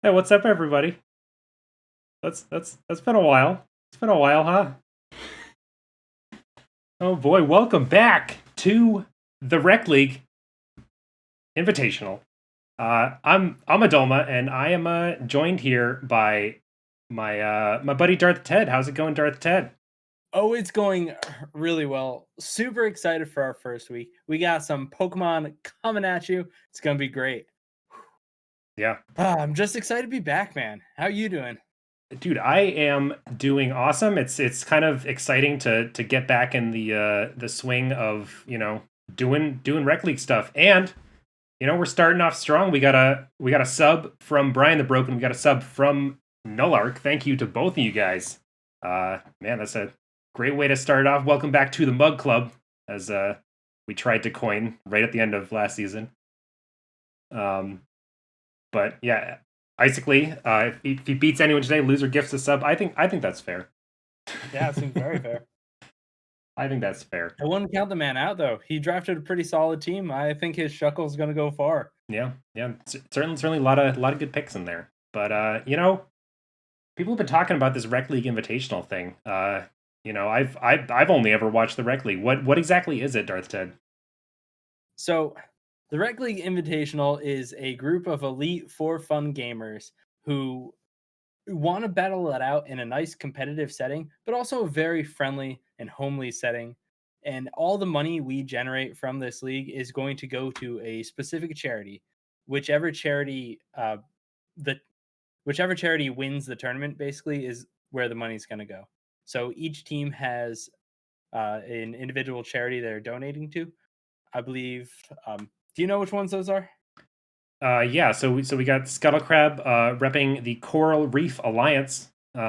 Hey, what's up, everybody? That's been a while. It's been a while, huh? Oh boy, welcome back to the Rekt League Invitational. I'm Adolma, and I am joined here by my buddy Darth Ted. How's it going, Darth Ted? Oh, it's going really well. Super excited for our first week. We got some Pokemon coming at you. It's gonna be great. Yeah, I'm just excited to be back, man. How you doing? dude, I am doing awesome. It's kind of exciting to get back in the swing of doing Rekt League stuff. And we're starting off strong. We got a sub from Brian the Broken. We got a sub from Nullark. Thank you to both of you guys. Man, that's a great way to start off. Welcome back to the Mug Club, as we tried to coin right at the end of last season. But yeah, basically, if he beats anyone today, loser gifts a sub. I think that's fair. Yeah, it seems very fair. I think that's fair. I wouldn't count the man out though. He drafted a pretty solid team. I think his Shuckle's gonna go far. Yeah. Certainly a lot of good picks in there. But people have been talking about this Rekt League Invitational thing. I've only ever watched the Rekt League. What exactly is it, Darth Ted? So, the Rekt League Invitational is a group of elite for fun gamers who want to battle it out in a nice competitive setting, but also a very friendly and homely setting. And all the money we generate from this league is going to go to a specific charity, whichever charity the whichever charity wins the tournament basically is where the money's going to go. So each team has an individual charity they're donating to. I believe. Do you know which ones those are? Yeah, so we got Scuttlecrab repping the Coral Reef Alliance. We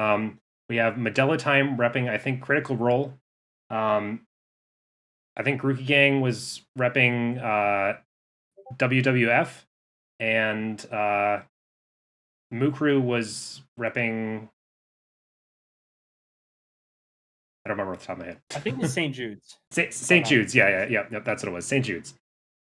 have Medela Time repping, I think, Critical Role. I think Grookey Gang was repping WWF, and Mukru was repping. I don't remember off the top of my head. I think it was St. Jude's. St. Jude's, yeah, that's what it was. St. Jude's.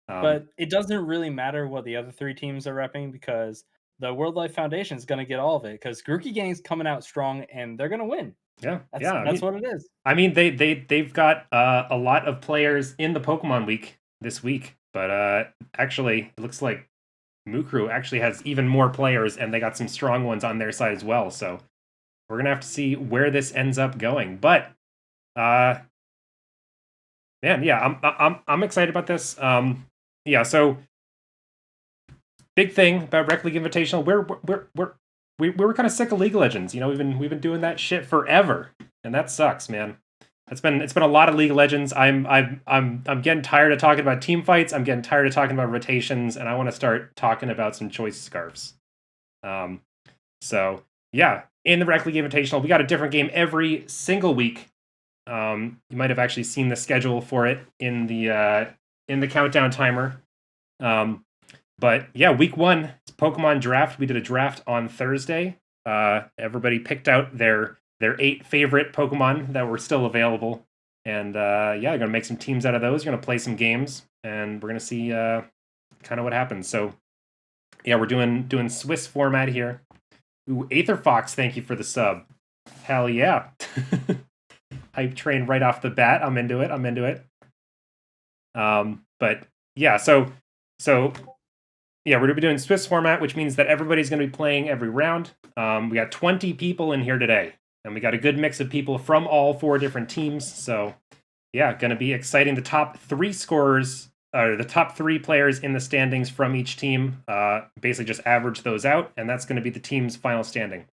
But it doesn't really matter what the other three teams are repping because the World Life Foundation is going to get all of it because Grookey Gang's coming out strong and they're going to win. Yeah, That's what it is. I mean, they've got a lot of players in the Pokemon Week this week, but actually, it looks like Mukru actually has even more players, and they got some strong ones on their side as well. So we're gonna have to see where this ends up going. But man, yeah, I'm excited about this. Yeah, so big thing about Rekt League Invitational. We were kind of sick of League of Legends. You know, we've been doing that shit forever, and that sucks, man. It's been a lot of League of Legends. I'm getting tired of talking about team fights. I'm getting tired of talking about rotations, and I want to start talking about some choice scarves. So yeah, in the Rekt League Invitational, we got a different game every single week. You might have actually seen the schedule for it in the countdown timer. But yeah, week 1, it's Pokemon Draft. We did a draft on Thursday. Everybody picked out their 8 favorite Pokemon that were still available. And yeah, they're going to make some teams out of those. You're going to play some games, and we're going to see kind of what happens. So yeah, we're doing Swiss format here. Ooh, Aether Fox, thank you for the sub. Hell yeah. Hype train right off the bat. I'm into it. But yeah, so yeah, we're going to be doing Swiss format, which means that everybody's going to be playing every round. We got 20 people in here today, and we got a good mix of people from all 4 different teams. So yeah, going to be exciting. The top 3 scorers, or the top 3 players in the standings from each team, basically just average those out, and that's going to be the team's final standing.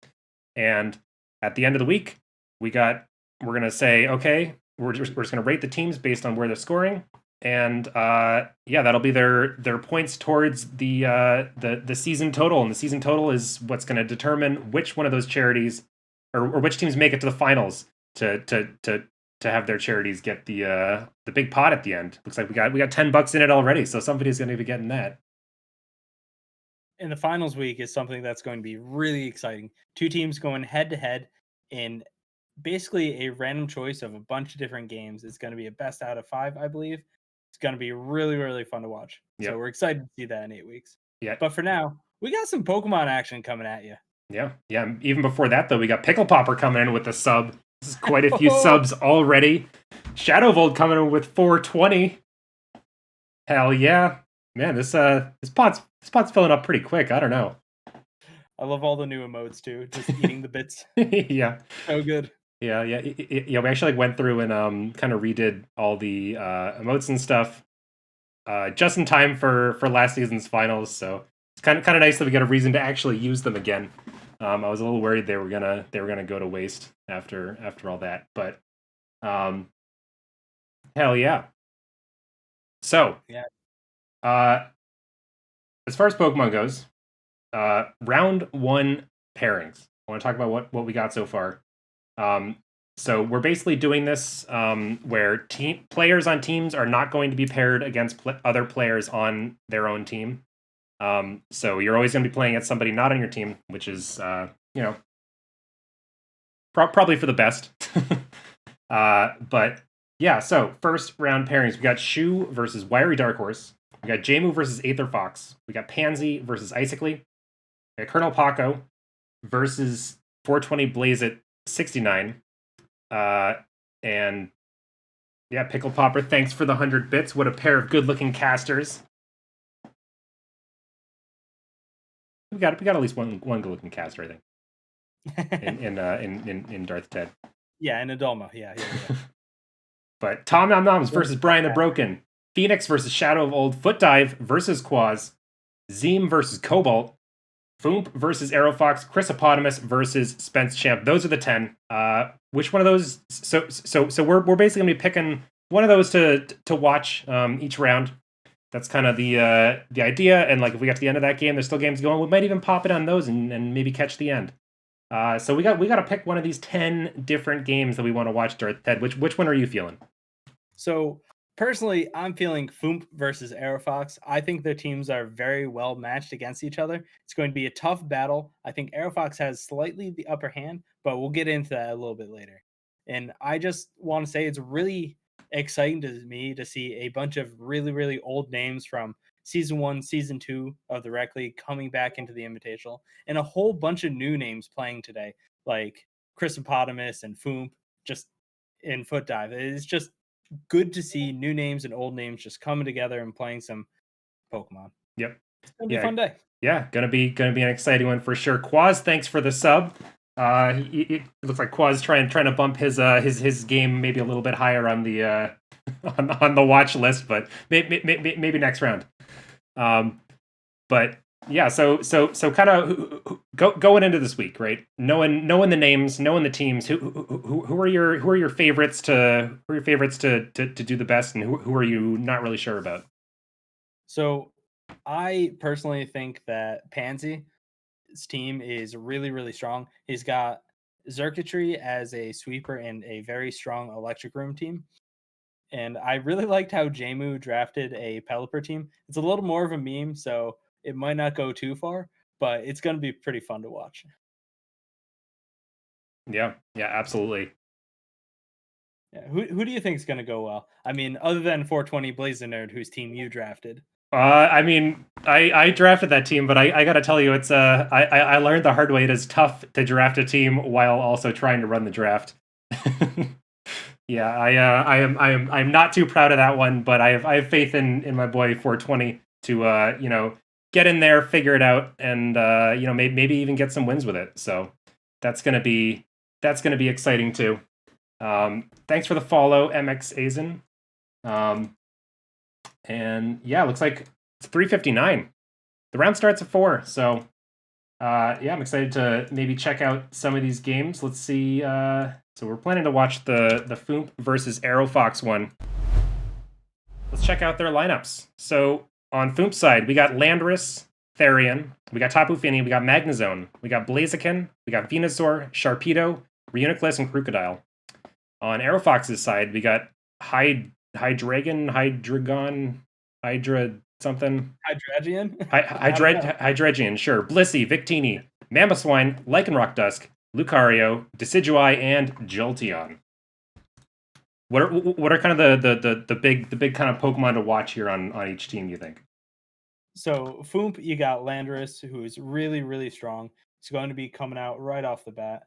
And at the end of the week, we're going to say, okay, we're just going to rate the teams based on where they're scoring. And yeah, that'll be their points towards the season total, and the season total is what's going to determine which one of those charities or which teams make it to the finals to have their charities get the big pot at the end. Looks like we got $10 in it already, so somebody's going to be getting that. And the finals week is something that's going to be really exciting. 2 teams going head to head in basically a random choice of a bunch of different games. It's going to be a best out of 5, I believe. It's going to be really, really fun to watch. Yep. So we're excited to see that in 8 weeks. Yeah. But for now, we got some Pokemon action coming at you. Yeah. Even before that, though, we got Pickle Popper coming in with a sub. This is quite a few subs already. Shadowvolt coming in with 420. Hell yeah, man! This pot's filling up pretty quick. I don't know. I love all the new emotes too. Just eating the bits. Yeah. So good. Yeah. We actually went through and kind of redid all the emotes and stuff just in time for last season's finals. So it's kind of nice that we got a reason to actually use them again. I was a little worried they were gonna go to waste after all that, but hell yeah. So yeah. As far as Pokemon goes, round 1 pairings. I want to talk about what we got so far. So we're basically doing this where players on teams are not going to be paired against other players on their own team. So you're always going to be playing against somebody not on your team, which is probably for the best. But yeah, so first round pairings, we got Shu versus Wiry Dark Horse. We got Jemu versus Aether Fox. We got Pansy versus Icicly. We got Colonel Paco versus 420 Blaze at 69. And yeah, Pickle Popper, thanks for the 100 bits. What a pair of good-looking casters. We got at least one good-looking caster, I think. in Darth Ted. Yeah, in Adolma. Yeah. But Tom Nom Noms versus Brian the Broken. Phoenix versus Shadow of Old. Foot Dive versus Quaz. Zeem versus Cobalt. Foomp versus Aerofox, Chrysopotamus versus Spence Champ. Those are the 10. Which one of those? So we're basically gonna be picking one of those to watch each round. That's kind of the idea. And like if we got to the end of that game, there's still games going. We might even pop it on those and maybe catch the end. So we got to pick one of these 10 different games that we want to watch, Ted. Which one are you feeling? So personally, I'm feeling Foomp versus Aerofox. I think their teams are very well matched against each other. It's going to be a tough battle. I think Aerofox has slightly the upper hand, but we'll get into that a little bit later. And I just want to say it's really exciting to me to see a bunch of really, really old names from season 1, season 2 of the Rekt League coming back into the Invitational, and a whole bunch of new names playing today, like Chrysopotamus and Foomp, just in Foot Dive. It's just good to see new names and old names just coming together and playing some Pokemon. Yep. It's gonna be a Yeah. fun day. Yeah. Gonna be an exciting one for sure. Quaz, thanks for the sub. It looks like Quaz trying to bump his game maybe a little bit higher on the on the watch list, but maybe next round. But yeah, so kind of going into this week, right? Knowing the names, knowing the teams. Who are your favorites to do the best, and who are you not really sure about? So I personally think that Pansy's team is really, really strong. He's got Circuitry as a sweeper and a very strong electric room team. And I really liked how Jamu drafted a Pelipper team. It's a little more of a meme, so it might not go too far, but it's going to be pretty fun to watch. Yeah, absolutely. Yeah, who do you think is going to go well? I mean, other than 420 Blazer Nerd, whose team you drafted. I mean, I drafted that team, but I gotta tell you, it's I learned the hard way. It is tough to draft a team while also trying to run the draft. Yeah, I'm not too proud of that one, but I have faith in my boy 420 to get in there, figure it out, and maybe even get some wins with it. So that's gonna be exciting too. Thanks for the follow, MX Azen. And yeah, looks like it's 3:59. The round starts at 4, so yeah, I'm excited to maybe check out some of these games. Let's see. So we're planning to watch the Foomp versus Aerofox one. Let's check out their lineups. So on Foomp's side, we got Landorus, Therian, we got Tapu Fini, we got Magnezone, we got Blaziken, we got Venusaur, Sharpedo, Reuniclus, and Crocodile. On Aerofox's side, we got Hydreigon, Hydra something. Hydragian? Hydreigon, sure. Blissey, Victini, Mamoswine, Lycanroc Dusk, Lucario, Decidueye, and Jolteon. What are kind of the big kind of Pokemon to watch here on each team, you think? So Foomp, you got Landorus, who is really, really strong. He's going to be coming out right off the bat.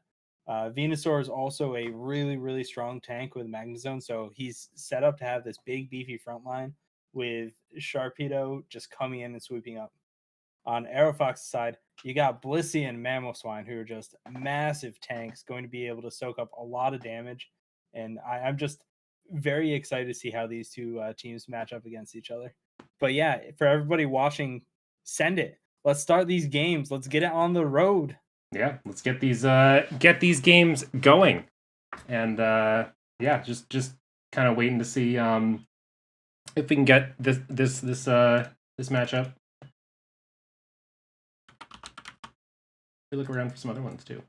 Venusaur is also a really, really strong tank with Magnezone, so he's set up to have this big, beefy front line with Sharpedo just coming in and sweeping up. On Aerofox's side, you got Blissey and Mamoswine, who are just massive tanks, going to be able to soak up a lot of damage. And I'm just very excited to see how these two teams match up against each other. But yeah, for everybody watching, send it. Let's start these games. Let's get it on the road. Yeah, let's get these games going. And yeah, just kind of waiting to see if we can get this matchup. We look around for some other ones too.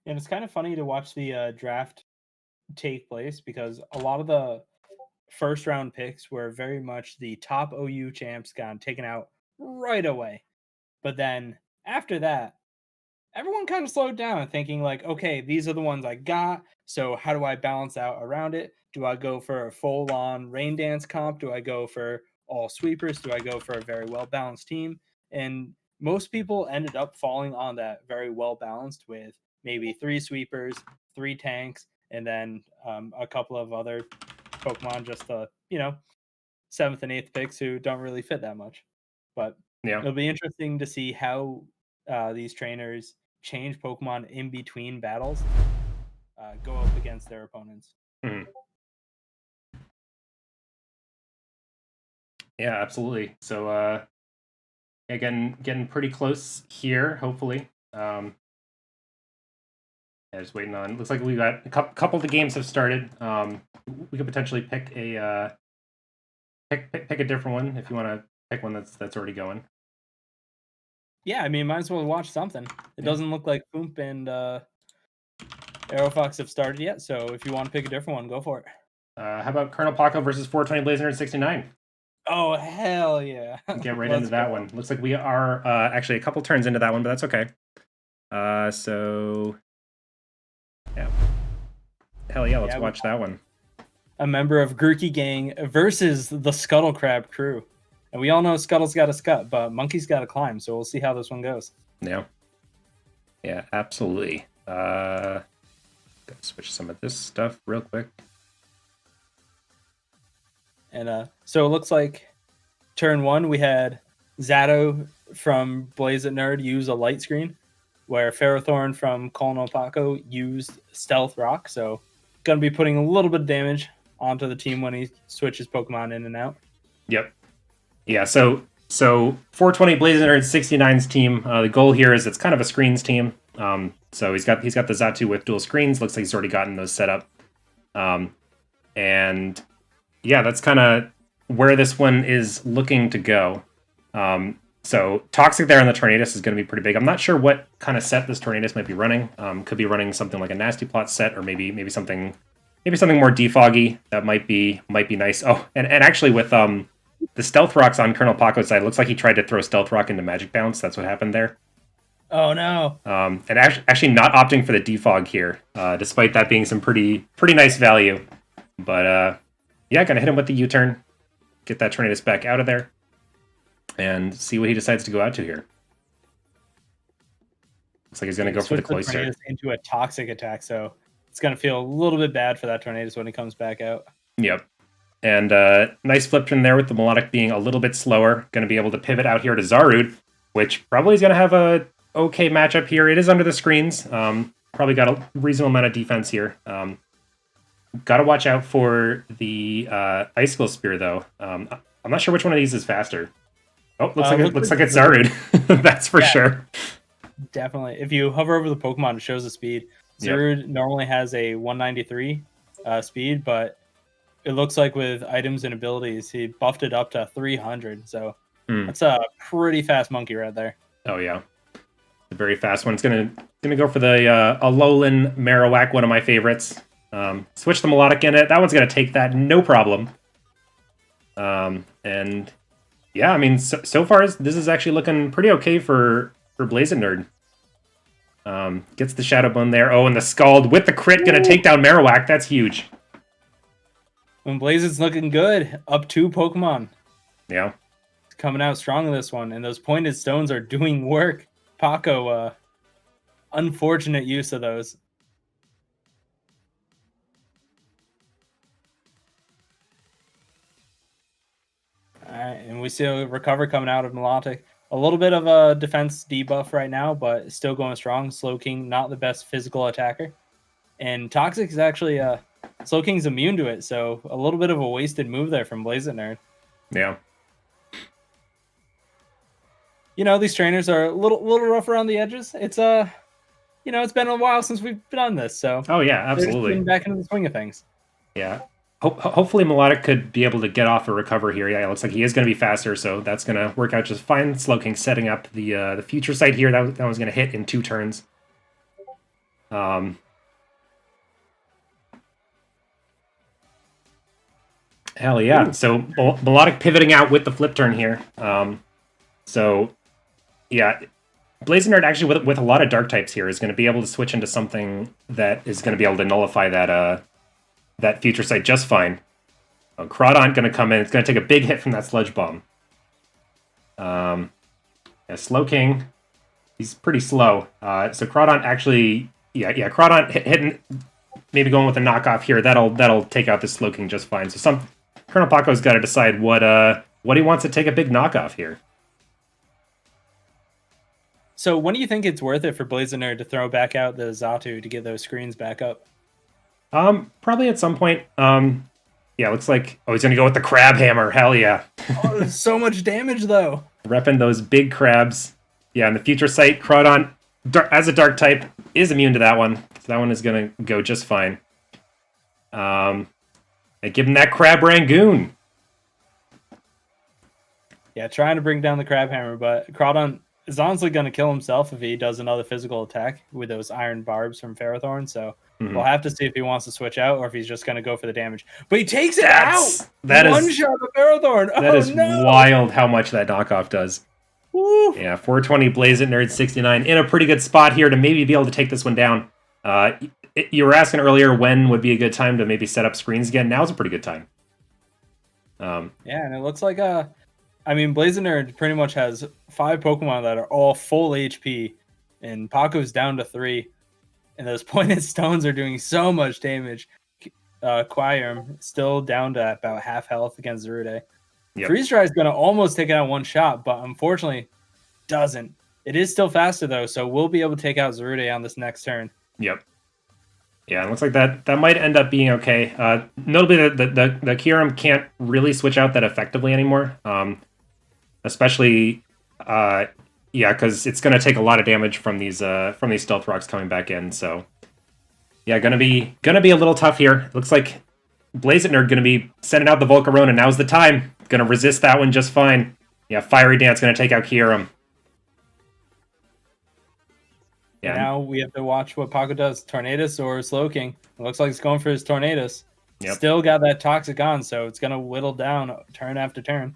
And it's kind of funny to watch the draft take place because a lot of the first round picks were very much the top OU champs got taken out right away. But then after that, everyone kind of slowed down thinking like, okay, these are the ones I got. So how do I balance out around it? Do I go for a full on rain dance comp? Do I go for all sweepers? Do I go for a very well balanced team? And most people ended up falling on that very well balanced with maybe 3 sweepers, 3 tanks, and then a couple of other Pokemon, just the 7th and 8th picks who don't really fit that much. But Yeah. it'll be interesting to see how these trainers change Pokemon in between battles, go up against their opponents. Mm-hmm. Yeah, absolutely. So Yeah, getting pretty close here, hopefully. Yeah, just waiting on. Looks like we got a couple of the games have started. We could potentially pick pick a different one if you want to pick one that's already going. Yeah, I mean, might as well watch something. It doesn't look like Foomp and Aerofox have started yet, so if you want to pick a different one, go for it. How about Colonel Paco versus 420 Blazer 69? Oh, hell yeah. Get right into Let's that go. one. Looks like we are actually a couple turns into that one, but that's okay. So yeah, hell yeah, let's watch that one. A member of Gurky Gang versus the Scuttle Crab crew. And we all know Scuttle's got a scut, but Monkey's got to climb, so we'll see how this one goes. Yeah. Yeah, absolutely. Gotta switch some of this stuff real quick. And so it looks like turn one, we had Zato from Blaze It Nerd use a light screen, where Ferrothorn from Colonel Paco used Stealth Rock. So going to be putting a little bit of damage onto the team when he switches Pokemon in and out. Yep. Yeah, so 420 Blaze It Nerd 69's team, the goal here is it's kind of a screens team. So he's got the Zatu with dual screens. Looks like he's already gotten those set up. And yeah, that's kind of where this one is looking to go. So Toxic there on the Tornadus is going to be pretty big. I'm not sure what kind of set this Tornadus might be running. Could be running something like a Nasty Plot set, or maybe something more defoggy that might be nice. Oh, and actually with the Stealth Rocks on Colonel Paco's side, looks like he tried to throw Stealth Rock into Magic Bounce. That's what happened there. Oh no! And actually not opting for the defog here, despite that being some pretty nice value. But yeah, gonna hit him with the U-turn, get that Tornadus back out of there, and see what he decides to go out to here. Looks like he's gonna go for the Cloyster into a Toxic attack, so it's gonna feel a little bit bad for that Tornadus when he comes back out. Yep. And nice flip turn there with the Melodic being a little bit slower. Going to be able to pivot out here to Zarude, which probably is going to have a okay matchup here. It is under the screens. Probably got a reasonable amount of defense here. Got to watch out for the Icicle Spear, though. I'm not sure which one of these is faster. Oh, looks like it's Zarude. That's for sure. Definitely. If you hover over the Pokemon, it shows the speed. Zarude normally has a 193 speed, but it looks like with items and abilities, he buffed it up to 300. So that's a pretty fast monkey right there. Oh yeah, a very fast one. It's gonna go for the Alolan Marowak, one of my favorites. Switch the Melodic in it. That one's gonna take that, no problem. And yeah, I mean, so far this is actually looking pretty okay for Blaze It Nerd. Gets the Shadow Bone there. Oh, and the Scald with the crit, gonna take down Marowak. That's huge. When Blaze's looking good, up 2 Pokemon. Yeah. It's coming out strong in this one, and those pointed stones are doing work. Paco, unfortunate use of those. All right, and we see a Recover coming out of Melodic. A little bit of a defense debuff right now, but still going strong. Slowking, not the best physical attacker. And Toxic is actually... Slowking's immune to it, so a little bit of a wasted move there from Blaze It Nerd. Yeah. You know, these trainers are a little rough around the edges. It's it's been a while since we've done this, so oh yeah, absolutely. Getting back into the swing of things. Yeah. Hopefully Melodic could be able to get off a Recover here. Yeah, it looks like he is going to be faster, so that's going to work out just fine. Slowking setting up the future sight here. That was going to hit in 2 turns. Hell yeah. Ooh. So Melodic pivoting out with the flip turn here. So yeah, Blaze It Nerd actually with a lot of dark types here is going to be able to switch into something that is going to be able to nullify that future sight just fine. Crawdaunt going to come in. It's going to take a big hit from that Sludge Bomb. Yeah, Slowking, he's pretty slow. So Crawdaunt actually, Crawdaunt hitting, maybe going with a knockoff here. That'll take out the Slowking just fine. So Colonel Paco's got to decide what he wants to take a big knockoff here. So when do you think it's worth it for Blaze It Nerd to throw back out the Zatu to get those screens back up? Probably at some point. Yeah, looks like he's gonna go with the Crab Hammer. Hell yeah! Oh, there's so much damage though. Repping those big crabs. Yeah, and the future sight, Crawdon, as a dark type, is immune to that one. So that one is going to go just fine. And give him that Crab Rangoon. Yeah, trying to bring down the Crab Hammer, but Crawdon is honestly going to kill himself if he does another physical attack with those iron barbs from Ferrothorn. So we'll have to see if he wants to switch out or if he's just going to go for the damage. But he takes it out. That One is shot of Ferrothorn. That Oh, is no. wild how much that knockoff does. Woo. Yeah, 420 Blaze It Nerd 69 in a pretty good spot here to maybe be able to take this one down. You were asking earlier when would be a good time to maybe set up screens again. Now's a pretty good time. Yeah, and it looks like I mean, Blazing Nerd pretty much has 5 Pokemon that are all full HP, and Paco's down to 3, and those pointed stones are doing so much damage. Quirm still down to about half health against Zerude. Yep. Freeze Dry is going to almost take it out one shot, but unfortunately doesn't. It is still faster, though, so we'll be able to take out Zerude on this next turn. Yep. Yeah, it looks like that might end up being okay. Notably, the Kyurem can't really switch out that effectively anymore. Especially, because it's going to take a lot of damage from these Stealth Rocks coming back in. So, yeah, gonna be a little tough here. Looks like Blazing Nerd going to be sending out the Volcarona. Now's the time. Going to resist that one just fine. Yeah, Fiery Dance going to take out Kyurem. Yeah. Now we have to watch what Paco does. Tornadus or Slowking. It looks like it's going for his Tornadus. Yep. Still got that Toxic on, so it's going to whittle down turn after turn.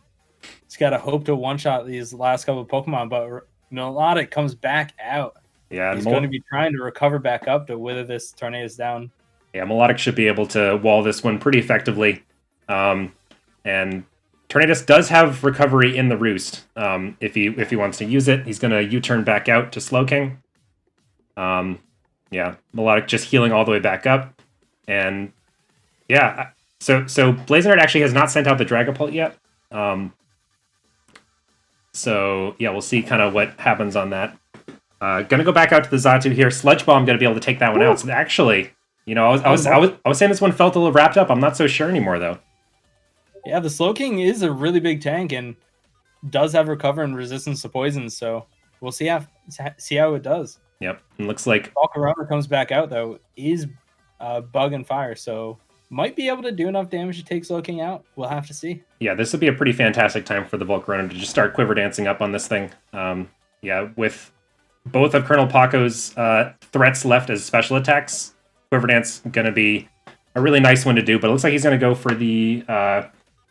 He's got to hope to one-shot these last couple of Pokemon, but Melodic comes back out. Yeah, he's going to be trying to recover back up to wither this Tornadus down. Yeah, Melodic should be able to wall this one pretty effectively. And Tornadus does have recovery in the Roost. If he wants to use it, he's going to U-turn back out to Slowking. Yeah, Melodic just healing all the way back up. And yeah, so Blazing Nerd actually has not sent out the Dragapult yet. So yeah, we'll see kind of what happens on that. Gonna go back out to the Xatu here. Sludge Bomb gonna be able to take that one out. So actually, I was saying this one felt a little wrapped up. I'm not so sure anymore though. Yeah, the Slowking is a really big tank and does have recover and resistance to poison. So we'll see how it does. Yep, it looks like Volcarona comes back out though. Is Bug and Fire, so might be able to do enough damage to take Slowking out. We'll have to see. Yeah, this would be a pretty fantastic time for the Volcarona to just start Quiver Dancing up on this thing. Yeah, with both of Colonel Paco's threats left as special attacks, Quiver Dance going to be a really nice one to do, but it looks like he's going to go for the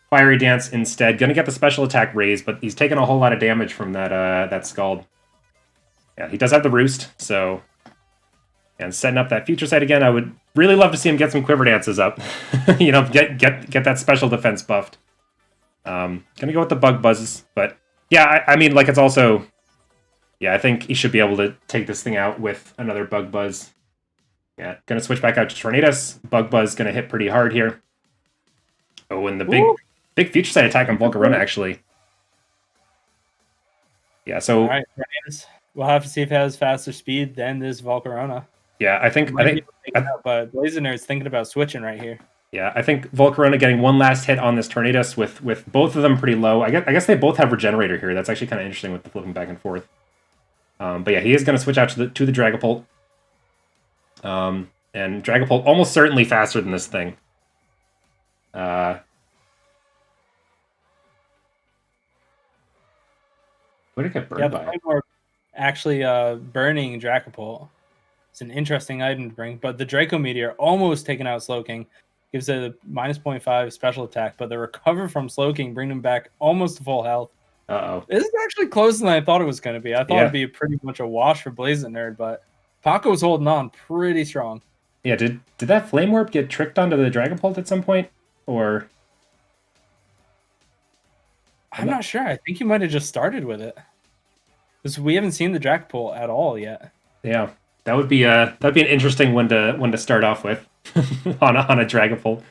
Fiery Dance instead. Going to get the special attack raised, but he's taking a whole lot of damage from that Scald. Yeah, he does have the Roost, so... And setting up that future sight again, I would really love to see him get some Quiver Dances up. Get that special defense buffed. Gonna go with the Bug Buzzes, but yeah, I mean, like it's also... Yeah, I think he should be able to take this thing out with another Bug Buzz. Yeah, gonna switch back out to Tornadus. Bug Buzz gonna hit pretty hard here. Oh, and the big future sight attack on Volcarona, actually. Yeah, so... All right, Tornadus. We'll have to see if it has faster speed than this Volcarona. Yeah, I think but Blazing Nerd's thinking about switching right here. Yeah, I think Volcarona getting one last hit on this Tornadus with both of them pretty low. I guess they both have Regenerator here. That's actually kind of interesting with the flipping back and forth. But yeah, he is going to switch out to the Dragapult. And Dragapult almost certainly faster than this thing. What did it get burned by? Actually, burning Dragapult. It's an interesting item to bring, but the Draco Meteor almost taking out Slowking. Gives it a -0.5 special attack, but the recover from Slowking bring him back almost to full health. Uh-oh. This is actually closer than I thought it was going to be. I thought it'd be pretty much a wash for Blazing Nerd, but Paco was holding on pretty strong. Yeah, did that Flame Warp get tricked onto the Dragapult at some point? Or... I'm not sure. I think you might have just started with it. Because we haven't seen the Dragapult at all yet. Yeah. That'd be an interesting one to start off with on a Dragapult.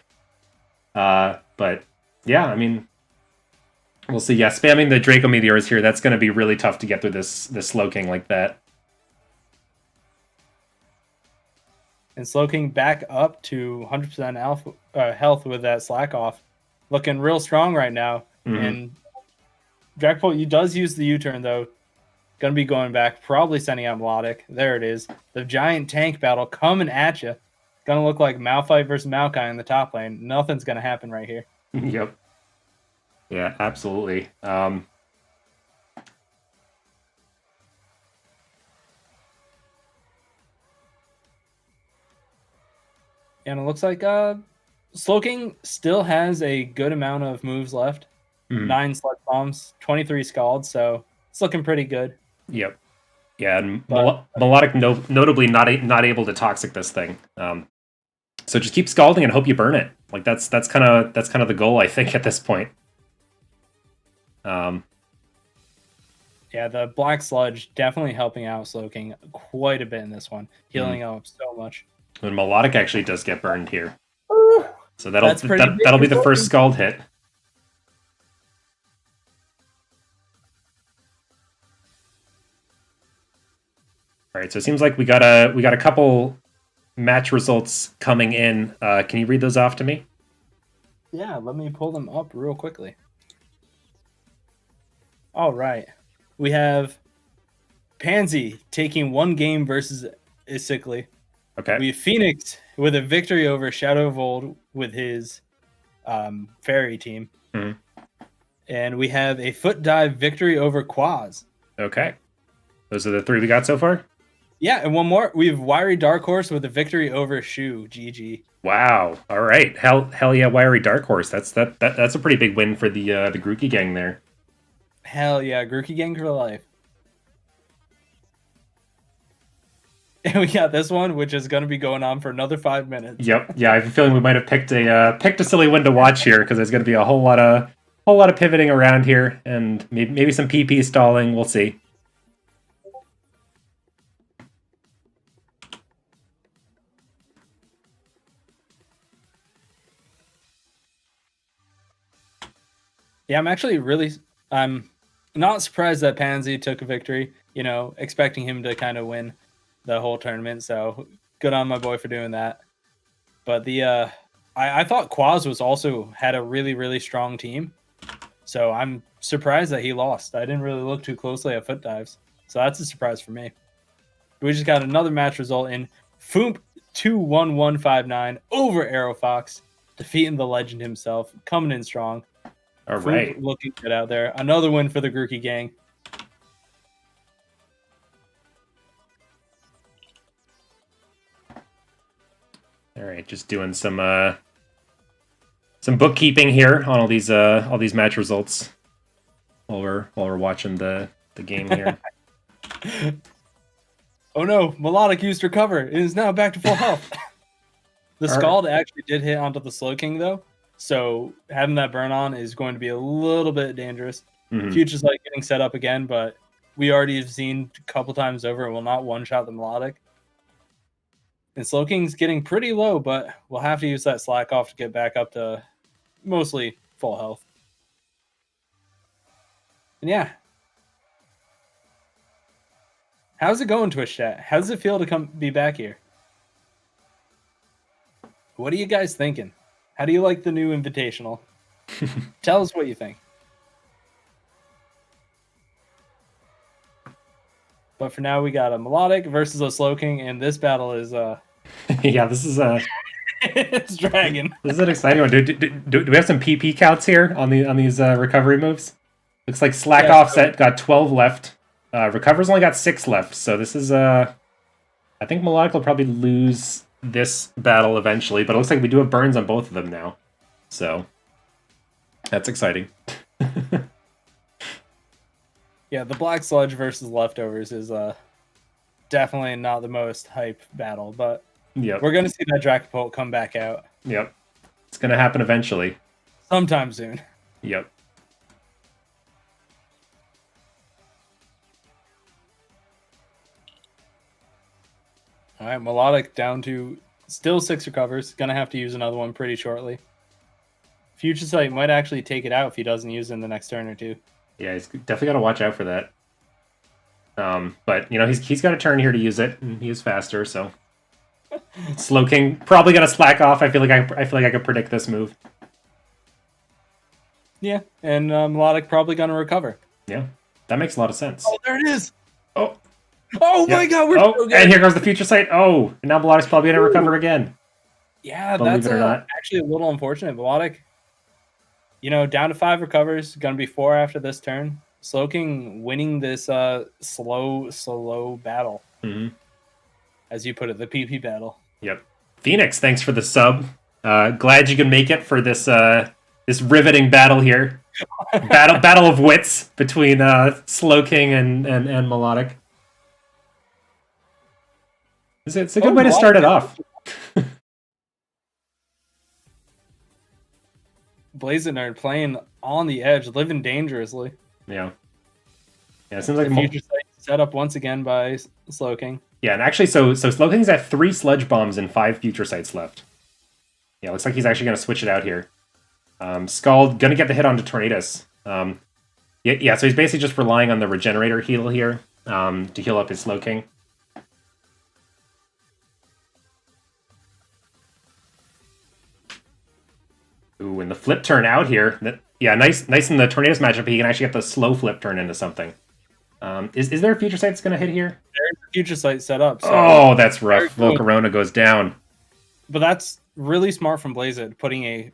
But yeah, I mean, we'll see. Yeah, spamming the Draco Meteors here, that's going to be really tough to get through this Slowking like that. And Slowking back up to 100% health with that slack off, looking real strong right now. Mm-hmm. And Dragapult does use the U-turn, though. Gonna be going back, probably sending out Melodic. There it is. The giant tank battle coming at you. Gonna look like Malphite versus Maokai in the top lane. Nothing's gonna happen right here. Yep. Yeah, absolutely. And it looks like Slowking still has a good amount of moves left. 9 Sludge Bombs, 23 Scalds, so it's looking pretty good. Yep. Yeah, and Melodic notably not able to toxic this thing. So just keep scalding and hope you burn it. Like that's kind of the goal, I think, at this point. Yeah, the Black Sludge definitely helping out Slowking quite a bit in this one, healing up so much. And Melodic actually does get burned here, so that'll be the first scald hit. All right, so it seems like we got a couple match results coming in. Can you read those off to me? Yeah, let me pull them up real quickly. All right. We have Pansy taking 1 game versus Isikli. Okay. We have Phoenix with a victory over Shadow of Old with his fairy team. And we have a Foot Dive victory over Quaz. Okay. Those are the 3 we got so far? Yeah, and one more. We have Wiry Dark Horse with a victory over Shu. GG. Wow. All right. Hell yeah, Wiry Dark Horse. That's a pretty big win for the Grookey gang there. Hell yeah, Grookey gang for life. And we got this one, which is going to be going on for another 5 minutes. Yep. Yeah, I have a feeling we might have picked a silly one to watch here because there's going to be a whole lot of pivoting around here and maybe some PP stalling. We'll see. Yeah, I'm not surprised that Pansy took a victory, expecting him to kind of win the whole tournament. So good on my boy for doing that. But I thought Quaz was also had a really, really strong team. So I'm surprised that he lost. I didn't really look too closely at Foot Dives. So that's a surprise for me. We just got another match result in Foomp 21159 over Arrow Fox, defeating the legend himself, coming in strong. All right. Looking good out there. Another win for the Grookey gang. All right, just doing some bookkeeping here on all these match results while we're watching the game here. Oh no, Melodic used her cover. It is now back to full health. The Scald actually did hit onto the Slowking though. So having that burn on is going to be a little bit dangerous. Future's like getting set up again, but we already have seen a couple times over it will not one-shot the Melodic. And Slowking's getting pretty low, but we'll have to use that slack off to get back up to mostly full health. And yeah. How's it going, Twitch chat? How does it feel to be back here? What are you guys thinking? How do you like the new Invitational? Tell us what you think. But for now, we got a Melodic versus a Slowking, and this battle is yeah, this is it's dragon. This is an exciting one. Do we have some PP counts here on these recovery moves? Looks like Slack Offset got 12 left. Recover's only got 6 left. So this is I think Melodic will probably lose this battle eventually, but it looks like we do have burns on both of them now. So that's exciting. Yeah, the Black Sludge versus Leftovers is definitely not the most hype battle, but we're going to see that Dragapult come back out. Yep. It's going to happen eventually. Sometime soon. Yep. All right, Melodic down to still 6 recovers. Going to have to use another one pretty shortly. Future Sight might actually take it out if he doesn't use it in the next turn or two. Yeah, he's definitely got to watch out for that. But, he's got a turn here to use it, and he is faster, so... Slowking probably going to slack off. I feel like I could predict this move. Yeah, and Melodic probably going to recover. Yeah, that makes a lot of sense. Oh, there it is. Oh, Oh yeah. my God, we're Oh, so good. and here goes the future sight. Oh, and now Melodic's probably gonna recover again. Yeah, Believe that's it or not. actually a little unfortunate. Melodic, down to 5 recovers. Gonna be 4 after this turn. Slowking winning this slow battle, Mm-hmm. as you put it, the PP battle. Yep. Phoenix, thanks for the sub. Glad you can make it for this riveting battle here. Battle of wits between Slowking and Melodic. It's a good way to start it off. Blazing playing on the edge, living dangerously. Yeah. Yeah, it seems like the future sight set up once again by Slowking. Yeah, and actually, so Slowking's at 3 sludge bombs and 5 future sights left. Yeah, looks like he's actually going to switch it out here. Scald going to get the hit onto Tornadus. Yeah, so he's basically just relying on the regenerator heal here to heal up his Slowking. Ooh, and the flip turn out here. Yeah, nice in the Tornadus matchup. He can actually get the slow flip turn into something. Is there a future sight that's going to hit here? There's a future sight set up. So oh, that's rough. Volcarona goes down. But that's really smart from Blazit, putting a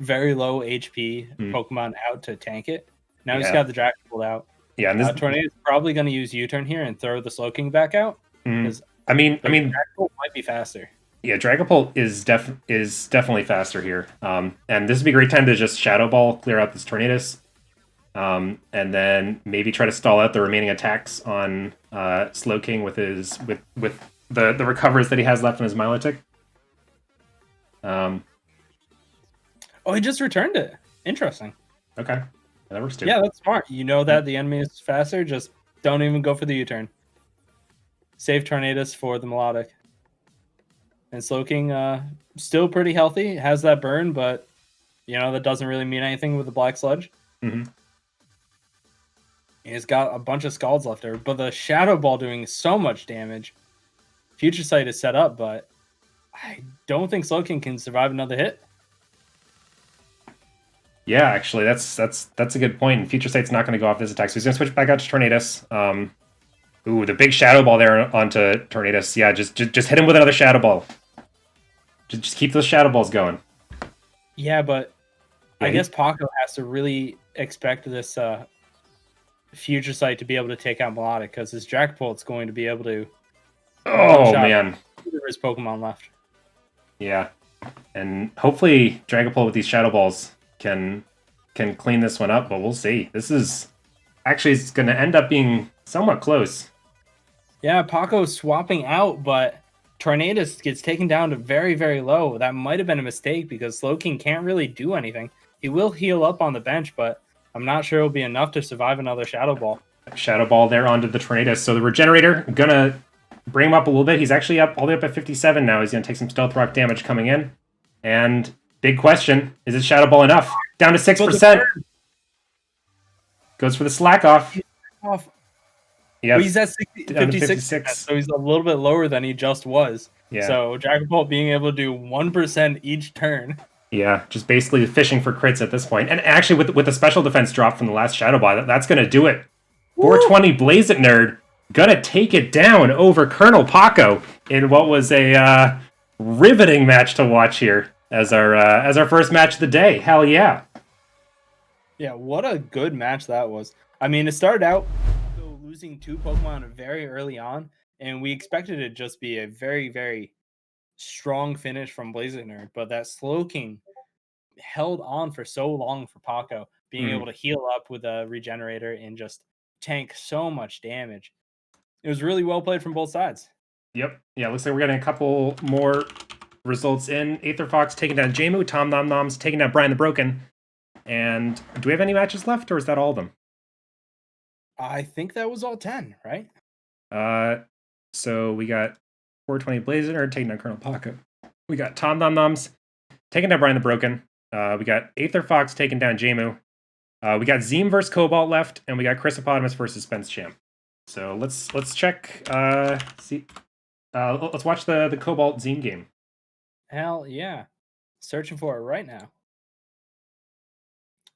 very low HP Pokemon out to tank it. Now he's got the Dragapult out. Yeah, and this Tornado is probably going to use U-turn here and throw the Slowking back out. I mean, Dragapult might be faster. Yeah, Dragapult is definitely faster here. And this would be a great time to just Shadow Ball, clear out this Tornadus, and then maybe try to stall out the remaining attacks on Slowking with the recovers that he has left in his Milotic. Oh, he just returned it. Interesting. Okay, that works too. Yeah, that's smart. You know that the enemy is faster. Just don't even go for the U-turn. Save Tornadus for the Melodic. And Slowking still pretty healthy. Has that burn, but that doesn't really mean anything with the Black Sludge. Mm-hmm. He's got a bunch of Scalds left there, but the Shadow Ball doing so much damage. Future Sight is set up, but I don't think Slowking can survive another hit. Yeah, actually, that's a good point. And Future Sight's not going to go off this attack, so he's going to switch back out to Tornadus. Ooh, the big Shadow Ball there onto Tornadus. Yeah, just hit him with another Shadow Ball. Just keep those Shadow Balls going. Yeah, but I guess Paco has to really expect this Future Sight to be able to take out Melodic, because his Dragapult's going to be able to. Oh man, his Pokemon left. Yeah, and hopefully Dragapult with these Shadow Balls can clean this one up, but we'll see. This is actually it's going to end up being somewhat close. Yeah, Paco's swapping out, but Tornadus gets taken down to very, very low. That might have been a mistake because Slowking can't really do anything. He will heal up on the bench, but I'm not sure it'll be enough to survive another Shadow Ball. Shadow Ball there onto the Tornadus. So the Regenerator, gonna bring him up a little bit. He's actually up all the way up at 57 now. He's gonna take some Stealth Rock damage coming in. And big question, is his Shadow Ball enough? Down to 6%. Goes for the slack off. Yeah, he's at 56, so he's a little bit lower than he just was. Yeah. So Dragapult being able to do 1% each turn. Yeah, just basically fishing for crits at this point. And actually, with the special defense drop from the last Shadow Ball, that's going to do it. 420 Blaze It Nerd gonna take it down over Colonel Paco in what was a riveting match to watch here as our first match of the day. Hell yeah! Yeah, what a good match that was. I mean, it started out losing 2 Pokemon very early on, and we expected it to just be a very, very strong finish from Blazing Nerd, but that Slowking held on for so long for Paco, being able to heal up with a regenerator and just tank so much damage. It was really well played from both sides. Yep. Yeah, looks like we're getting a couple more results in. Aether Fox taking down Jamu, Tom Nom Noms taking down Brian the Broken. And do we have any matches left, or is that all of them? I think that was all 10, right? So we got 420 Blazer taking down Colonel Paco. We got Tom Nom Noms taking down Brian the Broken. We got Aether Fox taking down Jamu. We got Zeem versus Cobalt left, and we got Chrysopotamus versus Spence Champ. So let's check. Let's watch the Cobalt Zeem game. Hell yeah, searching for it right now.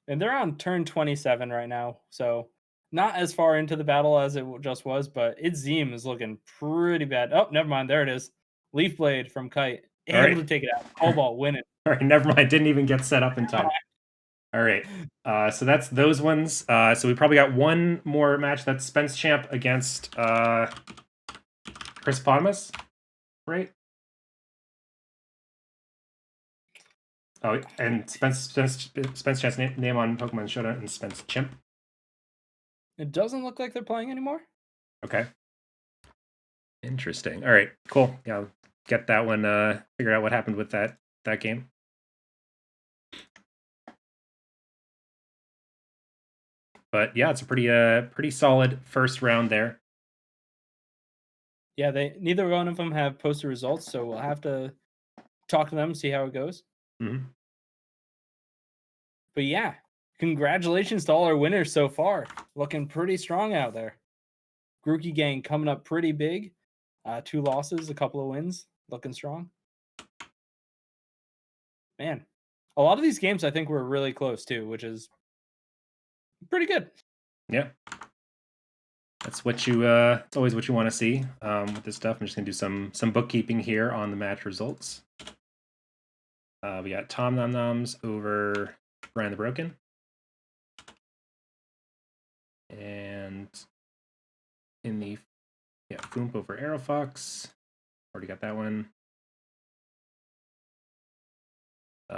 And they're on turn 27 right now, so Not as far into the battle as it just was, but its Zeem is looking pretty bad. Oh, never mind. There it is. Leaf Blade from Kite. All Able right. to take it out. Cobalt winning. All right, never mind. Didn't even get set up in time. All right. So that's those ones. So we probably got one more match. That's Spence Champ against Chris Potamus, right? Oh, and Spence Champ's name on Pokemon Showdown and Spence Chimp. It doesn't look like they're playing anymore. Okay. Interesting. All right. Cool. Yeah, I'll get that one. Figure out what happened with that game. But yeah, it's a pretty solid first round there. Yeah, neither one of them have posted results, so we'll have to talk to them, see how it goes. Mm-hmm. But yeah, congratulations to all our winners so far. Looking pretty strong out there. Grookey Gang coming up pretty big. 2 losses, a couple of wins. Looking strong. Man, a lot of these games I think were really close too, which is pretty good. Yeah. That's what you. It's always what you want to see with this stuff. I'm just gonna do some bookkeeping here on the match results. We got Tom Nom Noms over Brian the Broken, and in the Foomp over Aerofox. Already got that one.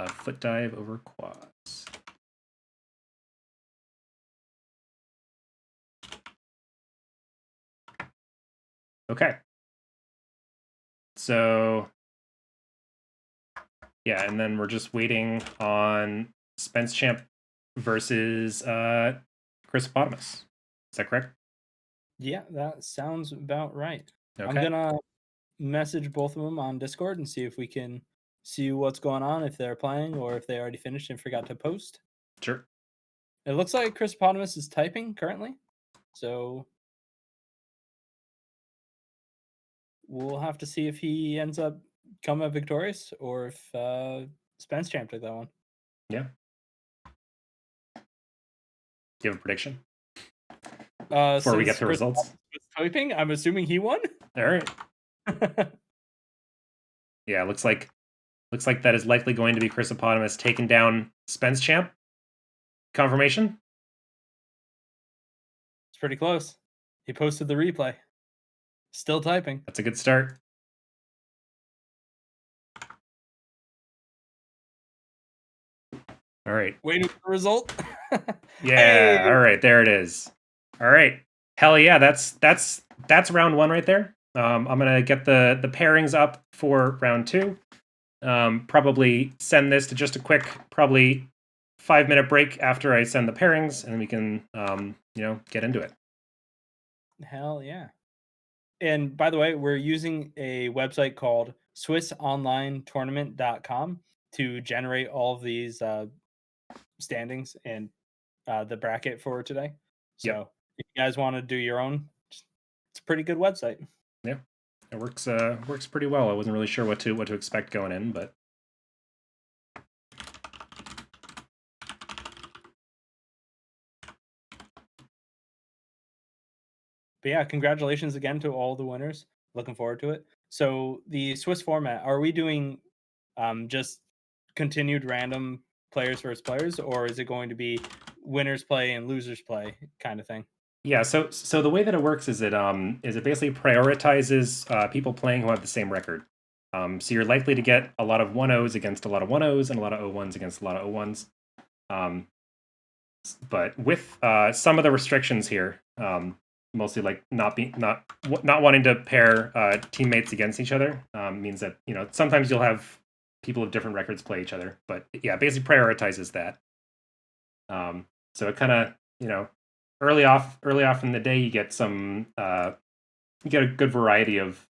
Foot Dive over Quads. Okay. So yeah, and then we're just waiting on Spence Champ versus Chris Potamus. Is that correct? Yeah, that sounds about right. Okay. I'm gonna message both of them on Discord and see if we can see what's going on, if they're playing or if they already finished and forgot to post. Sure. It looks like Chris Potamus is typing currently, so we'll have to see if he ends up coming up victorious or if Spence Champ took that one. Yeah. Do you have a prediction before we get to Chris results? Potamus was typing, I'm assuming he won. All right. Yeah, looks like that is likely going to be Chris Potamus taking down Spence Champ. Confirmation? It's pretty close. He posted the replay. Still typing. That's a good start. All right. Waiting for the result. Yeah. Hey! All right. There it is. All right. Hell yeah. That's round one right there. I'm gonna get the pairings up for round two. Probably send this to just a quick, probably 5-minute break after I send the pairings, and we can get into it. Hell yeah. And by the way, we're using a website called SwissOnlineTournament.com to generate all of these standings and the bracket for today. So Yep. if you guys want to do your own, it's a pretty good website. Yeah, it works pretty well. I wasn't really sure what to expect going in, but yeah, congratulations again to all the winners. Looking forward to it. So the Swiss format, are we doing just continued random players versus players, or is it going to be winners play and losers play kind of thing? yeah. So the way that it works is it basically prioritizes people playing who have the same record. So you're likely to get a lot of 1-0s against a lot of 1-0s and a lot of 0-1s against a lot of 0-1s. But with some of the restrictions here, mostly like not wanting to pair teammates against each other, means that sometimes you'll have people of different records play each other. But yeah, basically prioritizes that. So it kind of early off in the day you get some you get a good variety of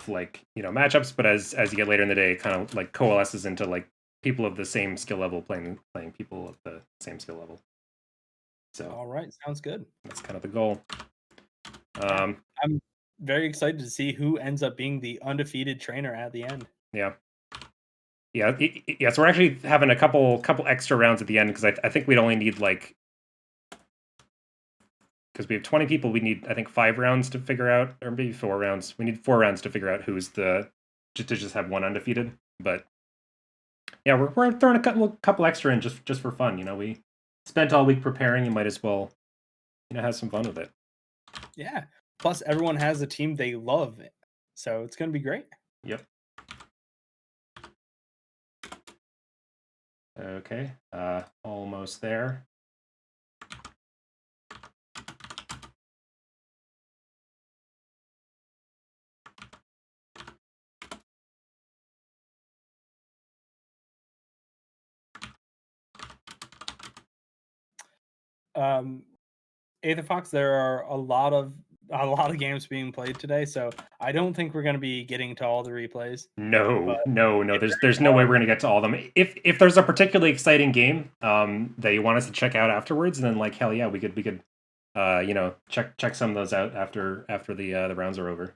like matchups, but as you get later in the day, it kind of like coalesces into like people of the same skill level playing people of the same skill level. So All right, sounds good. that's kind of the goal. I'm very excited to see who ends up being the undefeated trainer at the end. Yeah, Yeah, yeah. So we're actually having a couple extra rounds at the end because I think we'd only need like, because we have 20 people, we need I think 5 rounds to figure out, or maybe 4 rounds. We need 4 rounds to figure out who's the just have one undefeated. But yeah, we're throwing a couple extra in just for fun. We spent all week preparing. You might as well have some fun with it. Yeah. Plus, everyone has a team they love, so it's going to be great. Yep. Okay. Almost there. Aether Fox, there are a lot of games being played today, so I don't think we're going to be getting to all the replays. No, But no. if There's no way we're gonna get to all of them. If there's a particularly exciting game that you want us to check out afterwards, then like hell yeah, we could check some of those out after the rounds are over.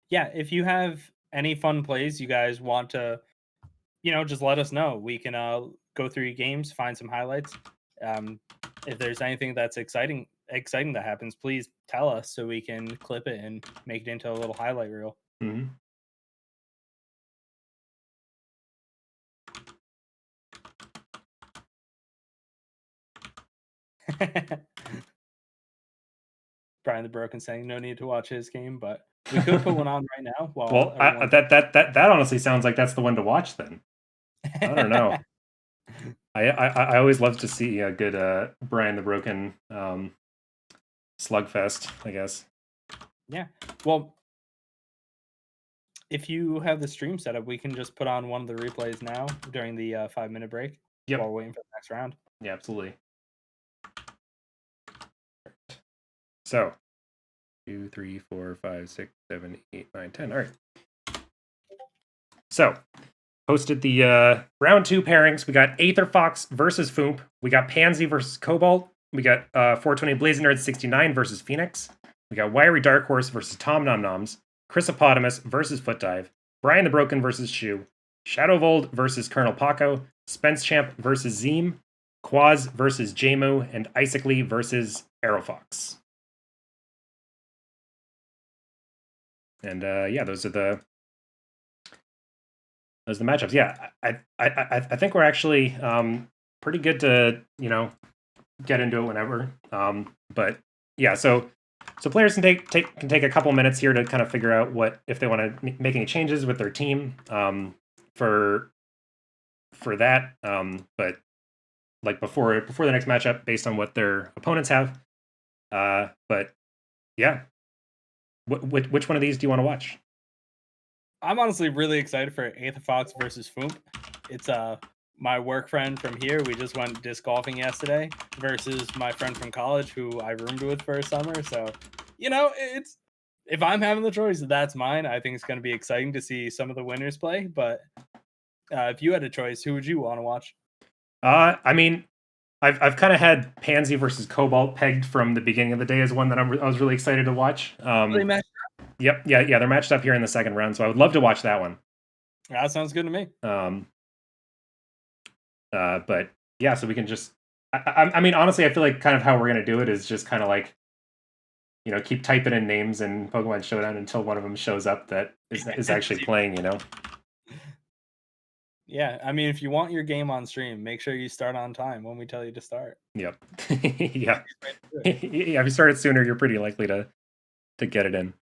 Yeah, if you have any fun plays you guys want to, just let us know. We can go through your games, find some highlights. If there's anything that's exciting that happens, please tell us so we can clip it and make it into a little highlight reel. Mm-hmm. Brian the Broken saying no need to watch his game, but we could put one on right now while Well, everyone. that honestly sounds like that's the one to watch then. I don't know. I always love to see a good Brian the Broken slugfest, I guess. Yeah. Well, if you have the stream set up, we can just put on one of the replays now during the 5-minute break Yep. while waiting for the next round. Yeah, absolutely. So 2, 3, 4, 5, 6, 7, 8, 9, 10. All right. So posted the round 2 pairings. We got Aether Fox versus Foomp. We got Pansy versus Cobalt. We got 420 Blazing Nerd 69 versus Phoenix. We got Wiry Dark Horse versus Tom Nom Noms. Chrysopotamus versus Foot Dive. Brian the Broken versus Shu. Shadow Vold versus Colonel Paco. Spence Champ versus Zeem. Quaz versus Jmu. And Isaac versus Aerofox. And yeah, those are the matchups. Yeah, I think we're actually pretty good to get into it whenever. But yeah, so players can take a couple minutes here to kind of figure out what if they want to make any changes with their team for that. But like before the next matchup, based on what their opponents have. But yeah, which one of these do you want to watch? I'm honestly really excited for Aether Fox versus Foomp. It's my work friend from here. We just went disc golfing yesterday versus my friend from college who I roomed with for a summer. So, it's if I'm having the choice, that's mine. I think it's going to be exciting to see some of the winners play. But if you had a choice, who would you want to watch? I mean, I've kind of had Pansy versus Cobalt pegged from the beginning of the day as one that I was really excited to watch. They match. Yep, yeah, they're matched up here in the second round, so I would love to watch that one. That sounds good to me. But yeah, so we can just. I mean, honestly, I feel like kind of how we're gonna do it is just kind of like, keep typing in names in Pokemon Showdown until one of them shows up that is actually playing. Yeah, I mean, if you want your game on stream, make sure you start on time when we tell you to start. Yep. Yeah. Yeah. If you start it sooner, you're pretty likely to get it in.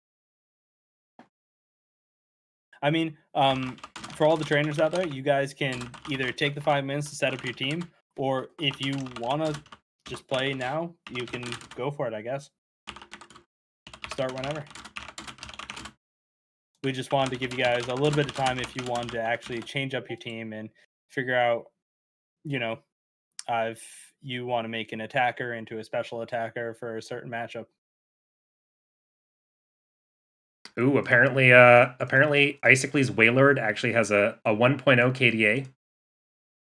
I mean, for all the trainers out there, you guys can either take the 5 minutes to set up your team, or if you want to just play now, you can go for it, I guess. Start whenever. We just wanted to give you guys a little bit of time if you wanted to actually change up your team and figure out, if you want to make an attacker into a special attacker for a certain matchup. Ooh, apparently Isaac-Lee's Wailord actually has a 1.0 KDA.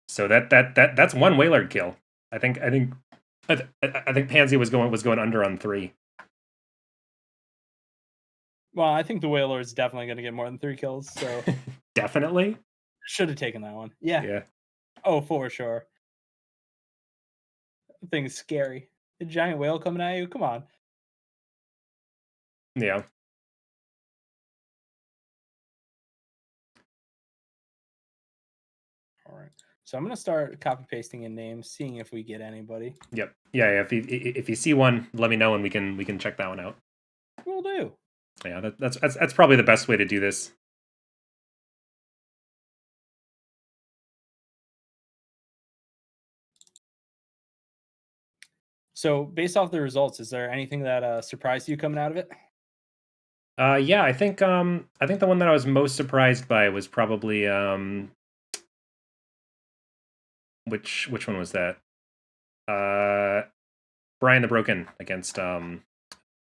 So that's one Wailord kill. I think Pansy was going under on 3. Well, I think the Wailord is definitely going to get more than 3 kills. So definitely. Should have taken that one. Yeah. Yeah. Oh, for sure. Thing's scary. A giant whale coming at you. Come on. Yeah. All right. So I'm gonna start copy pasting in names, seeing if we get anybody. Yep. Yeah. If you see one, let me know and we can check that one out. We'll do. Yeah. That's probably the best way to do this. So based off the results, is there anything that surprised you coming out of it? Yeah. I think the one that I was most surprised by was probably which one was that? Brian the Broken against Tom.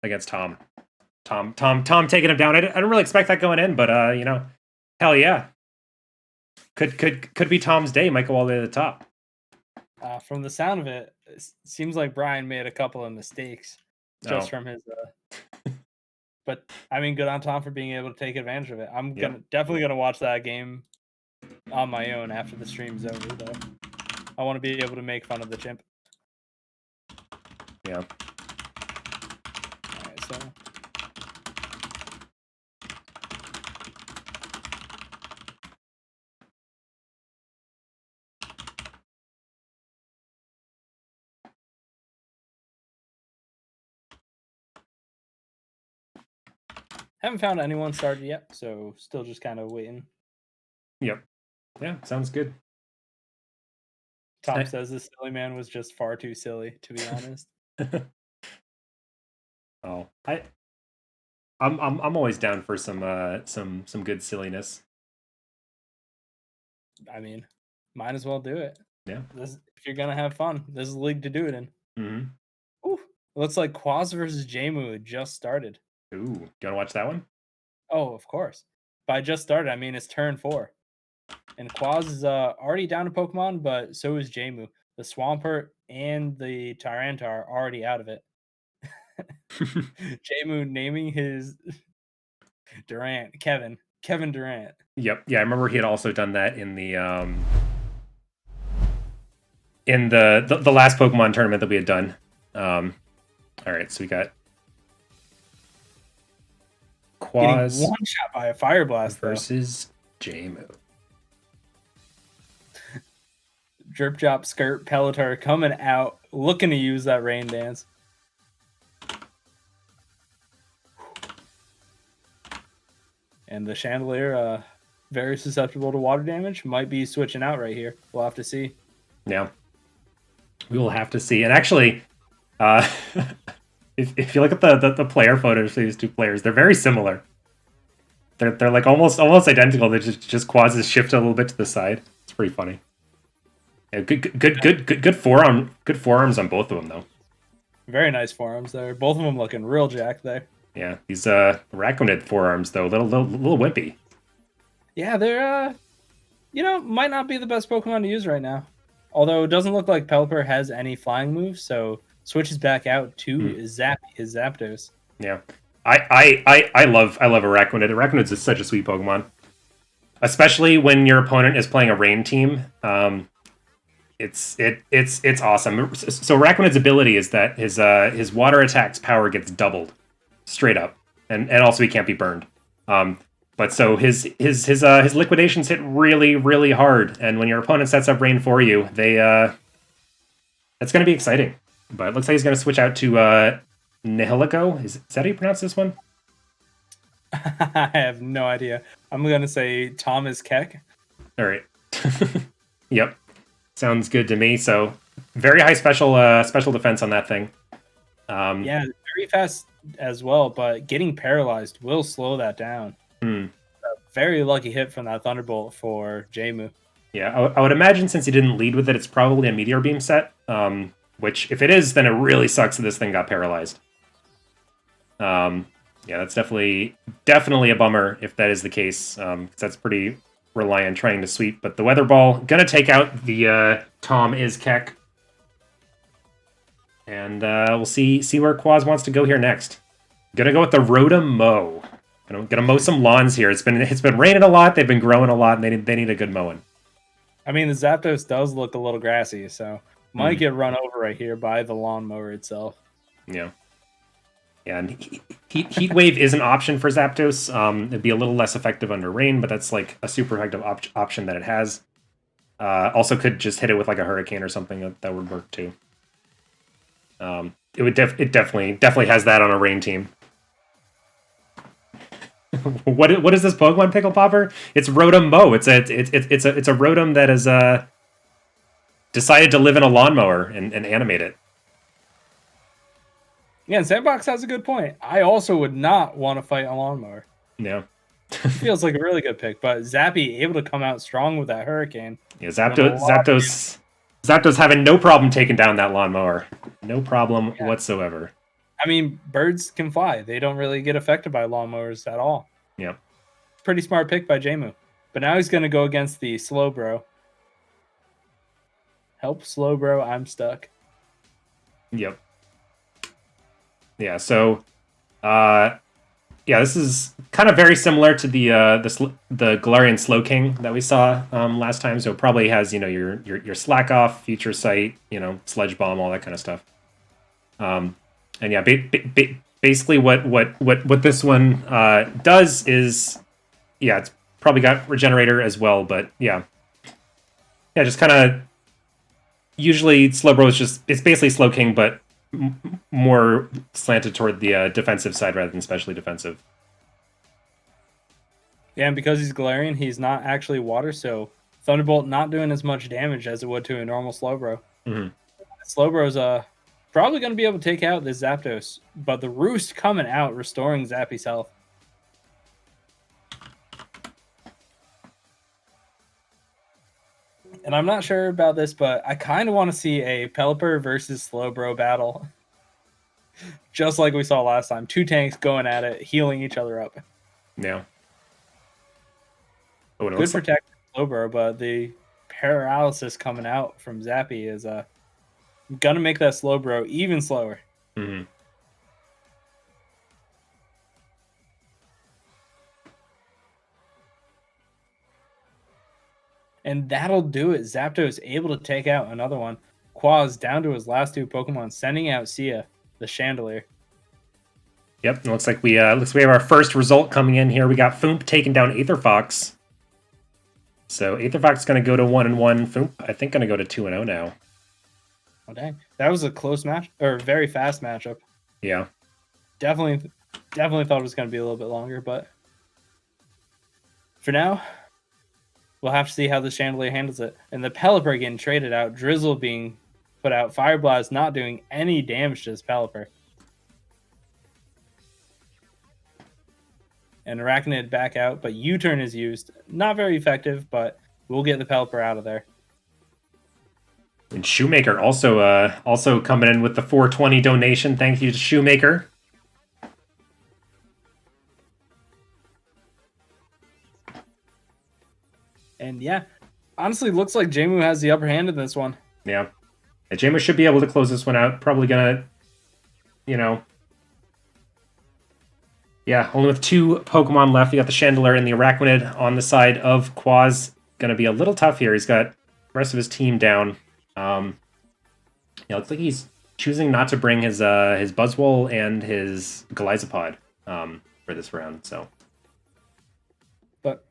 Tom taking him down. I didn't really expect that going in, but hell yeah. Could be Tom's day. Might go all the way to the top. From the sound of it, it seems like Brian made a couple of mistakes just from his. But I mean, good on Tom for being able to take advantage of it. I'm definitely gonna watch that game on my own after the stream's over, though. I want to be able to make fun of the chimp. Yeah. All right, so haven't found anyone started yet, so still just kind of waiting. Yep. Yeah, sounds good. Tom says this silly man was just far too silly, to be honest. Oh, I'm always down for some good silliness. I mean, might as well do it. Yeah. If you're gonna have fun, this is the league to do it in. Mm-hmm. Ooh, looks like Quaz versus Jmu just started. Ooh, do you want to watch that one? Oh, of course. By just started, I mean it's turn 4. And Quaz is already down to Pokemon, but so is Jmu. The Swampert and the Tyranitar are already out of it. Jmu naming his Durant Kevin Durant. Yep. Yeah, I remember he had also done that in the the last Pokemon tournament that we had done. All right, so we got Quaz getting one shot by a Fire Blast versus Jmu. Drip Drop Skirt Pelletar coming out, looking to use that Rain Dance. And the Chandelier, very susceptible to water damage, might be switching out right here. We'll have to see. Yeah, we will have to see. And actually, if you look at the player photos for these two players, they're very similar. They're like almost identical. They just Quaz's shift a little bit to the side. It's pretty funny. Yeah, good forearms on both of them though. Very nice forearms there. Both of them looking real jacked there. Yeah, these Raconid forearms though, little wimpy. Yeah, they're might not be the best Pokemon to use right now. Although it doesn't look like Pelipper has any flying moves, so switches back out to his Zapdos. Yeah. I love a Raconid. Raconid's is such a sweet Pokemon. Especially when your opponent is playing a rain team. It's awesome. So Raconid's ability is that his water attack's power gets doubled. Straight up. And also he can't be burned. But so his liquidations hit really, really hard, and when your opponent sets up rain for you, that's going to be exciting. But it looks like he's going to switch out to Nihilego. Is that how you pronounce this one? I have no idea. I'm going to say Thomas Keck. All right. Yep. Sounds good to me. So very high special defense on that thing. Yeah, very fast as well, but getting paralyzed will slow that down. A very lucky hit from that Thunderbolt for Jmu. Yeah, I would imagine since he didn't lead with it, it's probably a Meteor Beam set. Which, if it is, then it really sucks that this thing got paralyzed. Yeah, that's definitely a bummer if that is the case. Because that's pretty reliant trying to sweep. But the Weather Ball gonna take out the Tom is Keck. And we'll see where Quaz wants to go here next. Gonna go with the Rotom-Mow. Gonna mow some lawns here. It's been raining a lot. They've been growing a lot, and they need a good mowing. I mean, the Zapdos does look a little grassy, so might get run over right here by the lawnmower itself. Yeah. Yeah, and heat wave is an option for Zapdos. It'd be a little less effective under rain, but that's like a super effective option that it has. Also, could just hit it with like a hurricane or something that would work too. It definitely has that on a rain team. What is this Pokemon, Pickle Popper? It's Rotom Mow. It's a Rotom that has decided to live in a lawnmower and animate it. Yeah, and Sandbox has a good point. I also would not want to fight a lawnmower. Yeah. Feels like a really good pick, but Zappy able to come out strong with that hurricane. Yeah, Zapdos having no problem taking down that lawnmower. No problem whatsoever. I mean, birds can fly. They don't really get affected by lawnmowers at all. Yeah. Pretty smart pick by Jmu. But now he's going to go against the Slowbro. Help, Slowbro, I'm stuck. Yep. Yeah, so this is kind of very similar to the Galarian Slowking that we saw last time. So it probably has, your Slack Off, Future Sight, Sledge Bomb, all that kind of stuff. And yeah, basically what this one does is, it's probably got Regenerator as well, but just kind of usually Slowbro it's basically Slowking, but more slanted toward the defensive side rather than specially defensive. Yeah, and because he's Galarian, he's not actually water, so Thunderbolt not doing as much damage as it would to a normal Slowbro. Mm-hmm. Slowbro's probably going to be able to take out this Zapdos, but the Roost coming out, restoring Zappy's health. And I'm not sure about this, but I kind of want to see a Pelipper versus Slowbro battle. Just like we saw last time. Two tanks going at it, healing each other up. Yeah. Good protect Slowbro, but the paralysis coming out from Zappy is going to make that Slowbro even slower. Mm-hmm. And that'll do it. Zapdos able to take out another one. Quaz down to his last two Pokemon, sending out Sia, the Chandelier. Yep, it looks like we have our first result coming in here. We got Foomp taking down Aetherfox. So Aetherfox is going to go to 1-1. Foomp, I think, going to go to 2-0 now. Oh dang, that was a close match or very fast matchup. Yeah, definitely thought it was going to be a little bit longer, but for now, we'll have to see how the Chandelier handles it. And the Pelipper getting traded out, Drizzle being put out, Fire Blast not doing any damage to this Pelipper. And Arachnid back out, but U-turn is used. Not very effective, but we'll get the Pelipper out of there. And Shoemaker also coming in with the 420 donation. Thank you to Shoemaker. And yeah, honestly, looks like Jmu has the upper hand in this one. Yeah. Jmu should be able to close this one out. Probably gonna, only with two Pokemon left. You got the Chandelier and the Arachnid on the side of Quaz. Gonna be a little tough here. He's got the rest of his team down. Looks like he's choosing not to bring his Buzzwole and his Galizapod for this round. So, but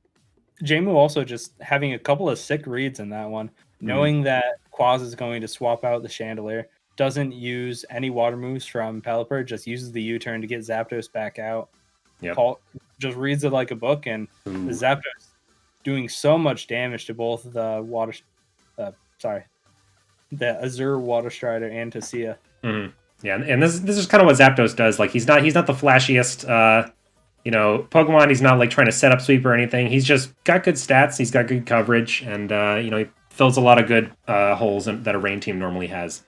Jmu also just having a couple of sick reads in that one, knowing that Quaz is going to swap out the Chandelier, doesn't use any water moves from Pelipper, just uses the U-turn to get Zapdos back out. Yep. Just reads it like a book, and the Zapdos doing so much damage to both the the Azure Water Strider and to Sia. Mm-hmm. Yeah, and this is kind of what Zapdos does. Like he's not the flashiest Pokemon. He's not like trying to set up sweep or anything. He's just got good stats. He's got good coverage, and he fills a lot of good holes that a rain team normally has.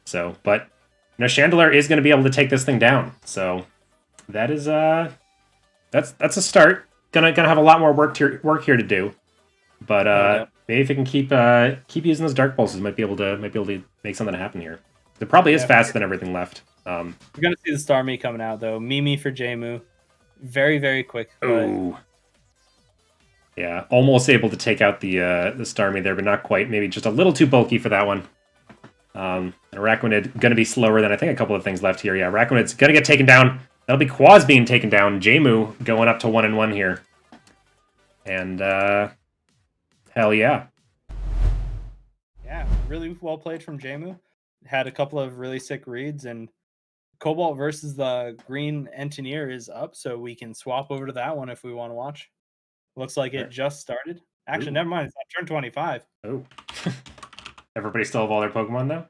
So, but Chandelier is going to be able to take this thing down. So that is that's a start. Gonna have a lot more work here to do. But maybe if it can keep using those Dark Pulses, might be able to make something happen here. It probably is faster than everything left. We're gonna see the Starmie coming out though. Mimi for Jmu. Very, very quick. Oh. Yeah, almost able to take out the Starmie there, but not quite. Maybe just a little too bulky for that one. And Araquanid going to be slower than I think a couple of things left here. Yeah, Araquanid's going to get taken down. That'll be Quaz being taken down. Jemu going up to 1-1 here. And hell yeah. Yeah, really well played from Jemu. Had a couple of really sick reads, and Cobalt versus the Green Engineer is up, so we can swap over to that one if we want to watch. Looks like it just started. Actually, Ooh. never mind. It's on turn 25. Oh. Everybody still have all their Pokemon, though?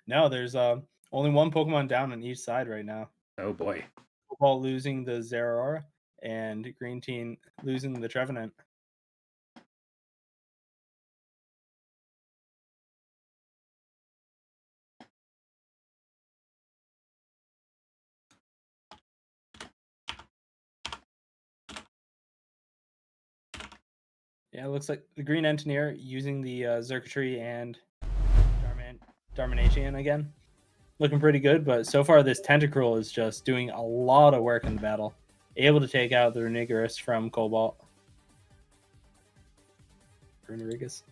No, there's only one Pokemon down on each side right now. Oh, boy. Cobalt losing the Zeraora, and Green Team losing the Trevenant. Yeah, it looks like the Green Engineer using the Xurkitree and Darmanitan again. Looking pretty good, but so far this Tentacruel is just doing a lot of work in the battle. Able to take out the Renigerus from Cobalt. Renigerus.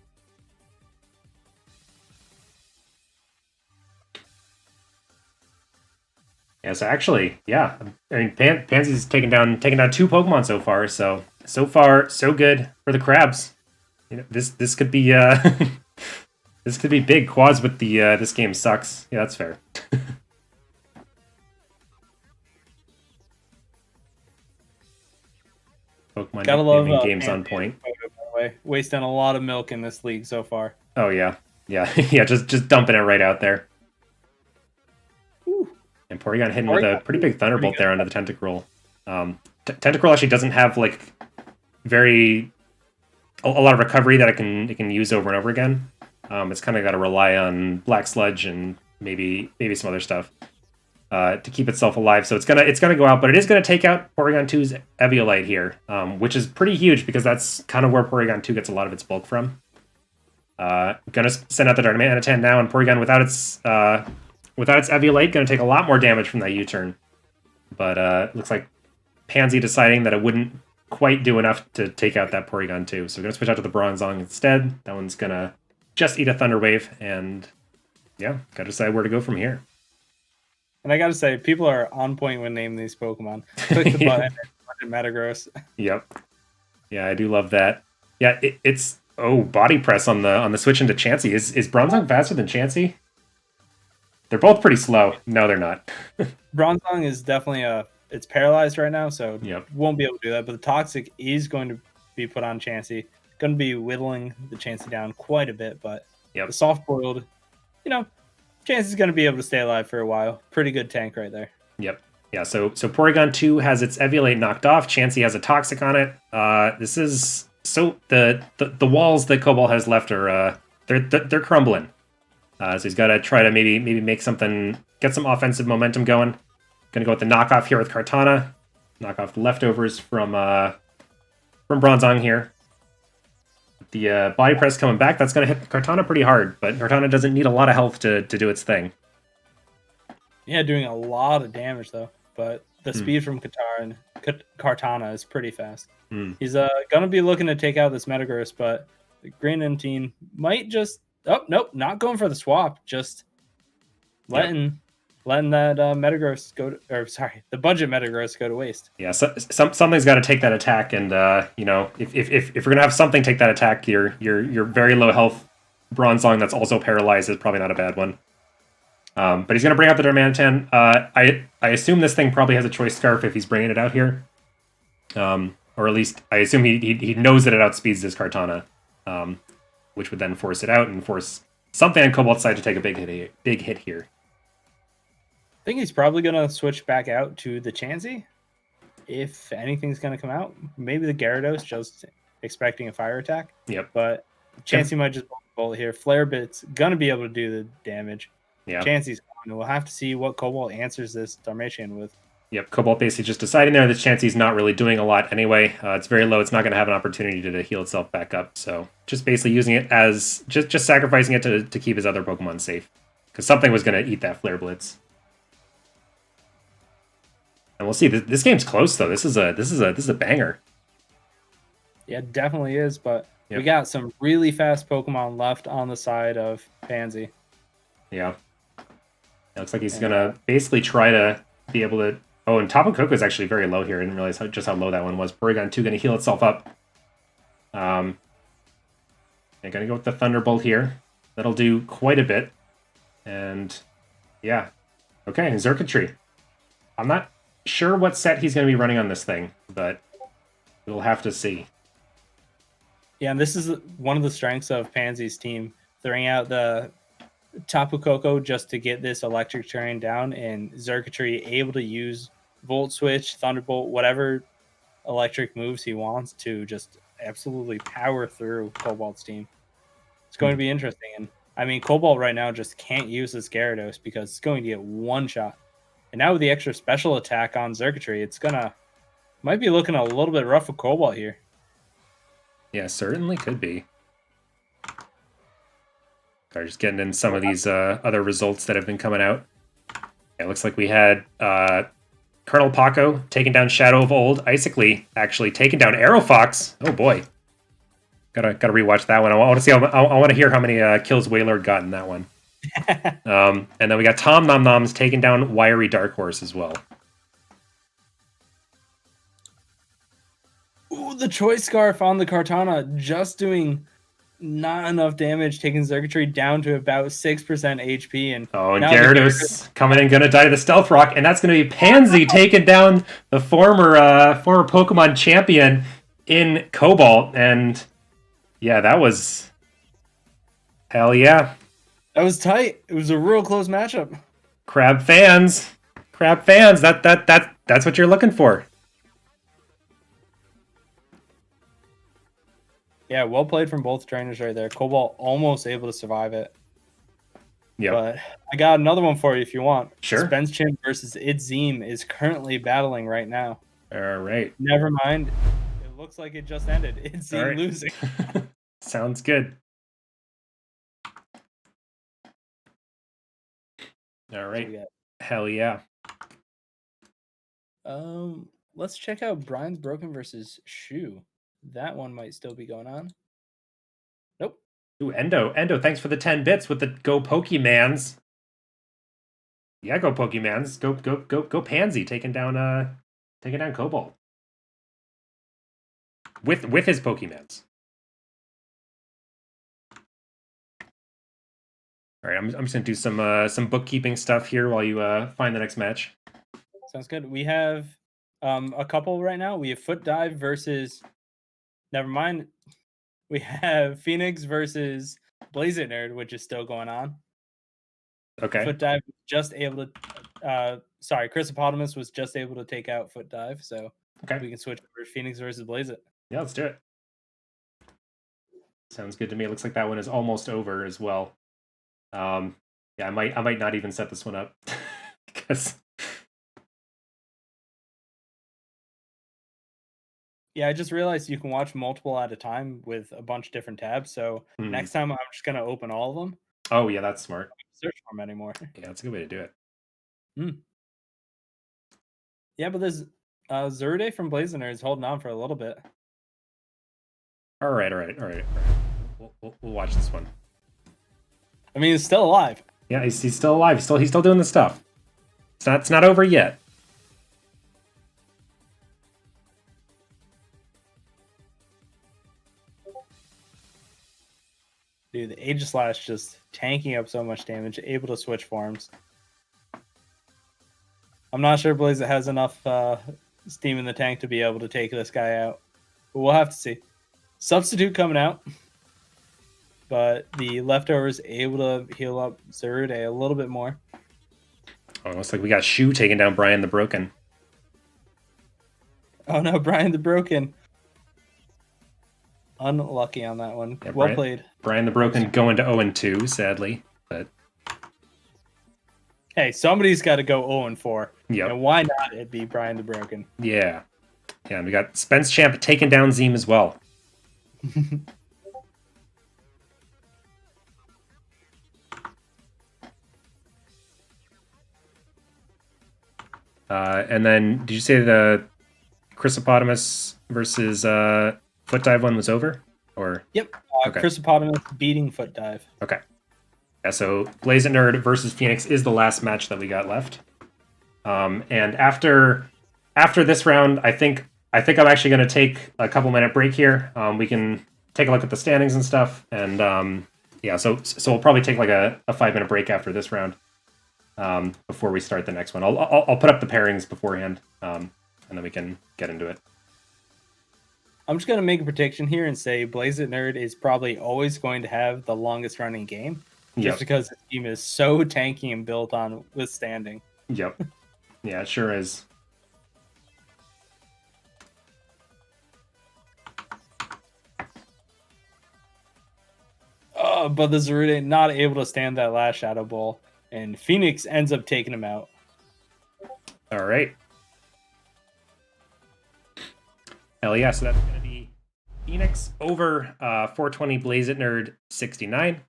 Yeah, so actually, yeah. I mean, Pansy's taken down 2 Pokemon so far, so far so good for the Crabs. You know, this could be this could be big. Quaz with the this game sucks. Yeah, that's fair. Pokemon Gotta love games on point. Photo, by the way. Wasting a lot of milk in this league so far. Oh yeah, yeah, yeah. Just dumping it right out there. Whew. And Porygon hitting with a pretty big Thunderbolt there onto the Tentacruel. Tentacruel actually doesn't have like a lot of recovery that it can use over and over again. It's kind of got to rely on Black Sludge and maybe some other stuff to keep itself alive. So it's gonna go out, but it is gonna take out Porygon 2's Eviolite here, which is pretty huge because that's kind of where Porygon 2 gets a lot of its bulk from. Gonna send out the Darmanitan now, and Porygon without its Eviolite gonna take a lot more damage from that U-turn. But looks like Pansy deciding that it wouldn't quite do enough to take out that Porygon 2. So we're gonna switch out to the Bronzong instead. That one's gonna just eat a Thunder Wave, and yeah, gotta decide where to go from here. And I gotta say, people are on point when naming these Pokemon. Click the button and Metagross. Yep. Yeah, I do love that. Yeah, it's body press on the switch into Chansey. Is Bronzong faster than Chansey? They're both pretty slow. No, they're not. Bronzong is definitely it's paralyzed right now, so Yep. won't be able to do that. But the Toxic is going to be put on Chansey. Going to be whittling the Chansey down quite a bit, but the soft boiled, Chansey's going to be able to stay alive for a while. Pretty good tank right there. Yep. Yeah, so Porygon 2 has its Eviolite knocked off. Chansey has a Toxic on it. This is so the walls that Cobalt has left are they're crumbling. So he's got to try to maybe make something, get some offensive momentum going. Gonna go with the knockoff here with Kartana. Knock off the leftovers from Bronzong here. The body press coming back, that's gonna hit Kartana pretty hard, but Kartana doesn't need a lot of health to do its thing. Yeah, doing a lot of damage though, but the speed from Kartana is pretty fast. He's gonna be looking to take out this Metagross, but the Green Team might just nope, not going for the swap, just letting that Metagross go the budget Metagross go to waste. Yeah, so something's got to take that attack, and if you're gonna have something take that attack, your very low health Bronzong that's also paralyzed is probably not a bad one. But he's gonna bring out the Darmanitan. I assume this thing probably has a choice scarf if he's bringing it out here, or at least I assume he knows that it outspeeds his Kartana, which would then force it out and force something on Cobalt's side to take a big hit here. I think he's probably going to switch back out to the Chansey. If anything's going to come out, maybe the Gyarados, just expecting a fire attack. Yep. But Chansey might just bolt here. Flare Bit's going to be able to do the damage. Yeah. Chansey's gone. We'll have to see what Cobalt answers this Darmanitan with. Yep, Cobalt basically just deciding there that Chansey's not really doing a lot anyway. It's very low. It's not going to have an opportunity to heal itself back up. So just basically using it as just sacrificing it to keep his other Pokemon safe. Because something was going to eat that Flare Blitz. And we'll see. This game's close though. This is a banger. Yeah, it definitely is. But we Yep. got some really fast Pokemon left on the side of Pansy. Yeah. It looks like he's gonna basically try to be able to. Oh, and Tapu Koko is actually very low here. I didn't realize just how low that one was. Porygon 2 gonna heal itself up. I'm gonna go with the Thunderbolt here. That'll do quite a bit. And yeah. Okay, Xurkitree. I'm not sure what set he's gonna be running on this thing, but we'll have to see. Yeah, and this is one of the strengths of Pansy's team, throwing out the Tapu Koko just to get this electric terrain down, and Xurkitree able to use Volt Switch, Thunderbolt, whatever electric moves he wants to just absolutely power through Cobalt's team. It's going to be interesting. And I mean, Cobalt right now just can't use this Gyarados because it's going to get one shot. And now with the extra special attack on Xurkitree, it's might be looking a little bit rough with Cobalt here. Yeah, certainly could be. Okay, just getting in some of these other results that have been coming out. It looks like we had Colonel Paco taking down Shadow of Old. Icically actually taking down Aerofox. Oh boy, gotta rewatch that one. I want to see. I want to hear how many kills Wailord got in that one. And then we got Tom Nom Noms taking down Wiry Dark Horse as well. Ooh, the Choice Scarf on the Kartana just doing not enough damage, taking Xurkitree down to about 6% HP. And Gyarados coming in, gonna die to the Stealth Rock, and that's gonna be Pansy taking down the former Pokemon champion in Cobalt. And yeah, that was hell yeah. That was tight. It was a real close matchup. Crab fans, that's what you're looking for. Yeah, well played from both trainers right there. Cobalt almost able to survive it. Yeah. But I got another one for you if you want. Sure. Spence Chimp versus Idzim is currently battling right now. All right. Never mind. It looks like it just ended. Idzim losing. Sounds good. All right. Hell yeah. Let's check out Brian's Broken versus Shu. That one might still be going on. Nope. Ooh, Endo, thanks for the 10 bits with the Go Pokemans. Yeah, Go Pokemans. Go Pansy taking down Cobalt. With his Pokemans. All right, I'm just gonna do some bookkeeping stuff here while you find the next match. Sounds good. We have a couple right now. We have Foot Dive versus. Never mind. We have Phoenix versus Blaze It Nerd, which is still going on. Okay. Foot Dive was just able to. Sorry, Chrysopotamus was just able to take out Foot Dive, so we can switch over to Phoenix versus Blaze It. Yeah, let's do it. Sounds good to me. It looks like that one is almost over as well. Yeah, I might not even set this one up because. Yeah, I just realized you can watch multiple at a time with a bunch of different tabs. So next time I'm just gonna open all of them. Oh yeah, that's smart. Search for them anymore. Yeah, that's a good way to do it. Yeah, but there's Zerde from Blazener is holding on for a little bit. All right. We'll watch this one. I mean, he's still alive. Yeah, he's still alive. He's still doing the stuff. It's not over yet. Dude, the Aegislash just tanking up so much damage, able to switch forms. I'm not sure Blaze has enough steam in the tank to be able to take this guy out. But we'll have to see. Substitute coming out. But the leftovers able to heal up Zerde a little bit more. Oh, looks like we got Shu taking down Brian the Broken. Oh no, Brian the Broken. Unlucky on that one. Yeah, well played. Brian the Broken going to 0-2, sadly. But hey, somebody's got to go 0-4. Yeah. And why not it be Brian the Broken? Yeah. Yeah, and we got Spence Champ taking down Zim as well. And then did you say the Chrysopotamus versus Foot Dive one was over? Or Yep. Okay. Chrysopotamus beating Foot Dive. Okay. Yeah, so Blaze It Nerd versus Phoenix is the last match that we got left. And after this round, I think I'm actually going to take a couple-minute break here. We can take a look at the standings and stuff, and yeah, so we'll probably take like a 5-minute break after this round before we start the next one. I'll put up the pairings beforehand, and then we can get into it. I'm just going to make a prediction here and say Blaze It Nerd is probably always going to have the longest running game, just because the team is so tanky and built on withstanding. Yep. Yeah, it sure is. But the Zarude not able to stand that last Shadow Ball, and Phoenix ends up taking him out. All right. Hell yeah, so that's going to be Phoenix over 420 Blaze It Nerd 69.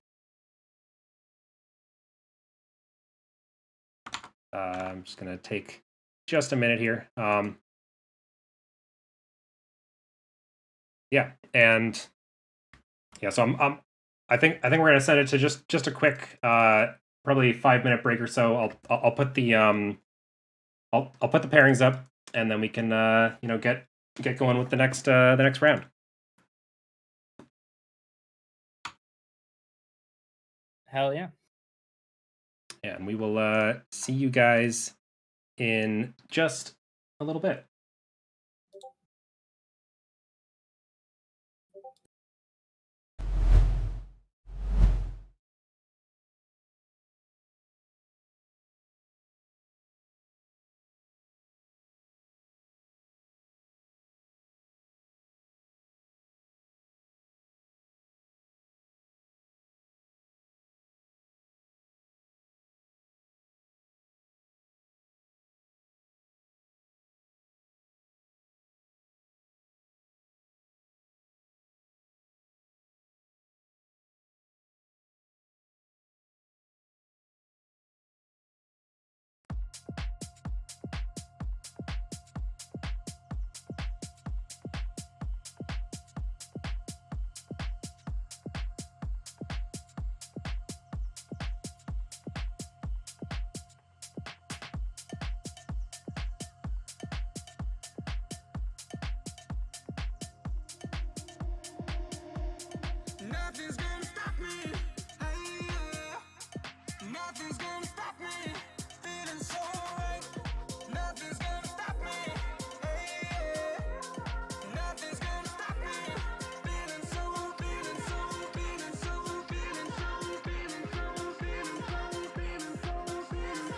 I'm just going to take just a minute here. Yeah, and yeah, so I think we're going to set it to just a quick probably 5-minute break or so. I'll put the I'll put the pairings up, and then we can get going with the next round. Hell yeah. And we will see you guys in just a little bit. Nothing's gonna stop me. Hey, yeah. Nothing's gonna stop me. Feeling so right. Nothing's gonna stop me. Hey, yeah. Nothing's gonna stop me. Feeling so, feeling so, feeling so, feeling so, feeling so, feeling so, feeling so, feeling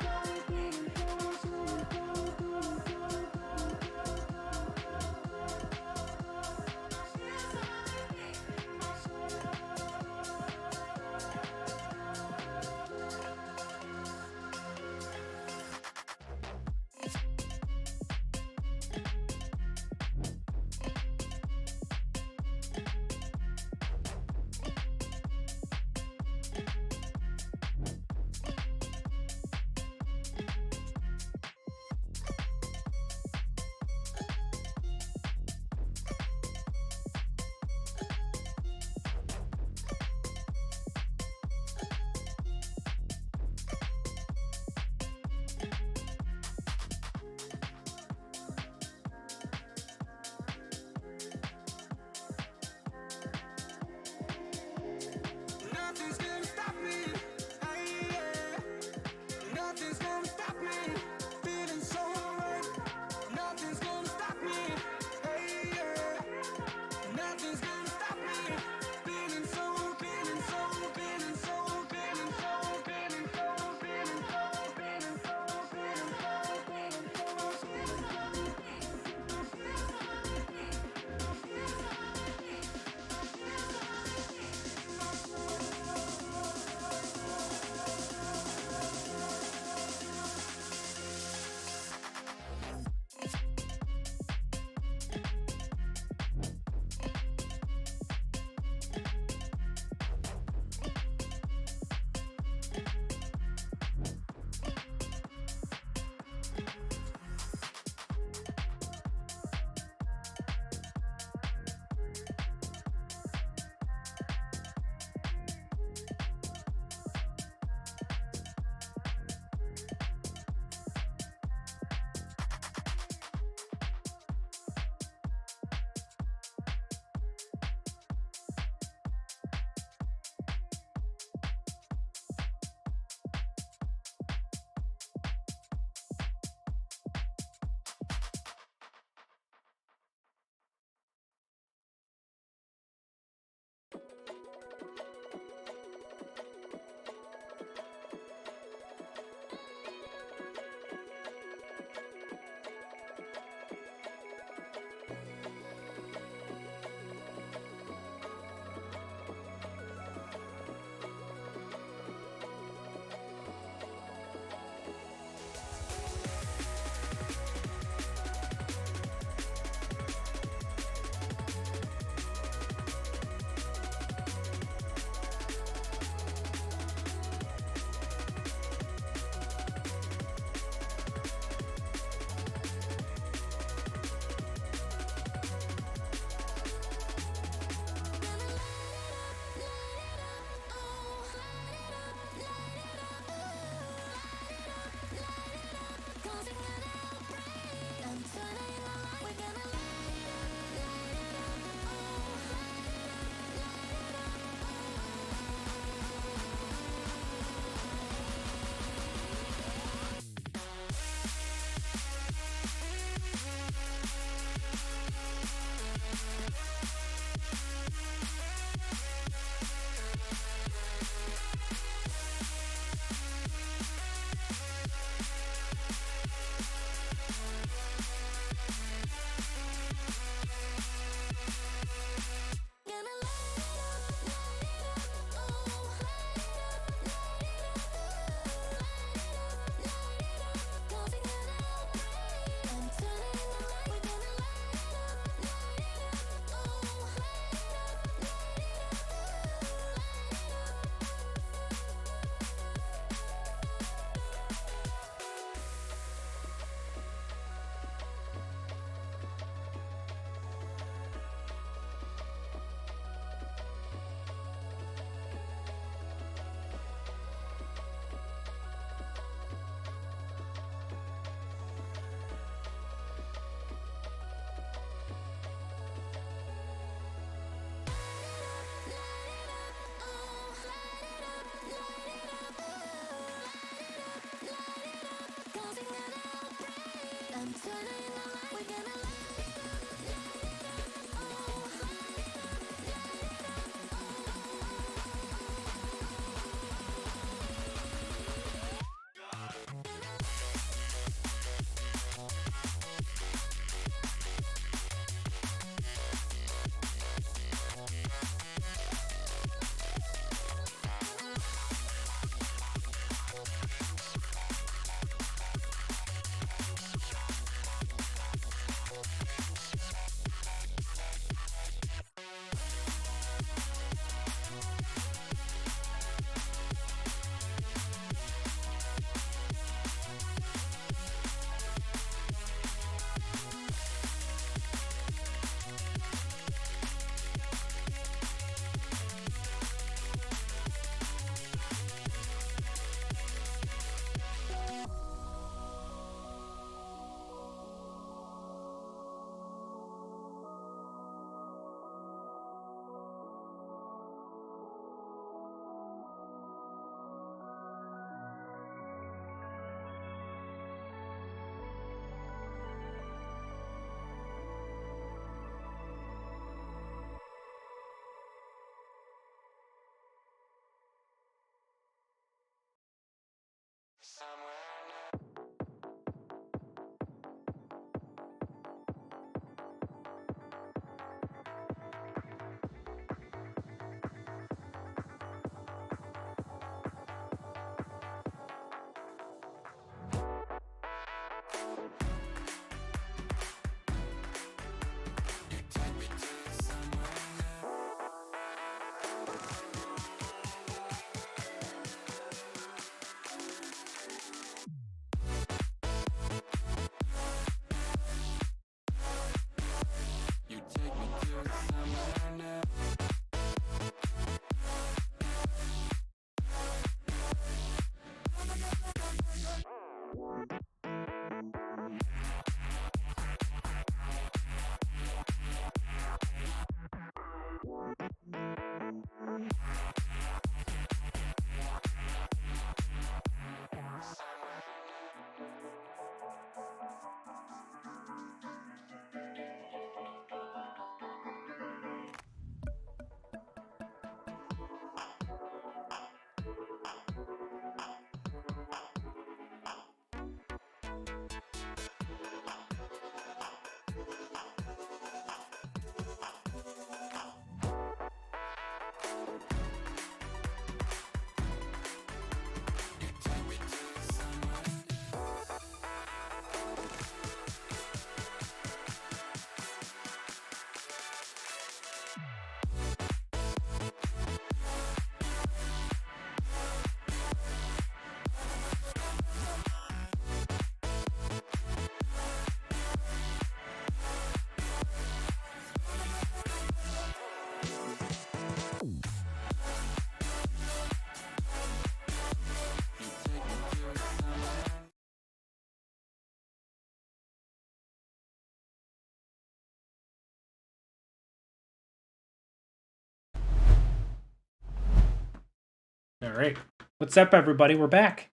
All right. What's up, everybody? We're back.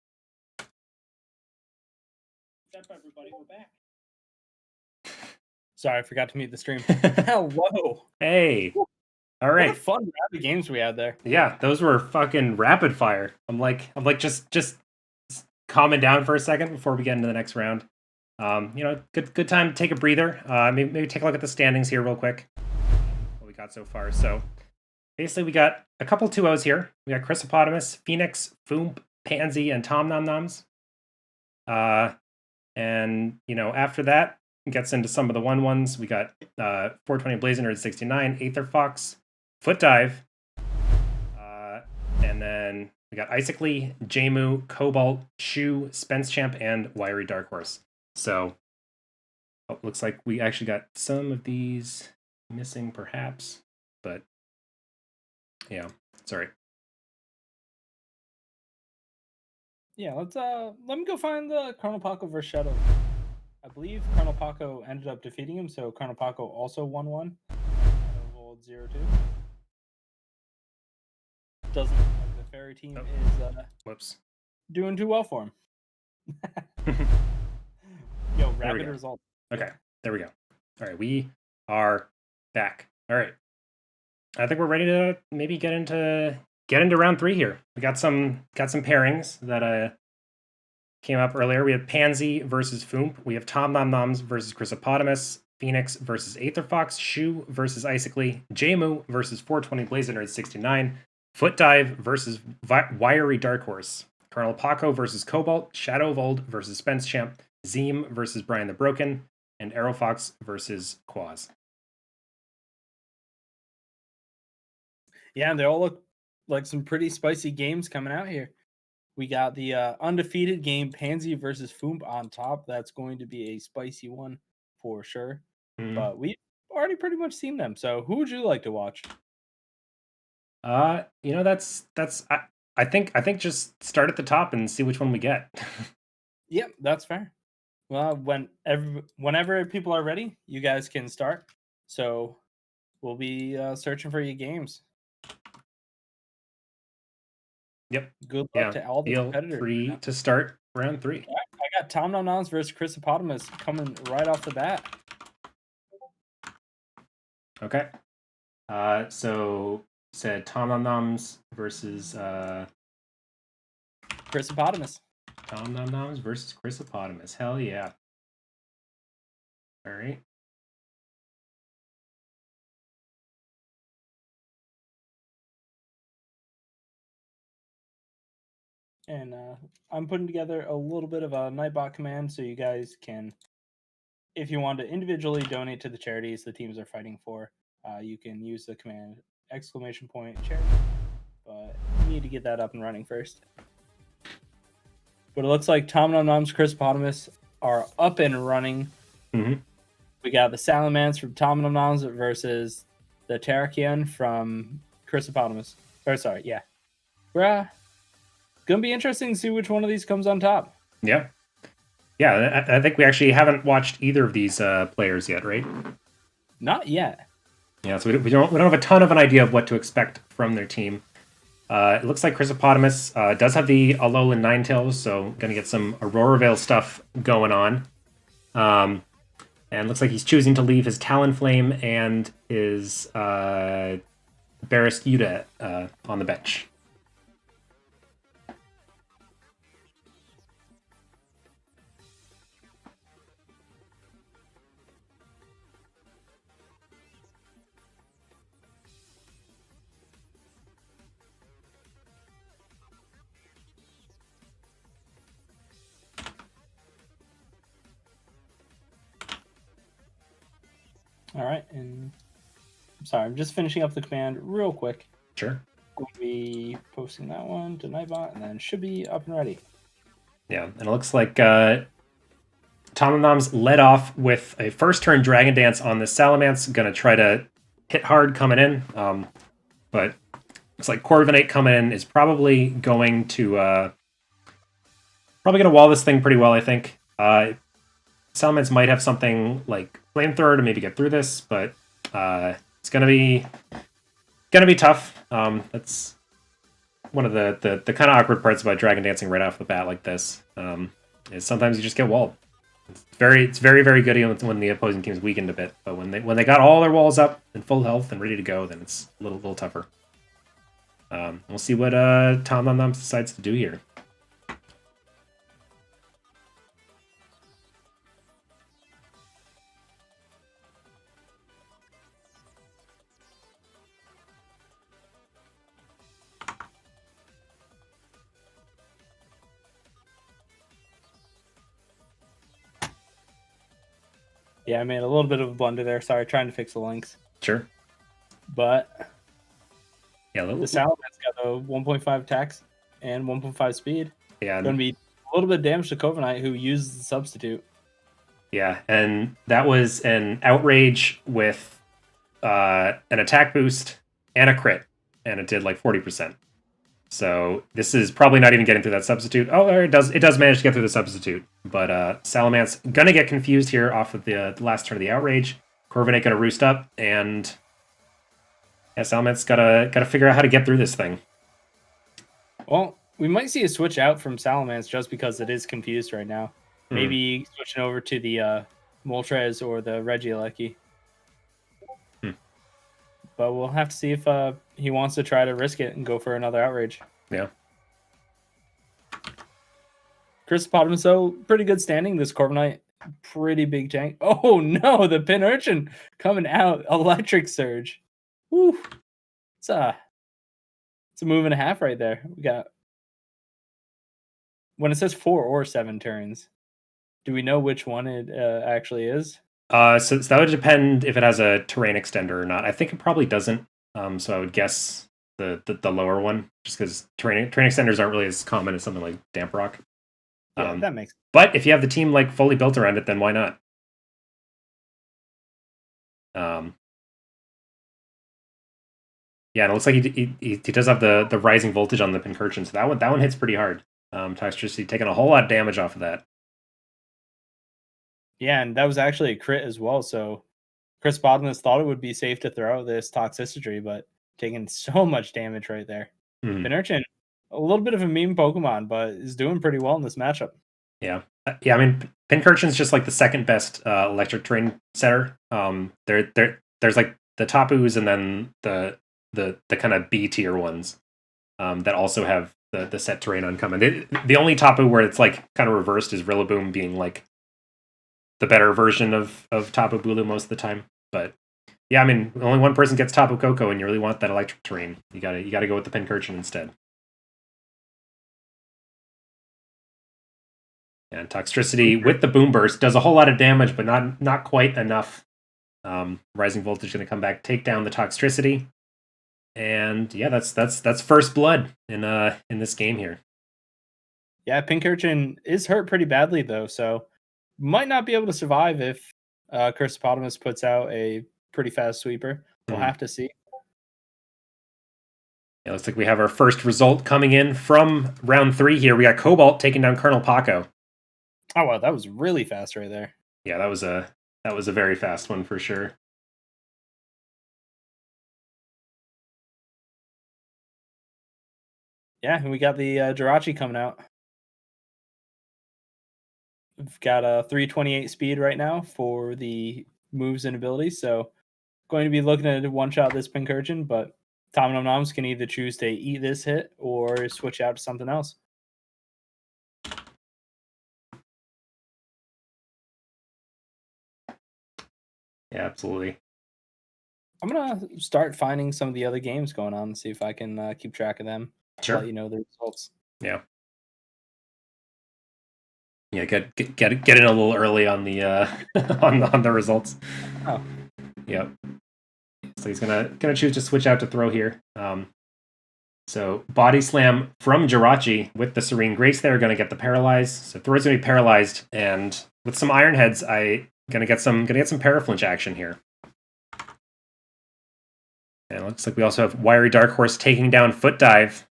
Sorry, I forgot to mute the stream. Whoa. Hey. All What a right. fun rapid games we had there. Yeah, those were fucking rapid fire. I'm like just calming down for a second before we get into the next round. Good time to take a breather. Maybe take a look at the standings here real quick. What we got so far. So basically we got a couple 2-0s here. We got Chrysopotamus, Phoenix, Foomp, Pansy, and Tom Nom Noms. And after that, it gets into some of the 1-1s. We got 420 Blazing 69, Aether Fox, Foot Dive, and then we got Icically, Jamu, Cobalt, Shu, Spence Champ, and Wiry Dark Horse. So looks like we actually got some of these missing, perhaps, but yeah, sorry. Yeah, let me go find the Colonel Paco versus Shadow. I believe Colonel Paco ended up defeating him, so Colonel Paco also 1-1. Shadow rolled 0-2. Doesn't look like the fairy team is Whoops. doing too well for him. Yo, rapid go. result. Okay, there we go. All right, we are back. All right, I think we're ready to maybe get into round 3 here. We got some pairings that came up earlier. We have Pansy versus Foomp. We have Tom Nom Noms versus Chrysopotamus. Phoenix versus Aether Fox. Shu versus Icically. Jamu versus 420 Blazing 69. Foot Dive versus Wiry Dark Horse. Colonel Paco versus Cobalt. Shadow of Old versus Spence Champ. Zeem versus Brian the Broken. And Arrow Fox versus Quaz. Yeah, and they all look like some pretty spicy games coming out here. We got the undefeated game Pansy versus Foomp on top. That's going to be a spicy one for sure. But we've already pretty much seen them. So who would you like to watch? That's I think just start at the top and see which one we get. Yep, that's fair. Well, whenever people are ready, you guys can start. So we'll be searching for your games. Yep. Good luck to all the Feel competitors. free to start round 3. I got Tom Nom Noms versus Chrysopotamus coming right off the bat. Okay. So said Tom Nom Noms versus Chrysopotamus. Tom Nom Noms versus Chrysopotamus. Hell yeah. All right. And I'm putting together a little bit of a Nightbot command so you guys can, if you want to individually donate to the charities the teams are fighting for, you can use the command !charity. But you need to get that up and running first. But it looks like Tom Nom Noms, Chrysopotamus are up and running. Mm-hmm. We got the Salamence from Tom Nom Noms versus the Terrakion from Chrysopotamus. Or sorry, yeah. Gonna be interesting to see which one of these comes on top. Yeah. I think we actually haven't watched either of these players yet, right? Not yet. Yeah, so we don't have a ton of an idea of what to expect from their team. It looks like Chrysopotamus does have the Alolan Ninetales, so gonna get some Aurora Veil stuff going on. And looks like he's choosing to leave his Talonflame and his Barraskewda on the bench. All right, and I'm sorry, I'm just finishing up the command real quick. Sure. Going to be posting that one to Nightbot, and then should be up and ready. Yeah, and it looks like Tom Nom Noms led off with a first turn Dragon Dance on the Salamence, gonna try to hit hard coming in, but looks like Corviknight coming in is probably going to wall this thing pretty well, I think. Salamence might have something like Flamethrower to maybe get through this, but it's gonna be tough. Let's one of the kind of awkward parts about Dragon Dancing right off the bat like this. Is sometimes you just get walled. It's very very good when the opposing team's weakened a bit, but when they got all their walls up and full health and ready to go, then it's a little tougher. We'll see what Tom Nom Nom decides to do here. Yeah, I made a little bit of a blunder there. Sorry, trying to fix the links. Sure. But Yeah, the Salaman's got a 1.5 tax and 1.5 speed. Yeah, going to be a little bit of damage to Covenite, who used the substitute. Yeah, and that was an outrage with an attack boost and a crit, and it did like 40%. So this is probably not even getting through that substitute. Oh, it does manage to get through the substitute, but Salamance gonna get confused here off of the last turn of the outrage. Corviknight gonna roost up, and yeah, Salamance gotta figure out how to get through this thing. Well, we might see a switch out from Salamance just because it is confused right now. Maybe switching over to the Moltres or the Regieleki. But we'll have to see if he wants to try to risk it and go for another outrage. Yeah. Chrysopotamus, though, pretty good standing. This Corviknight, pretty big tank. Oh no, the Pin Urchin coming out. Electric Surge. Woo. It's a move and a half right there. We got, when it says 4 or 7 turns, do we know which one it actually is? So that would depend if it has a terrain extender or not. I think it probably doesn't. So I would guess the lower one, just because terrain extenders aren't really as common as something like Damp Rock. Yeah, that makes sense. But if you have the team like fully built around it, then why not? Yeah, and it looks like he does have the rising voltage on the Pincurchin, so that one hits pretty hard. Toxtricity taking a whole lot of damage off of that. Yeah, and that was actually a crit as well. So Chrysopotamus thought it would be safe to throw out this Toxicity, but taking so much damage right there. Pin Urchin, a little bit of a meme Pokemon, but is doing pretty well in this matchup. Yeah. I mean, Pincurchin's just like the second best electric terrain setter. There's like the Tapus and then the kind of B tier ones that also have the set terrain uncommon. The only Tapu where it's like kind of reversed is Rillaboom being like the better version of Tapu Bulu most of the time. But yeah, I mean, only one person gets Tapu Koko, and you really want that electric terrain. You gotta go with the Pincurchin instead. And Toxtricity with the Boom Burst does a whole lot of damage, but not quite enough. Rising Voltage going to come back, take down the Toxtricity, and yeah, that's first blood in this game here. Yeah, Pincurchin is hurt pretty badly though, so might not be able to survive if Chrysopotamus puts out a pretty fast sweeper. We'll have to see. It looks like we have our first result coming in from round 3 here. We got Cobalt taking down Colonel Paco. Oh wow, that was really fast right there. Yeah, that was a very fast one for sure. Yeah, and we got the Jirachi coming out. We've got a 328 speed right now for the moves and abilities, so going to be looking at one-shot this Pincurchin, but Tom Nom Noms can either choose to eat this hit or switch out to something else. Yeah, absolutely. I'm gonna start finding some of the other games going on and see if I can keep track of them. Sure. Let you know the results. Yeah. Yeah, get in a little early on the on the results. Oh. Yep. So he's gonna choose to switch out to throw here. So Body Slam from Jirachi with the Serene Grace there, gonna get the Paralyze. So Throw's gonna be paralyzed, and with some Iron Heads, gonna get some Paraflinch action here. And it looks like we also have Wiry Dark Horse taking down Foot Dive.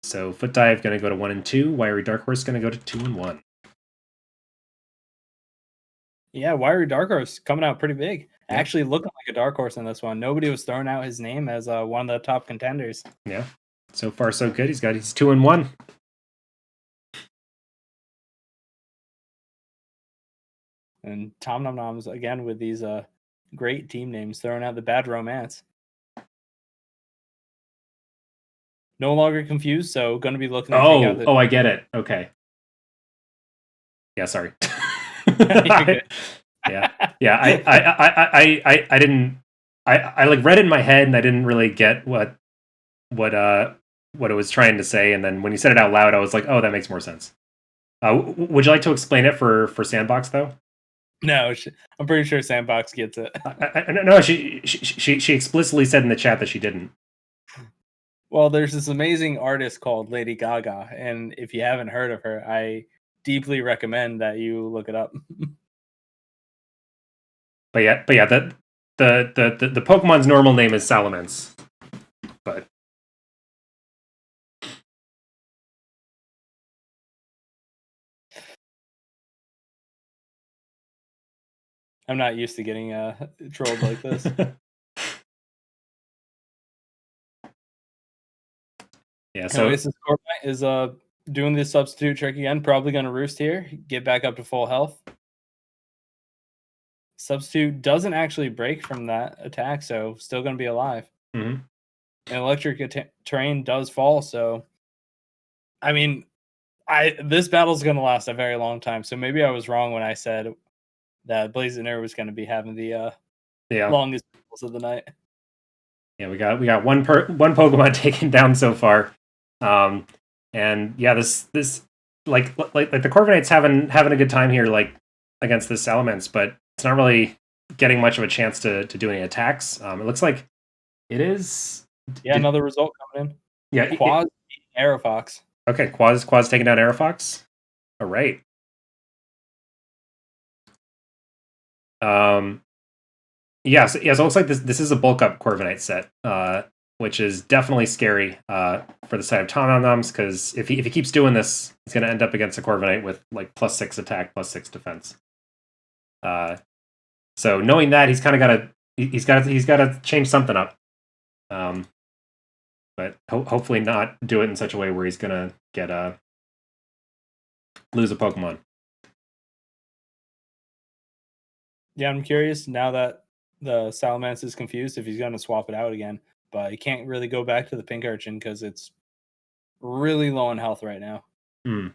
So Foot Dive going to go to 1 and 2. Wiry Dark Horse going to go to 2 and 1. Yeah, Wiry Dark Horse coming out pretty big. Yeah. Actually looking like a dark horse in this one. Nobody was throwing out his name as one of the top contenders. Yeah. So far, so good. He's 2-1. And Tom Nom Noms again with these great team names, throwing out the bad romance. No longer confused, so going to be looking to take out the. Oh, I get it. Okay. Yeah, sorry. Yeah. I didn't. I like read it in my head and I didn't really get what it was trying to say. And then when you said it out loud, I was like, oh, that makes more sense. Would you like to explain it for Sandbox though? No, I'm pretty sure Sandbox gets it. No, she explicitly said in the chat that she didn't. Well, there's this amazing artist called Lady Gaga, and if you haven't heard of her, I deeply recommend that you look it up. But yeah, the Pokemon's normal name is Salamence. But I'm not used to getting trolled like this. Yeah, so Oasis Corviknight is doing this substitute trick again, probably going to roost here, get back up to full health. Substitute doesn't actually break from that attack, so still going to be alive. Mm-hmm. And electric terrain does fall, so I mean, this battle's going to last a very long time. So maybe I was wrong when I said that Blazing was going to be having the longest battles of the night. Yeah, we got one Pokemon taken down so far, and yeah, this like the Corviknight's having a good time here, like against this Salamence, but it's not really getting much of a chance to do any attacks. It looks like it is. Yeah, another result coming in. Yeah, Quaz Aerofox. Okay, Quaz taking down Aerofox. All right. Yeah, so it looks like this is a bulk up Corviknight set, which is definitely scary for the side of Tom Noms, because if he keeps doing this, he's going to end up against a Corviknight with like +6 attack, +6 defense. So knowing that, he's kind of got to change something up. But hopefully not do it in such a way where he's going to get lose a Pokemon. Yeah, I'm curious now that the Salamence is confused if he's going to swap it out again, but he can't really go back to the Pink Urchin because it's really low in health right now. Hmm.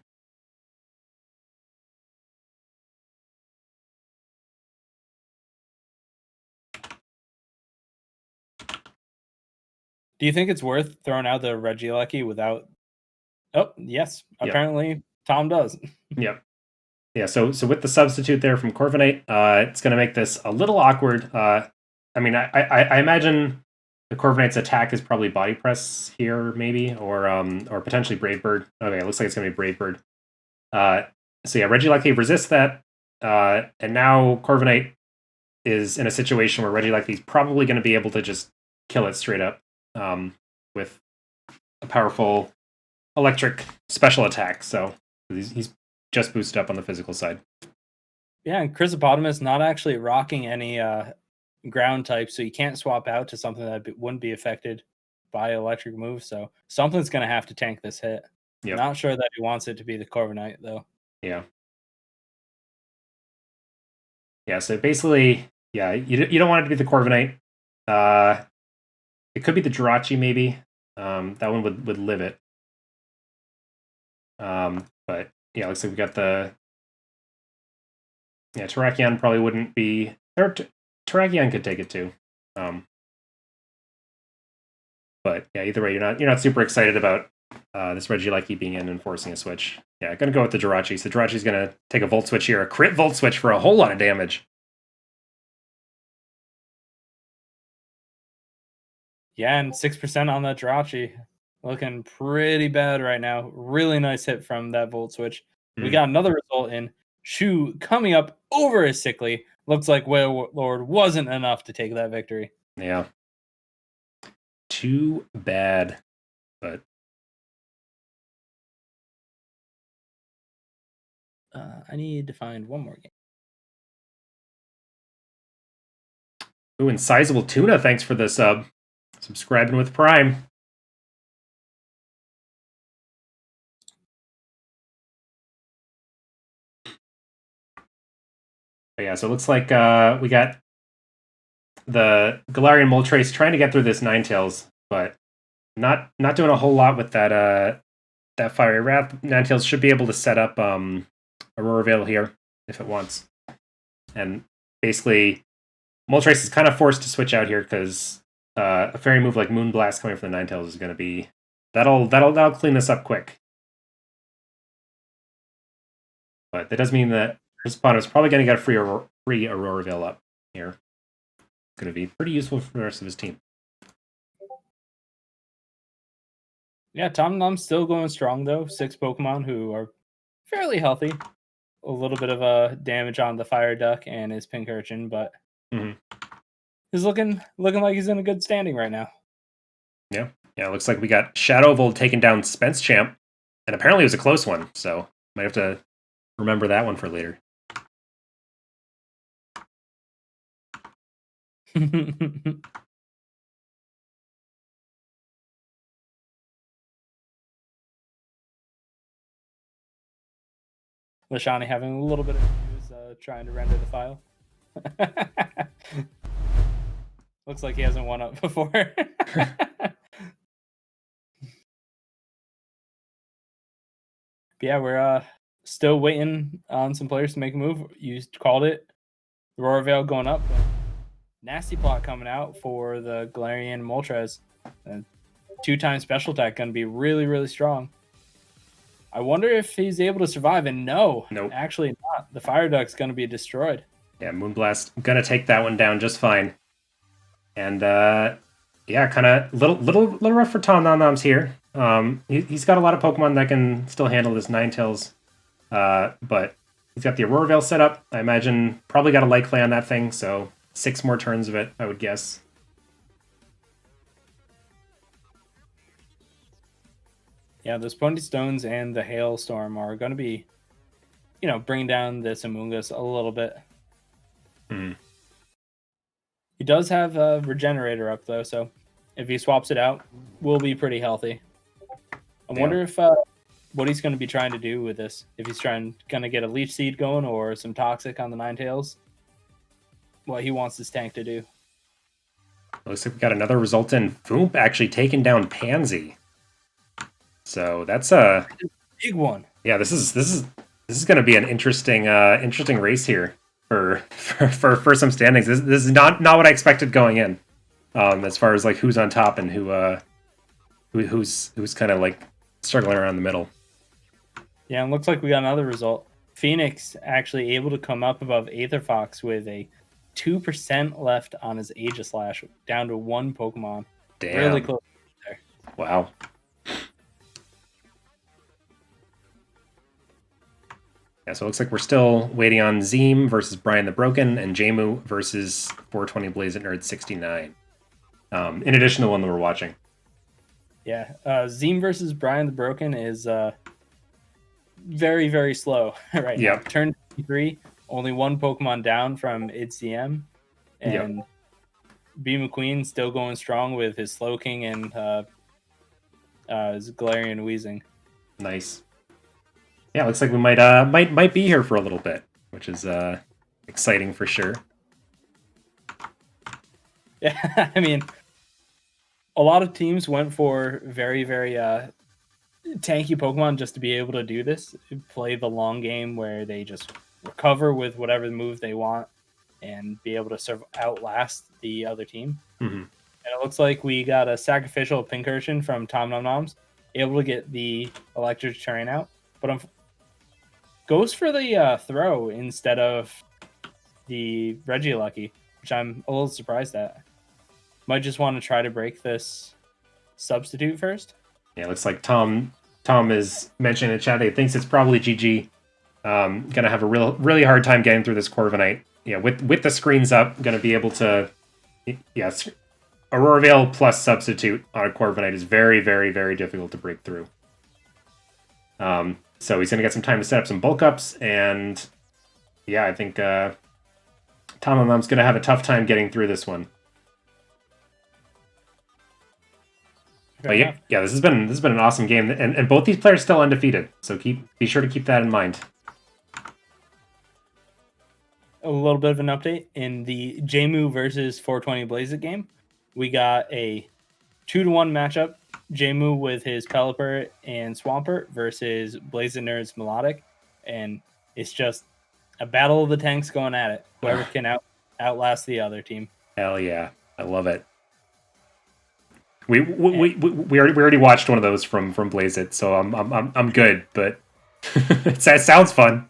Do you think it's worth throwing out the Regieleki without? Oh, yes. Yep. Apparently, Tom does. Yep. Yeah. So with the substitute there from Corviknight, it's going to make this a little awkward. I mean, I imagine the Corviknight's attack is probably Body Press here, maybe, or potentially Brave Bird. Okay, it looks like it's going to be Brave Bird. So yeah, Regieleki resists that, and now Corviknight is in a situation where Regieleki's probably going to be able to just kill it straight up with a powerful electric special attack. So he's just boosted up on the physical side. Yeah, and Chrysopotamus not actually rocking any ground type, so you can't swap out to something that wouldn't be affected by electric moves. So something's going to have to tank this hit. Yep. Not sure that he wants it to be the Corviknight, though. Yeah. Yeah, so basically, yeah, you don't want it to be the Corviknight. It could be the Jirachi, maybe. That one would live it. But yeah, looks like we got the... Yeah, Terrakion probably wouldn't be... Or Terrakion could take it too. But yeah, either way, you're not super excited about this Regieleki being in and forcing a switch. Yeah, gonna go with the Jirachi. So Jirachi's gonna take a Volt Switch here, a crit Volt Switch for a whole lot of damage. Yeah, and 6% on that Jirachi. Looking pretty bad right now. Really nice hit from that Volt Switch. We got another result in Shu coming up over his Sickly. Looks like Whale Lord wasn't enough to take that victory. Yeah. Too bad. But I need to find one more game. Ooh, and Sizable Tuna, thanks for the sub. Subscribing with Prime. But yeah, so it looks like we got the Galarian Moltres trying to get through this Ninetales, but not doing a whole lot with that that Fiery Wrath. Ninetales should be able to set up Aurora Veil here if it wants. And basically, Moltres is kind of forced to switch out here because a fairy move like Moonblast coming from the Ninetales is going to be that'll clean this up quick. But that does mean that Respawn is probably going to get a free Aurora Veil up here. It's going to be pretty useful for the rest of his team. Yeah, Tom Num's still going strong though. 6 Pokemon who are fairly healthy. A little bit of damage on the Fire Duck and his Pincurchin, but he's looking like he's in a good standing right now. Yeah, it looks like we got Shadow Volt taking down Spence Champ, and apparently it was a close one, so might have to remember that one for later. Lashani having a little bit of issues trying to render the file. Looks like he hasn't won up before. Yeah, we're still waiting on some players to make a move. You called it. Aurora Veil going up. Nasty Plot coming out for the Galarian Moltres. 2-time special attack going to be really, really strong. I wonder if he's able to survive. And nope. Actually not. The Fire Duck's going to be destroyed. Yeah, Moonblast going to take that one down just fine. And yeah, kind of little rough for Tom Nom-Noms here. He's got a lot of Pokemon that can still handle this Ninetales. But he's got the Aurora Veil set up. I imagine probably got a Light Clay on that thing, so 6 more turns of it, I would guess. Yeah, those Pony Stones and the Hailstorm are going to be, bringing down this Amoonguss a little bit. He does have a Regenerator up, though, so if he swaps it out, we'll be pretty healthy. I wonder if what he's going to be trying to do with this. If he's going to get a Leech Seed going or some Toxic on the Ninetales. What he wants this tank to do. Looks like we got another result in Foomp actually taking down Pansy. So that's a big one. Yeah, this is going to be an interesting race here for some standings. This is not what I expected going in. As far as like who's on top and who's kind of like struggling around the middle. Yeah, and looks like we got another result. Phoenix actually able to come up above Aether Fox with a 2% left on his Aegislash, down to 1 Pokemon. Damn. Really close there. Wow. Yeah, so it looks like we're still waiting on Zeem versus Brian the Broken and Jamu versus 420 Blaze at Nerd 69. In addition to the one that we're watching. Yeah, Zeem versus Brian the Broken is very, very slow right now. Turn 3, only 1 Pokemon down from IDCM. And B. McQueen still going strong with his Slowking and his Galarian Weezing. Nice. Yeah, looks like we might be here for a little bit, which is exciting for sure. Yeah, I mean, a lot of teams went for very, very tanky Pokemon just to be able to do this. Play the long game where they just recover with whatever move they want and be able to outlast the other team. And it looks like we got a sacrificial Pincurchin from Tom Nom-Noms, able to get the Electric Terrain out, but goes for the throw instead of the Regieleki, which I'm a little surprised at. Might just want to try to break this substitute first. Yeah, looks like Tom is mentioning in the chat that he thinks it's probably GG. Gonna have a really hard time getting through this Corviknight. Yeah, with the screens up, gonna be able to. Yes, Aurora Veil plus substitute on a Corviknight is very, very, very difficult to break through. So he's gonna get some time to set up some bulk ups, and yeah, I think Tom and Mom's going to have a tough time getting through this one. But yeah, this has been an awesome game, and both these players still undefeated. So be sure to keep that in mind. A little bit of an update in the Jmu versus 420 Blaze It game. We got a 2-1 matchup. Jmu with his Pelipper and Swampert versus Blaze It Nerd's Melodic, and it's just a battle of the tanks going at it. Whoever can outlast the other team. Hell yeah, I love it. We already watched one of those from Blaze It, so I'm good. But it sounds fun.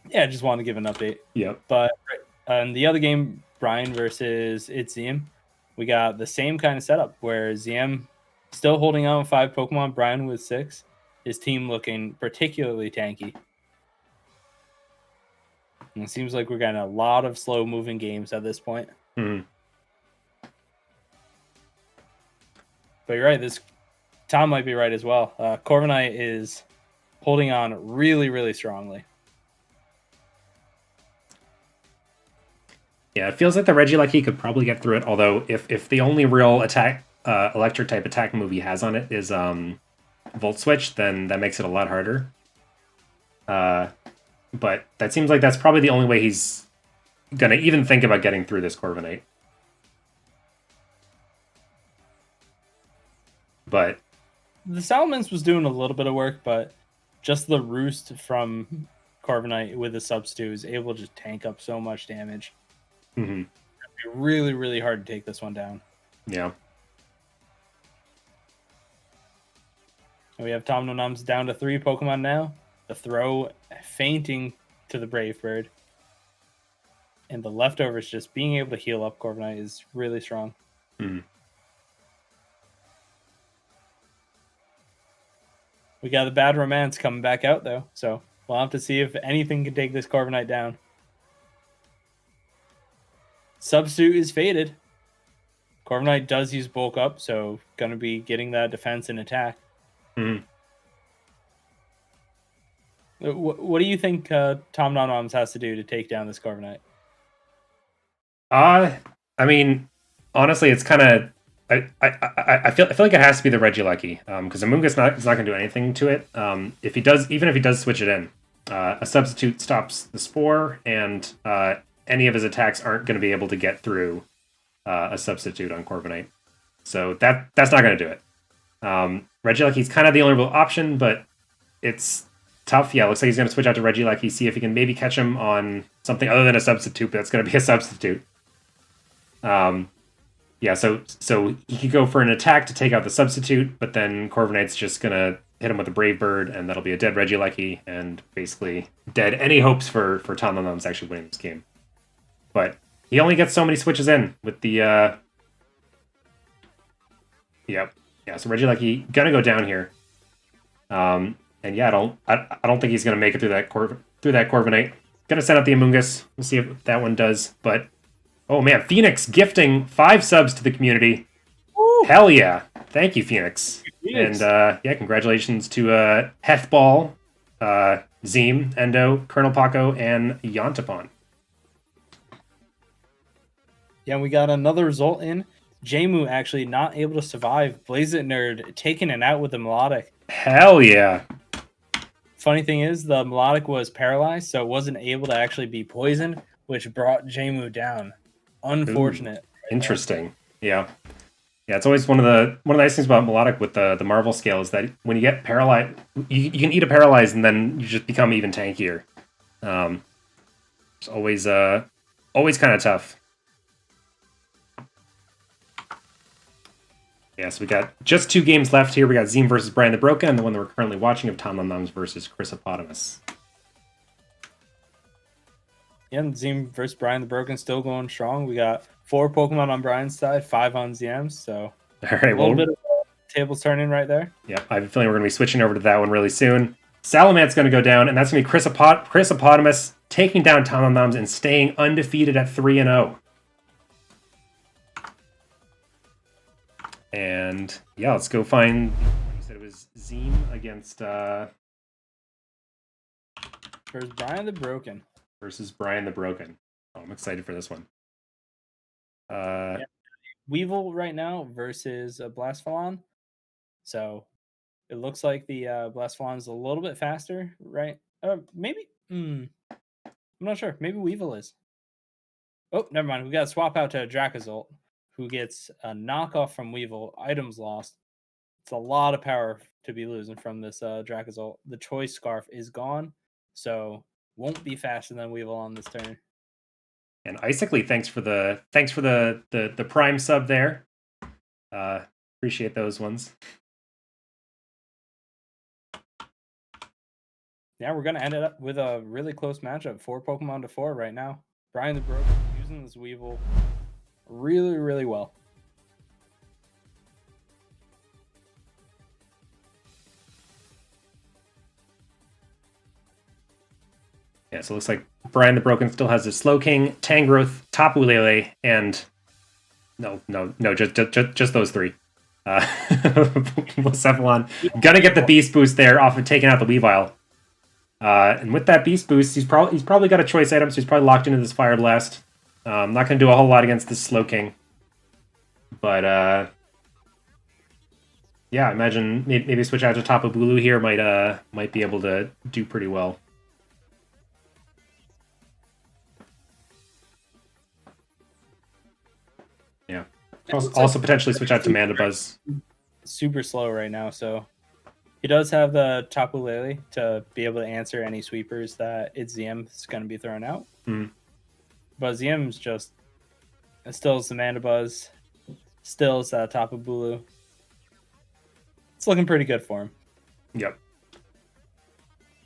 Yeah, I just wanted to give an update. Yep. But in the other game, Brian versus ZM, we got the same kind of setup where ZM still holding on with 5 Pokemon, Brian with 6. His team looking particularly tanky. And it seems like we're getting a lot of slow moving games at this point. Mm-hmm. But you're right. Tom might be right as well. Corviknight is holding on really, really strongly. Yeah, it feels like the Regieleki could probably get through it. Although if the only real attack electric type attack move he has on it is Volt Switch, then that makes it a lot harder. But that seems like that's probably the only way he's gonna even think about getting through this Corviknight. But the Salamence was doing a little bit of work, but just the Roost from Corviknight with the substitute is able to just tank up so much damage. Mm-hmm. It'd be really, really hard to take this one down. Yeah. And we have Tom No Nums down to 3 Pokemon now. The throw fainting to the Brave Bird. And the leftovers just being able to heal up Corviknight is really strong. Mm-hmm. We got the Bad Romance coming back out, though. So we'll have to see if anything can take this Corviknight down. Substitute is faded. Corviknight does use bulk up, so going to be getting that defense and attack. Mm-hmm. What do you think Tom Nonoms has to do to take down this Corviknight? I mean, honestly, it's kind of I feel like it has to be the Regieleki, because Amoonguss is not going to do anything to it. If he does switch it in, a substitute stops the Spore, and any of his attacks aren't going to be able to get through a substitute on Corviknight. So that's not going to do it. Regieleki's kind of the only real option, but it's tough. Yeah, looks like he's going to switch out to Regieleki, see if he can maybe catch him on something other than a substitute, but that's going to be a substitute. Yeah, so he could go for an attack to take out the substitute, but then Corviknight's just going to hit him with a Brave Bird, and that'll be a dead Regieleki, and basically dead any hopes for Tom Nonoms actually winning this game. But he only gets so many switches in with the... Yep. Yeah, so Regieleki gonna go down here. And yeah, I don't think he's gonna make it through that Corviknight. Gonna send out the Amoonguss. We'll see if that one does. But oh man, Phoenix gifting 5 subs to the community. Woo! Hell yeah! Thank you, Phoenix. And yeah, congratulations to Hethball, Zeem, Endo, Colonel Paco, and Yontapon. Yeah, we got another result in. Jmu actually not able to survive. Blaze It Nerd taking it out with the Melodic. Hell yeah. Funny thing is, the Melodic was paralyzed, so it wasn't able to actually be poisoned, which brought Jmu down. Unfortunate. Ooh, interesting. Yeah. Yeah, it's always one of the nice things about Melodic with the Marvel scale is that when you get paralyzed, you can eat a paralyzed and then you just become even tankier. It's always kind of tough. Yeah, so we got just 2 games left here. We got Zeem versus Brian the Broken, and the one that we're currently watching of Tom Nonoms versus Chrysopotamus. Yeah, and Zeem versus Brian the Broken still going strong. We got 4 Pokemon on Brian's side, 5 on ZM's, so all right, a little bit of tables turning right there. Yeah, I have a feeling we're going to be switching over to that one really soon. Salamant's going to go down, and that's going to be Chrysopotamus taking down Tom Nonoms and staying undefeated at 3-0. And yeah, let's go find. You said it was Zeem against Versus Brian the Broken. Versus Brian the Broken. Oh, I'm excited for this one. Weevil right now versus a Blasphalon. So it looks like the Blasphalon is a little bit faster, right? Maybe. I'm not sure. Maybe Weevil is. Oh, never mind. We got to swap out to Dracozolt, who gets a knockoff from Weevil. Items lost. It's a lot of power to be losing from this Dracozolt. The Choice Scarf is gone, so won't be faster than Weevil on this turn. And Icically, thanks for the Prime sub there. Appreciate those ones. Yeah, we're gonna end it up with a really close matchup. 4 Pokemon to 4 right now. Brian the Broken using this Weevil really, really well. Yeah, so it looks like Brian the Broken still has his Slowking, Tangrowth, Tapu Lele, and no, just those three. Blacephalon gonna get the Beast Boost there off of taking out the Weavile. And with that Beast Boost, he's probably got a choice item, so he's probably locked into this Fire Blast. Not gonna do a whole lot against this Slowking, but yeah, I imagine maybe switch out to Tapu Bulu here might be able to do pretty well. Yeah. Also potentially switch out to Mandibuzz. Super slow right now, so he does have the Tapu Lele to be able to answer any sweepers that ZM is going to be throwing out. Mm. But ZM's just still is the Mandibuzz, still is Tapu Bulu. It's looking pretty good for him. Yep.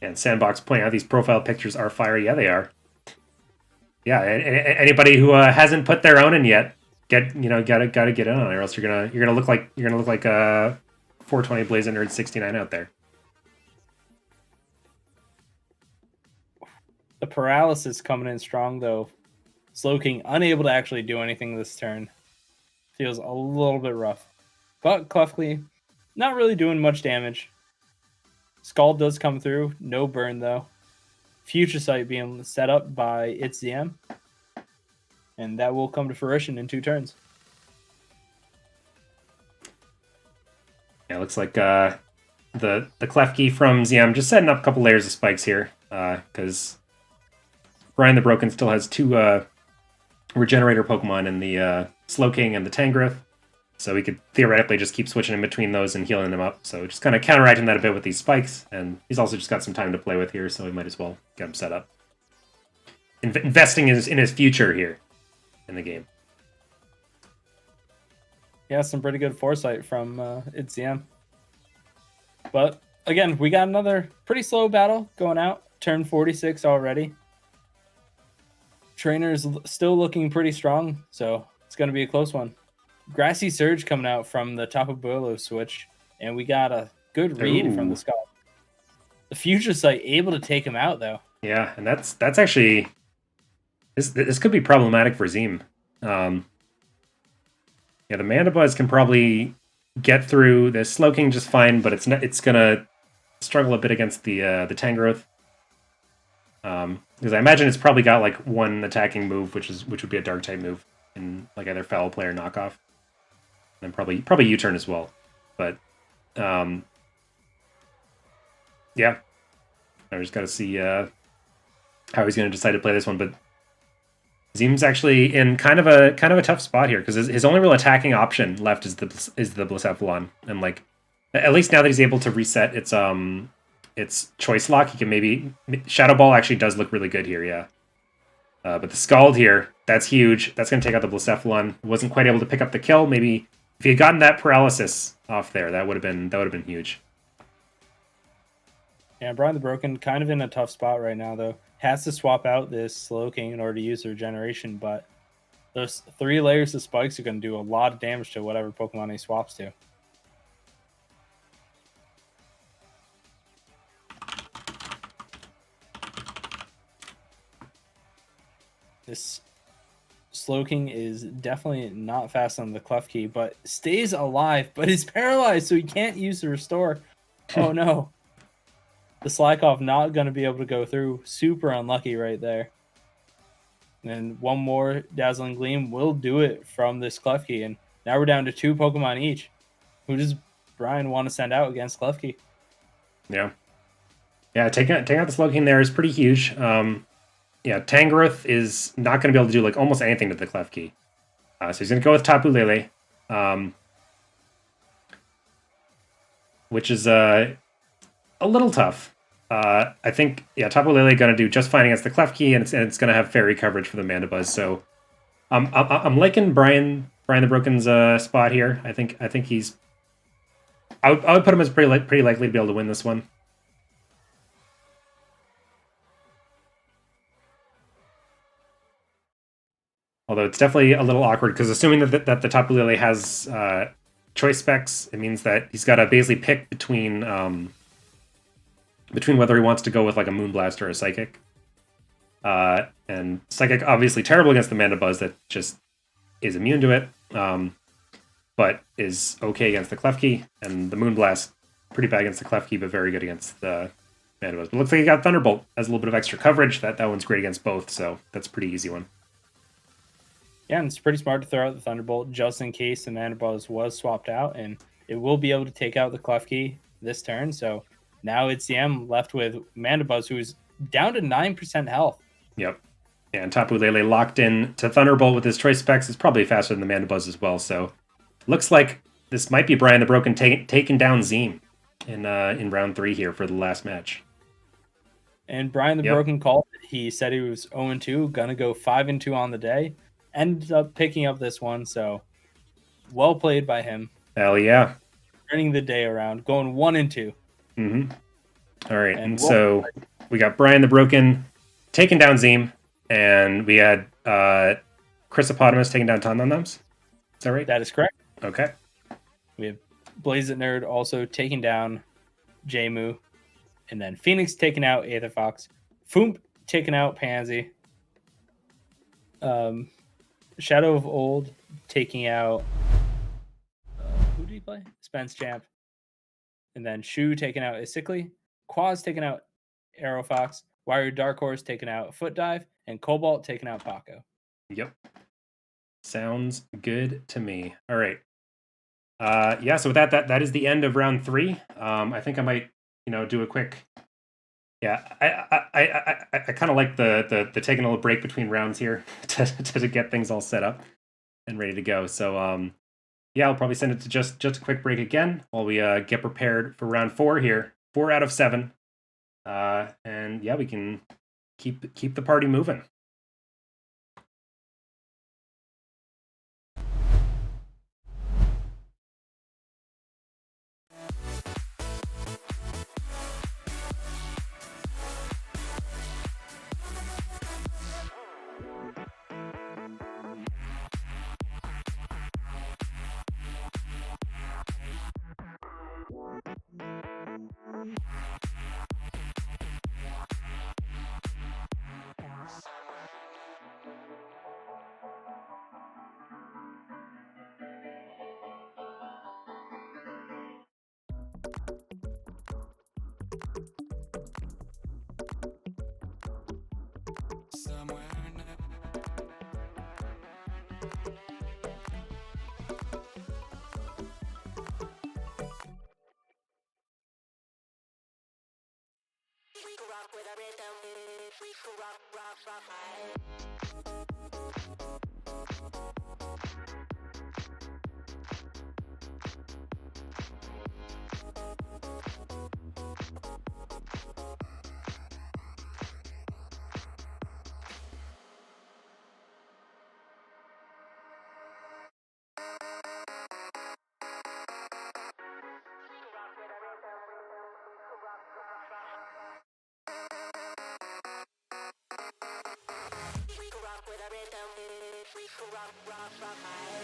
And Sandbox pointing out these profile pictures are fire. Yeah, they are. Yeah, anybody who hasn't put their own in yet, gotta get in on it, or else you're gonna look like 420 Blazing Nerd 69 out there. The paralysis coming in strong though. Slowking unable to actually do anything this turn. Feels a little bit rough. But Clefkly not really doing much damage. Scald does come through. No burn though. Future Sight being set up by ZM. And that will come to fruition in 2 turns. Yeah, it looks like the Klefki from ZM just setting up a couple layers of spikes here, because Brian the Broken still has 2 Regenerator Pokemon in the Slowking and the Tangrowth, so we could theoretically just keep switching in between those and healing them up. So just kind of counteracting that a bit with these spikes, and he's also just got some time to play with here, so we might as well get him set up. Investing in his future here in the game. Yeah, some pretty good foresight from ZM. But again, we got another pretty slow battle going out. Turn 46 already. Trainer's still looking pretty strong, so it's going to be a close one. Grassy Surge coming out from the Tapu Bulu switch, and we got a good read from the Scott. The Future Sight able to take him out, though. Yeah, and that's actually... This could be problematic for Zim. Yeah, the Mandibuzz can probably get through the Slowking just fine, but it's gonna struggle a bit against the Tangrowth. Because I imagine it's probably got like one attacking move, which would be a Dark type move, in like either Foul Play or Knockoff, and probably U-turn as well. But yeah, I just got to see how he's going to decide to play this one. But Zim's actually in kind of a tough spot here, because his only real attacking option left is the Blacephalon, and like at least now that he's able to reset its choice lock, he can maybe Shadow Ball actually does look really good here, yeah. But the Scald here, that's huge. That's going to take out the Blacephalon. Wasn't quite able to pick up the kill. Maybe if he had gotten that paralysis off there, that would have been huge. Yeah, Brian the Broken kind of in a tough spot right now, though. Has to swap out this Slowking in order to use the regeneration, but those 3 layers of spikes are going to do a lot of damage to whatever Pokemon he swaps to. This Slowking is definitely not fast on the Klefki, but stays alive, but is paralyzed, so he can't use the restore. Oh no. The Slykoff not going to be able to go through. Super unlucky right there. And one more Dazzling Gleam will do it from this Klefki. And now we're down to 2 Pokemon each. Who does Brian want to send out against Klefki? Yeah. Yeah, taking out the Slowking there is pretty huge. Yeah, Tangrowth is not going to be able to do like almost anything to the Klefki. So he's going to go with Tapu Lele, which is a little tough. I think, yeah, Tapu Lele going to do just fine against the Klefki, and it's going to have fairy coverage for the Mandibuzz. So I'm liking Brian the Broken's spot here. I think he's. I would put him as pretty likely to be able to win this one. Although it's definitely a little awkward because assuming that the Tapu Lele has choice specs, it means that he's got to basically pick between whether he wants to go with like a Moonblast or a Psychic. And Psychic obviously terrible against the Mandibuzz that just is immune to it, but is okay against the Klefki, and the Moonblast pretty bad against the Klefki, but very good against the Mandibuzz. But looks like he got Thunderbolt, has a little bit of extra coverage. That one's great against both, so that's a pretty easy one. Yeah, and it's pretty smart to throw out the Thunderbolt just in case the Mandibuzz was swapped out, and it will be able to take out the Klefki this turn. So now it's CM left with Mandibuzz, who is down to 9% health. Yep. And Tapu Lele locked in to Thunderbolt with his choice specs is probably faster than the Mandibuzz as well. So looks like this might be Brian the Broken taking down Zeem in round 3 here for the last match. And Brian the Broken called it. He said he was 0-2, gonna go 5-2 on the day. Ended up picking up this one, so well played by him. Hell yeah. Turning the day around, going 1-2. Mm-hmm. All right, and so we got Brian the Broken taking down Zeem, and we had Chrysopotamus taking down Tondamnums. Is that right? That is correct. Okay. We have Blaze It Nerd also taking down Jmu, and then Phoenix taking out Aether Fox, Foomp taking out Pansy, Shadow of Old taking out who did he play? Spence Champ, and then Shu taking out Isikli, Quaz taking out Arrow Fox, Wired Dark Horse taking out Foot Dive, and Cobalt taking out Paco. Yep. Sounds good to me. All right. Yeah, so with that is the end of round 3. I think I might, do a quick. Yeah, I kind of like the taking a little break between rounds here to get things all set up and ready to go. So yeah, I'll probably send it to just a quick break again while we get prepared for round 4 here. 4 out of 7. And yeah, we can keep the party moving. Somewhere we can rock with a rhythm. We can rock high. We can rock with a rhythm. We can rock high.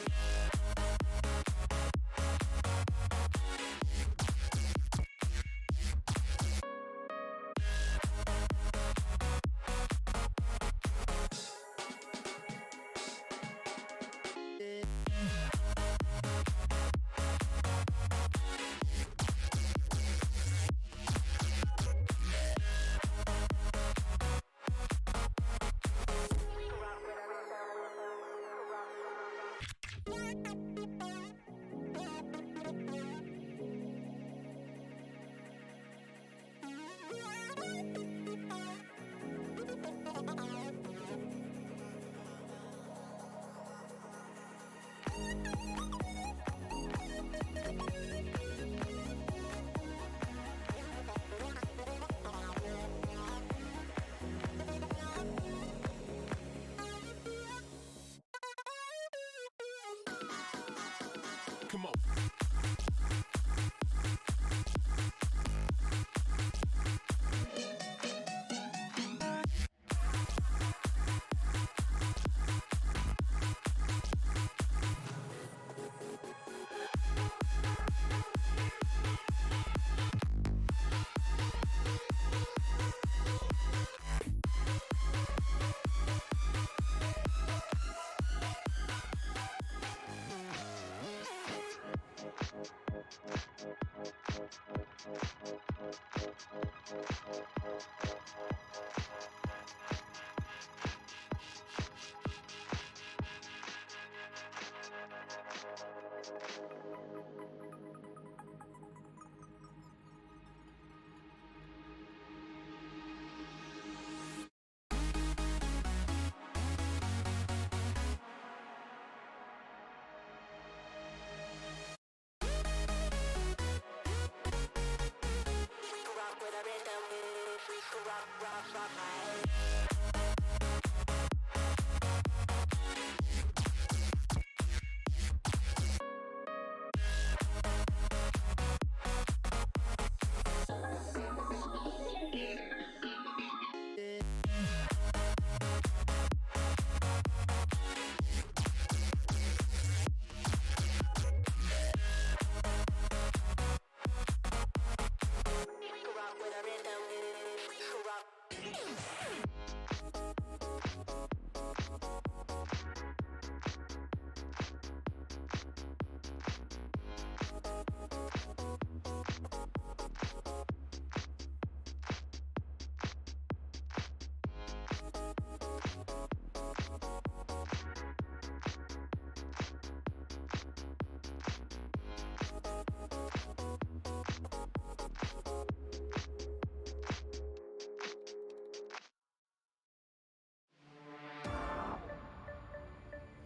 We can rock with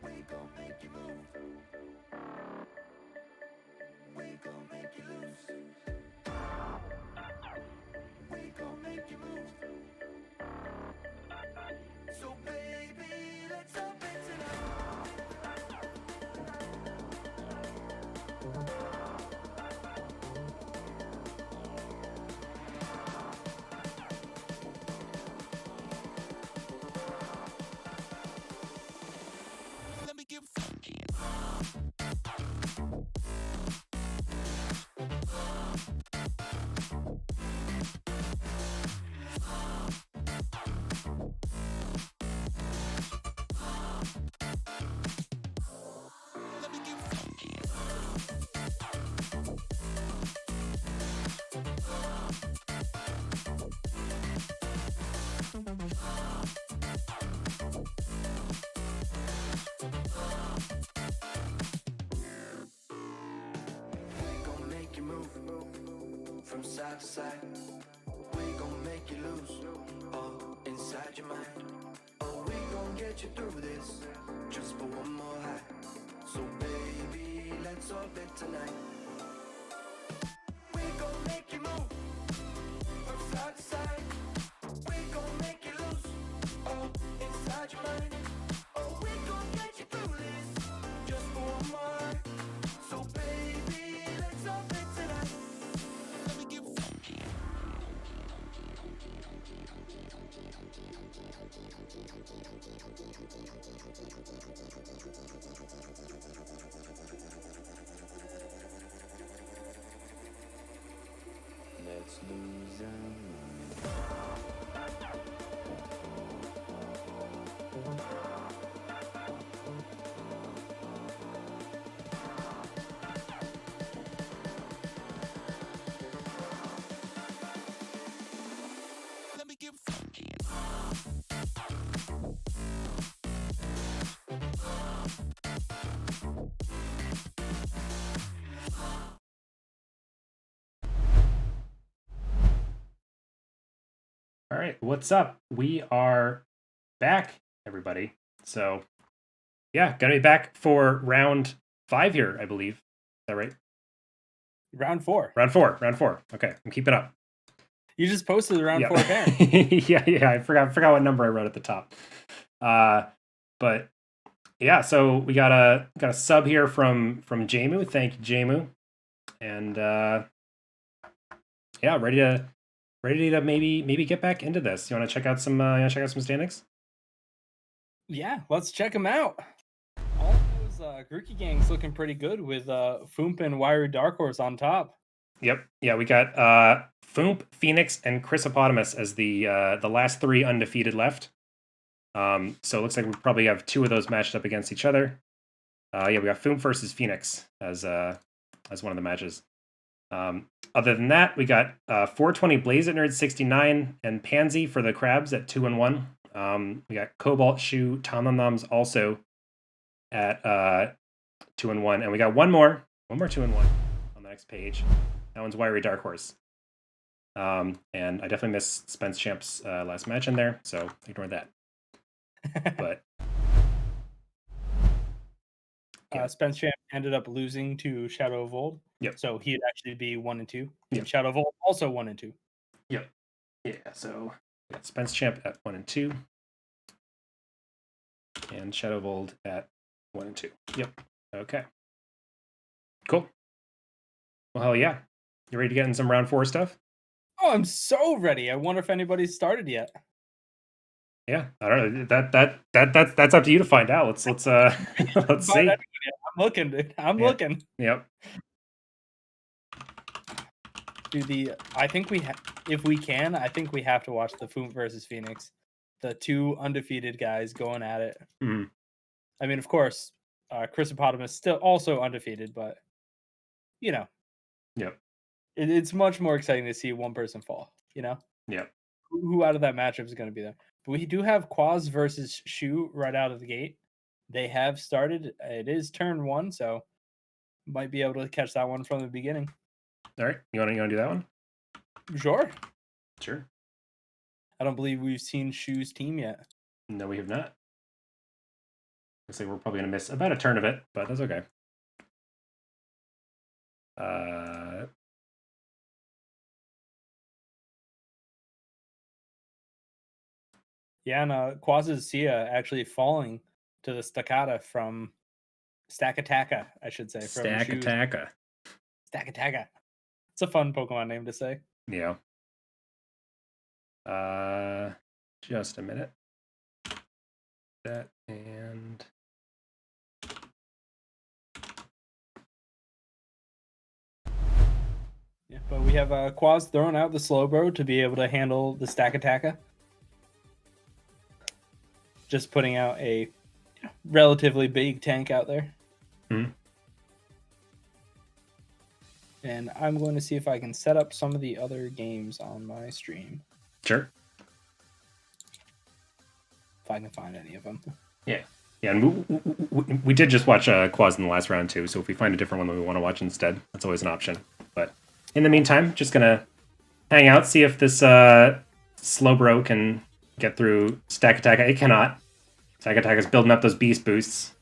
We gon' make you move. We gon' make you lose. We gon' make you move. So baby, let's up it tonight. Let me get funky. Let me get funky. We gon' make you move from side to side. We gon' make you lose all inside your mind. Oh, we gon' get you through this just for one more high. So baby, let's all live tonight. We gon' make you move from side to side. We gon' make you lose all inside your mind. Oh, we gon' get you through this just for one more. So baby, let's all live tonight. Let me get funky. Let's lose our mind. Let me get funky. All right, what's up? We are back, everybody. So, yeah, gonna be back for round 5 here, I believe. Is that right? Round 4. Round four. Okay, I'm keeping up. You just posted the round Yeah. 4 parent. yeah. I forgot what number I wrote at the top. But yeah, so we got a sub here from Jamu. Thank you, Jamu. And yeah, ready to maybe get back into this. You want to check out some standings? Yeah, let's check them out. All those Grookey gangs looking pretty good with Foomp and Wiry Dark Horse on top. Yep. Yeah, we got Foomp, Phoenix, and Chrysopotamus as the last 3 undefeated left. So it looks like we probably have 2 of those matched up against each other. Yeah, we got Foomp versus Phoenix as one of the matches. Other than that, we got 420 Blaze at Nerd 69 and Pansy for the Crabs at 2-1. We got Cobalt Shoe Tom-Noms also at 2-1, and we got one more 2-1 on the next page. That one's Wiry Dark Horse. And I definitely missed Spence Champ's last match in there, so ignore that. But yeah. Spence Champ ended up losing to Shadow of Old. Yep. So he'd actually be 1-2. Yep. And Shadow of Old also 1-2. Yep. Yeah, so we got Spence Champ at 1-2. And Shadow of Old at 1-2. Yep. Okay. Cool. Well, hell yeah. You ready to get in some round 4 stuff? Oh, I'm so ready. I wonder if anybody's started yet. Yeah, I don't know. That's up to you to find out. Let's let's see. I'm looking, dude. I'm looking. Yep. Dude, I think if we can, I think we have to watch the Foomp versus Phoenix. The two undefeated guys going at it. Mm. I mean, of course, Chrysopotamus still also undefeated, but you know. Yep. It's much more exciting to see one person fall, you know? Yep. Who out of that matchup is going to be there? But we do have Quaz versus Shu right out of the gate. They have started. It is turn 1, so might be able to catch that one from the beginning. All right. You want to do that one? Sure. Sure. I don't believe we've seen Shu's team yet. No, we have not. Looks like we're probably going to miss about a turn of it, but that's okay. Yeah, and Quaz's Sia actually falling to the Staccata from Stackataka, I should say. Stackataka. Stackataka. It's a fun Pokemon name to say. Yeah. Just a minute. That and yeah, but we have Quaz throwing out the Slowbro to be able to handle the Stackataka. Just putting out a relatively big tank out there. Mm-hmm. And I'm going to see if I can set up some of the other games on my stream. Sure. If I can find any of them. Yeah. Yeah, and we did just watch Quaz in the last round too, so if we find a different one that we want to watch instead, that's always an option. But in the meantime, just going to hang out, see if this Slowbro can get through Stackataka. It cannot. Stackataka's building up those beast boosts.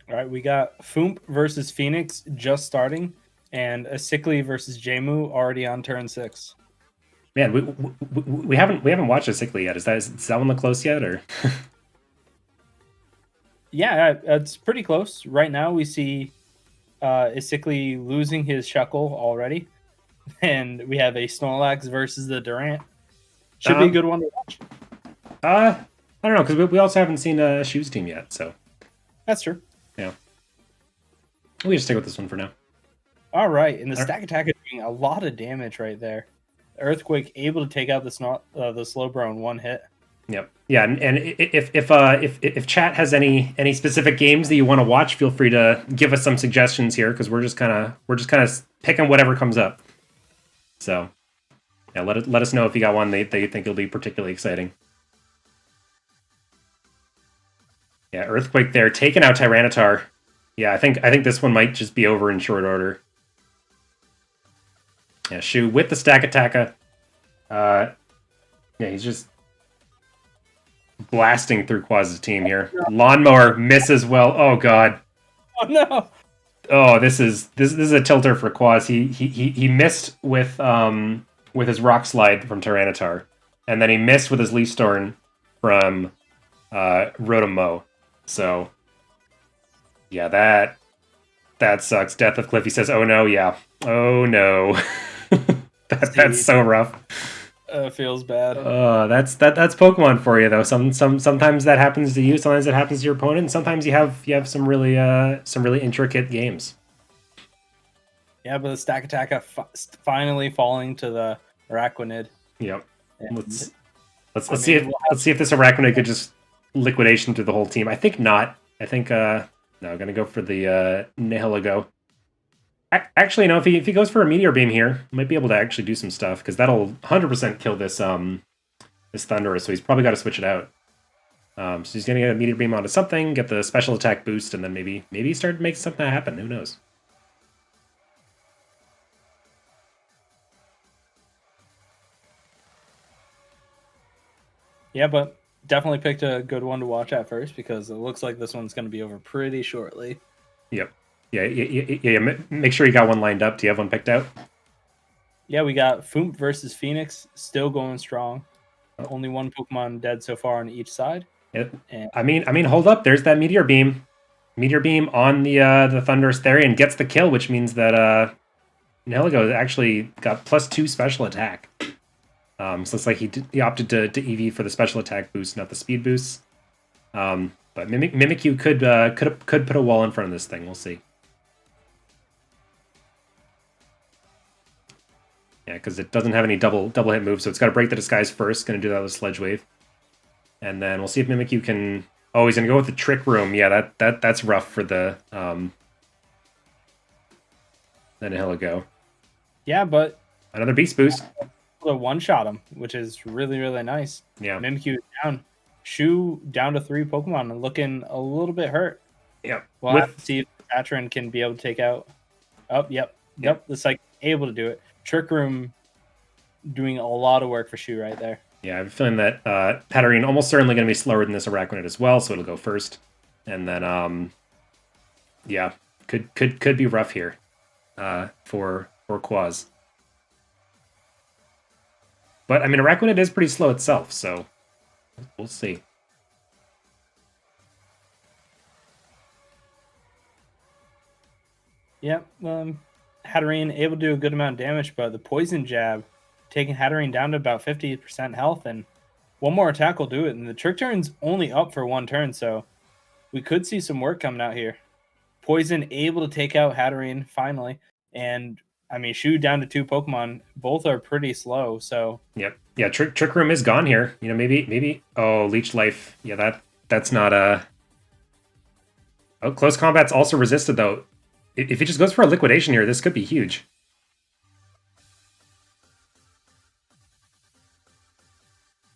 All right, we got Foomp versus Phoenix just starting, and a Sickly versus Jemu already on turn 6. Man, we haven't watched a Sickly yet. Is that one look close yet, or? Yeah, it's pretty close. Right now, we see Sickly losing his Shuckle already, and we have a Snorlax versus the Durant. Should be a good one to watch. I don't know, because we also haven't seen a Shoes team yet, so. That's true. Yeah. We just stick with this one for now. All right, and the Stackataka is doing a lot of damage right there. Earthquake able to take out the Slowbro in one hit. Yep. Yeah, and if chat has any specific games that you want to watch, feel free to give us some suggestions here, because we're just kind of picking whatever comes up. So, yeah, let us know if you got one that you think will be particularly exciting. Yeah, Earthquake there, taking out Tyranitar. Yeah, I think this one might just be over in short order. Yeah, Shu with the Stackataka. Yeah, he's just blasting through Quaz's team here. Lawnmower misses well. Oh god. Oh no. Oh, this is a tilter for Quaz. He missed with his Rock Slide from Tyranitar, and then he missed with his Leaf Storm from Rotom-Mow. So yeah, that sucks. Death of Cliff. He says, "Oh no, yeah, oh no." That's so rough. Feels bad. That's Pokemon for you though. Sometimes that happens to you. Sometimes it happens to your opponent. And sometimes you have some really intricate games. Yeah, but the Stackataka finally falling to the Araquanid. Yep. Let's see if this Araquanid could just liquidation through the whole team. I think not. I think no, I'm gonna go for the Nihilego. Actually, no. If he goes for a meteor beam here, he might be able to actually do some stuff because that'll 100% kill this this Thunderous. So he's probably got to switch it out. So he's gonna get a meteor beam onto something, get the special attack boost, and then maybe start to make something happen. Who knows? Yeah, but definitely picked a good one to watch at first because it looks like this one's going to be over pretty shortly. Yep. Yeah. Make sure you got one lined up. Do you have one picked out? Yeah, we got Foomp versus Phoenix still going strong. Only one Pokemon dead so far on each side. And I mean, hold up. There's that meteor beam. Meteor beam on the Thunderous Therian gets the kill, which means that Nihilego actually got +2 special attack. So it's like he opted to EV for the special attack boost, not the speed boost. But Mimikyu could put a wall in front of this thing. We'll see. Yeah, because it doesn't have any double hit moves, so it's got to break the disguise first. Going to do that with Sledge Wave, and then we'll see if Mimikyu can. Oh, he's going to go with the Trick Room. Yeah, that's rough for the Nihilego. Yeah, but Another Beast Boost. One-shot him, which is really, really nice. Yeah. Mimikyu down. Shu down to 3 Pokemon and looking a little bit hurt. Yeah. We'll have to see if Atron can be able to take out. Oh, yep. The Psyche able to do it. Trick Room doing a lot of work for Shu right there. Yeah, I have a feeling that Patterine almost certainly going to be slower than this Araquanid as well, so it'll go first. And then, yeah, could be rough here for Quaz. But, I mean, Araquanid is pretty slow itself, so we'll see. Yep, Hatterene able to do a good amount of damage, but the Poison Jab taking Hatterene down to about 50% health, and one more attack will do it. And the Trick Turn's only up for 1 turn, so we could see some work coming out here. Poison able to take out Hatterene finally, and I mean, Shu down to 2 Pokemon. Both are pretty slow, so... Yep. Yeah, Trick Room is gone here. You know, maybe... Oh, Leech Life. Yeah, that's not a... Oh, Close Combat's also resisted, though. If he just goes for a Liquidation here, this could be huge.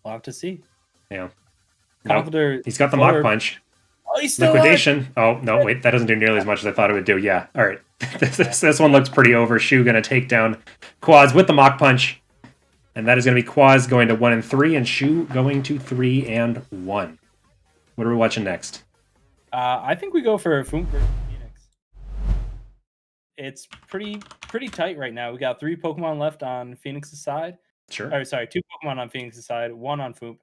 We'll have to see. Yeah. Nope. He's got the Mach Punch. Oh, he's still Liquidation. Oh, no, wait. That doesn't do nearly as much as I thought it would do. Yeah. All right. this one looks pretty over. Shu going to take down Quaz with the Mach Punch. And that is going to be Quaz going to 1 and 3, and Shu going to 3 and 1. What are we watching next? I think we go for Foomp versus Phoenix. It's pretty tight right now. We got 3 Pokemon left on Phoenix's side. Sure. Or, sorry, 2 Pokemon on Phoenix's side, 1 on Foomp.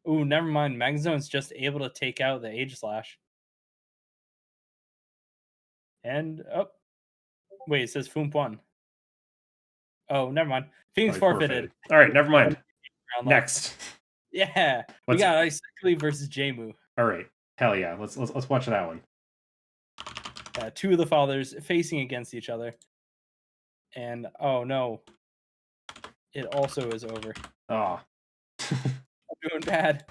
Ooh, never mind. Magnezone's just able to take out the Aegislash. And, oh. Wait, it says Foomp won. Oh, never mind. Phoenix forfeited. All right, never mind. Next. Yeah. We got Icicle versus Jmu. All right. Hell yeah. Let's watch that one. 2 of the fathers facing against each other. And, oh no. It also is over. Oh. I'm doing bad.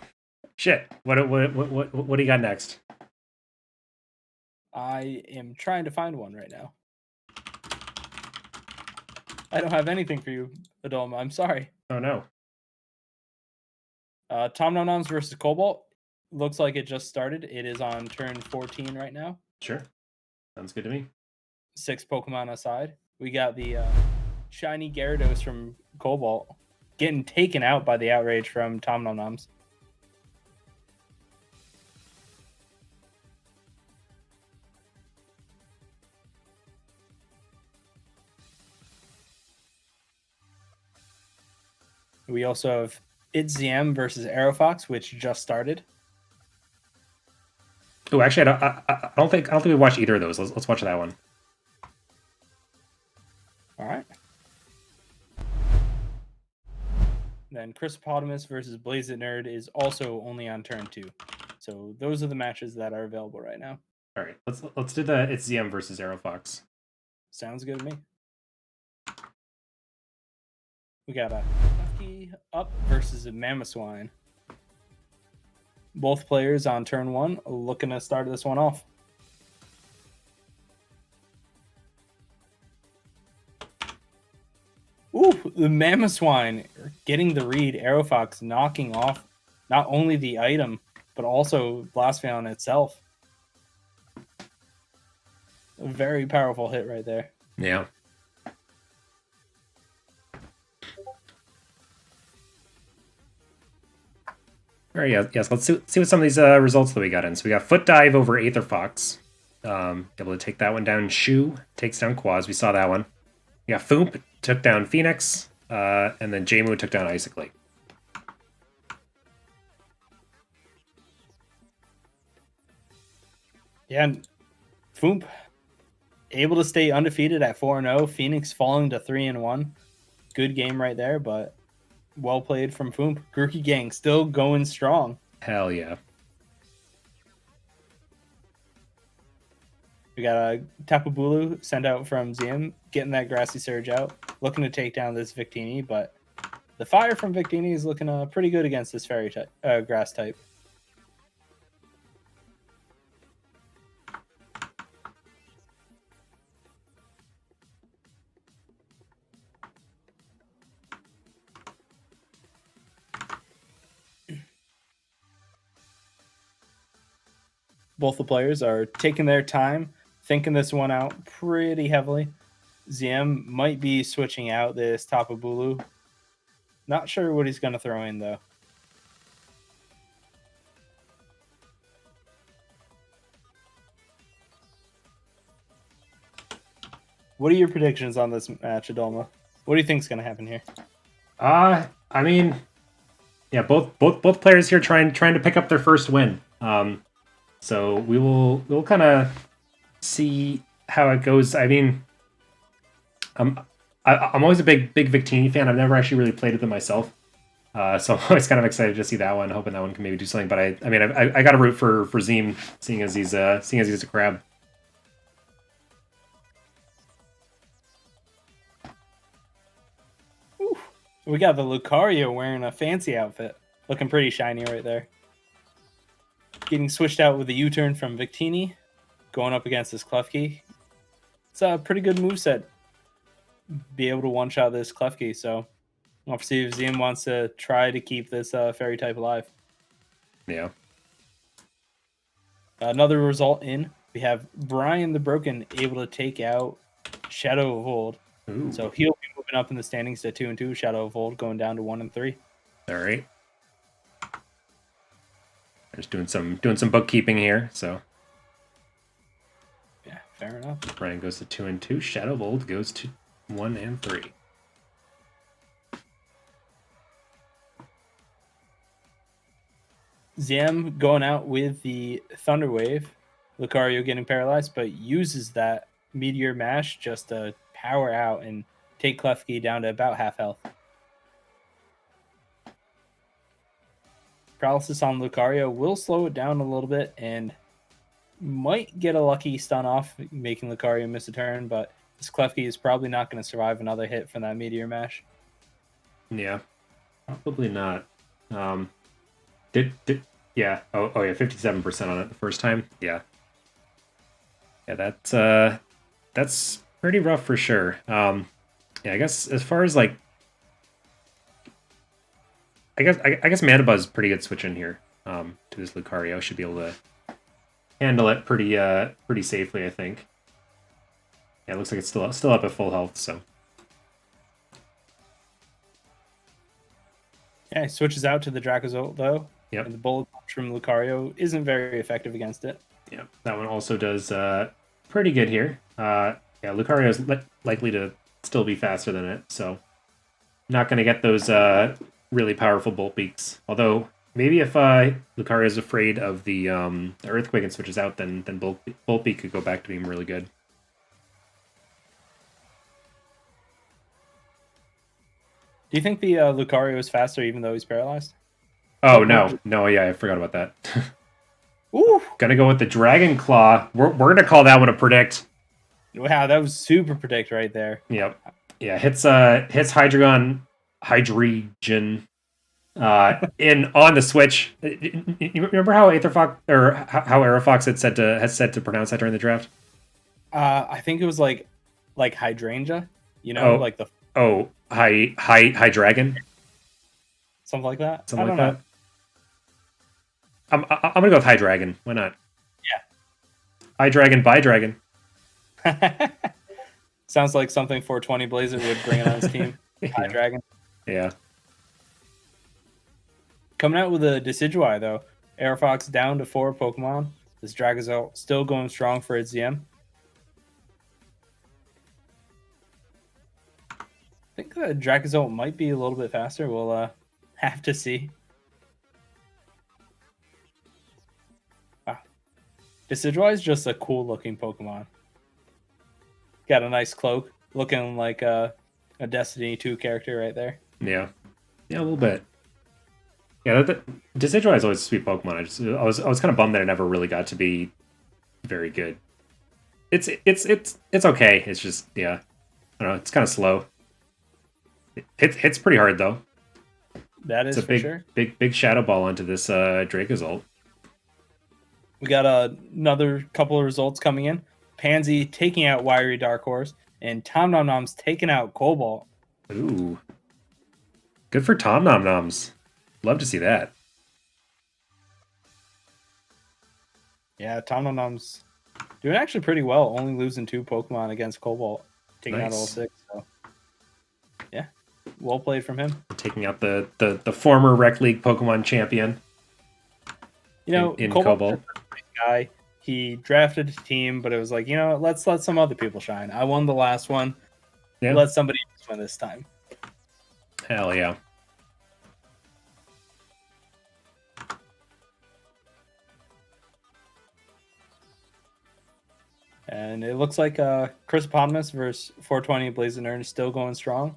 Shit. What do you got next? I am trying to find one right now. I don't have anything for you, Adolma. I'm sorry. Oh no. Tom Nom Noms versus Cobalt. Looks like it just started. It is on turn 14 right now. Sure. Sounds good to me. 6 Pokemon aside. We got the shiny Gyarados from Cobalt getting taken out by the outrage from Tom Nom Noms. We also have ItzZM versus Aerofox, which just started. Oh, actually, I don't think we watched either of those. Let's watch that one. All right. Then Chrysopotamus versus Blaze It Nerd is also only on turn 2. So those are the matches that are available right now. All right, let's do the ItzZM versus Aerofox. Sounds good to me. We got a Husky Up versus a Mamoswine. Both players on turn 1 looking to start this one off. Ooh, the Mamoswine getting the read. Aerofox knocking off not only the item, but also Blastpheon itself. A very powerful hit right there. Yeah. All right, yes. Let's see what some of these results that we got in. So we got Foot Dive over Aether Fox. Able to take that one down. Shu takes down Quaz. We saw that one. We got Foomp took down Phoenix, and then Jmu took down Icicle. Yeah, and Foomp able to stay undefeated at 4-0. Phoenix falling to 3-1. Good game right there, but well played from Foomp. Grookey Gang still going strong. Hell yeah. We got a Tapu Bulu sent out from Zim, getting that Grassy Surge out, looking to take down this Victini, but the fire from Victini is looking pretty good against this fairy type, grass type. Both the players are taking their time, thinking this one out pretty heavily. ZM might be switching out this Tapu Bulu. Not sure what he's going to throw in, though. What are your predictions on this match, Adolma? What do you think is going to happen here? I mean, yeah, both players here trying to pick up their first win. So we'll kind of see how it goes. I mean, I'm always a big Victini fan. I've never actually really played with them myself, so I'm always kind of excited to see that one. Hoping that one can maybe do something. But I got to root for Zim, seeing as he's a crab. Ooh. We got the Lucario wearing a fancy outfit, looking pretty shiny right there. Getting switched out with a U-turn from Victini, going up against this Klefki. It's a pretty good moveset. Be able to one-shot this Klefki, so we'll see if Zim wants to try to keep this fairy type alive. Yeah. Another result in, we have Brian the Broken able to take out Shadow of Old. Ooh. So he'll be moving up in the standings to 2-2. Shadow of Old going down to 1-3. All right. Just doing some bookkeeping here, so Yeah, fair enough. Brian goes to 2-2. Shadow of Old goes to 1-3. Zam going out with the Thunder Wave. Lucario getting paralyzed, but uses that Meteor Mash just to power out and take Klefki down to about half health. Paralysis on Lucario will slow it down a little bit and might get a lucky stun off, making Lucario miss a turn, but this Klefki is probably not going to survive another hit from that Meteor Mash. Yeah, probably not. Yeah. Oh yeah, 57% on it the first time. Yeah. Yeah, that's pretty rough for sure. Yeah, I guess as far as like, I guess Manabuzz is pretty good switch in here. To this Lucario should be able to handle it pretty safely, I think. Yeah, it looks like it's still up at full health, so. Yeah, he switches out to the Dracozolt though. Yep. And the Bullet Punch from Lucario isn't very effective against it. Yeah, that one also does pretty good here. Yeah, Lucario is likely to still be faster than it, so not going to get those really powerful Bolt Beaks. Although maybe if Lucario is afraid of the Earthquake and switches out, then Bolt Beak could go back to being really good. Do you think the Lucario is faster even though he's paralyzed? Oh, no, yeah, I forgot about that. Ooh! Gonna go with the Dragon Claw. We're gonna call that one a predict. Wow, that was super predict right there. Yep. Yeah, hits Hydreigon in on the switch. You remember how Aetherfox or how Aerofox had said to pronounce that during the draft? I think it was like hydrangea, you know, like the Oh, high dragon, Something like that. something I like don't that. I'm gonna go with high dragon. Why not? High dragon, by dragon. know. Sounds like something 420 Blazer would bring on his team. High Yeah. Dragon. Yeah. Coming out with a Decidueye, though. Aerofox down to 4 Pokemon. This Dragozolt still going strong for its ZM. I think the Dragozolt might be a little bit faster. We'll have to see. Wow. Decidueye is just a cool looking Pokemon. Got a nice cloak, looking like a Destiny 2 character right there. Yeah. Yeah, a little bit. Yeah, Decidueye is always a sweet Pokemon. I was kind of bummed that it never really got to be very good. It's okay. It's just, yeah. I don't know, it's kind of slow. It hits pretty hard though. That is It's a for big, sure. big shadow ball onto this Dracozolt. We got another couple of results coming in. Pansy taking out Wiry Dark Horse, and Tom Nom Noms taking out Cobalt. Ooh. Good for Tom Nom Noms. Love to see that. Yeah, Tom Nom Noms doing actually pretty well, only losing 2 Pokemon against Cobalt, taking out all Nice. 6. So, yeah, well played from him. Taking out the former Rekt League Pokemon champion You know, in Cobalt's Cobalt. a great guy. He drafted a team, but it was like, you know, let's let some other people shine. I won the last one. Yeah. Let somebody else win this time. Hell yeah. And it looks like Chrysopotamus versus 420 Blazing is still going strong.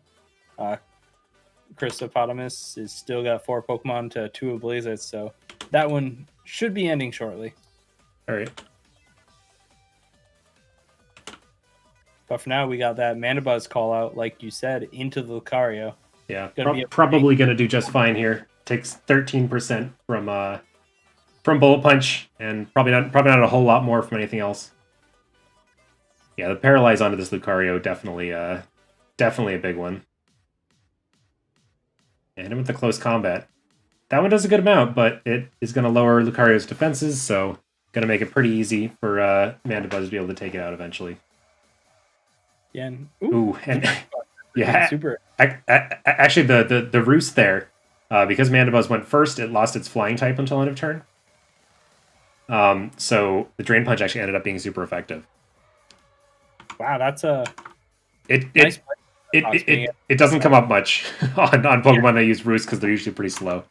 Chrysopotamus is still got 4 Pokemon to 2 of Blazers, so that one should be ending shortly. All right. But for now, we got that Mandibuzz call out, like you said, into the Lucario. Yeah. Gonna be a Probably going to do just fine here. Takes 13% from Bullet Punch, and probably not a whole lot more from anything else. Yeah, the Paralyze onto this Lucario definitely a big one. And him with the close combat. That one does a good amount, but it is going to lower Lucario's defenses, so going to make it pretty easy for Mandibuzz to be able to take it out eventually. Yeah, and, Ooh, and yeah, super. actually the roost there, because Mandibuzz went first, it lost its flying type until end of turn. So the Drain Punch actually ended up being super effective. Wow, that's a It nice. it doesn't come up much on Pokemon that use roost because they're usually pretty slow.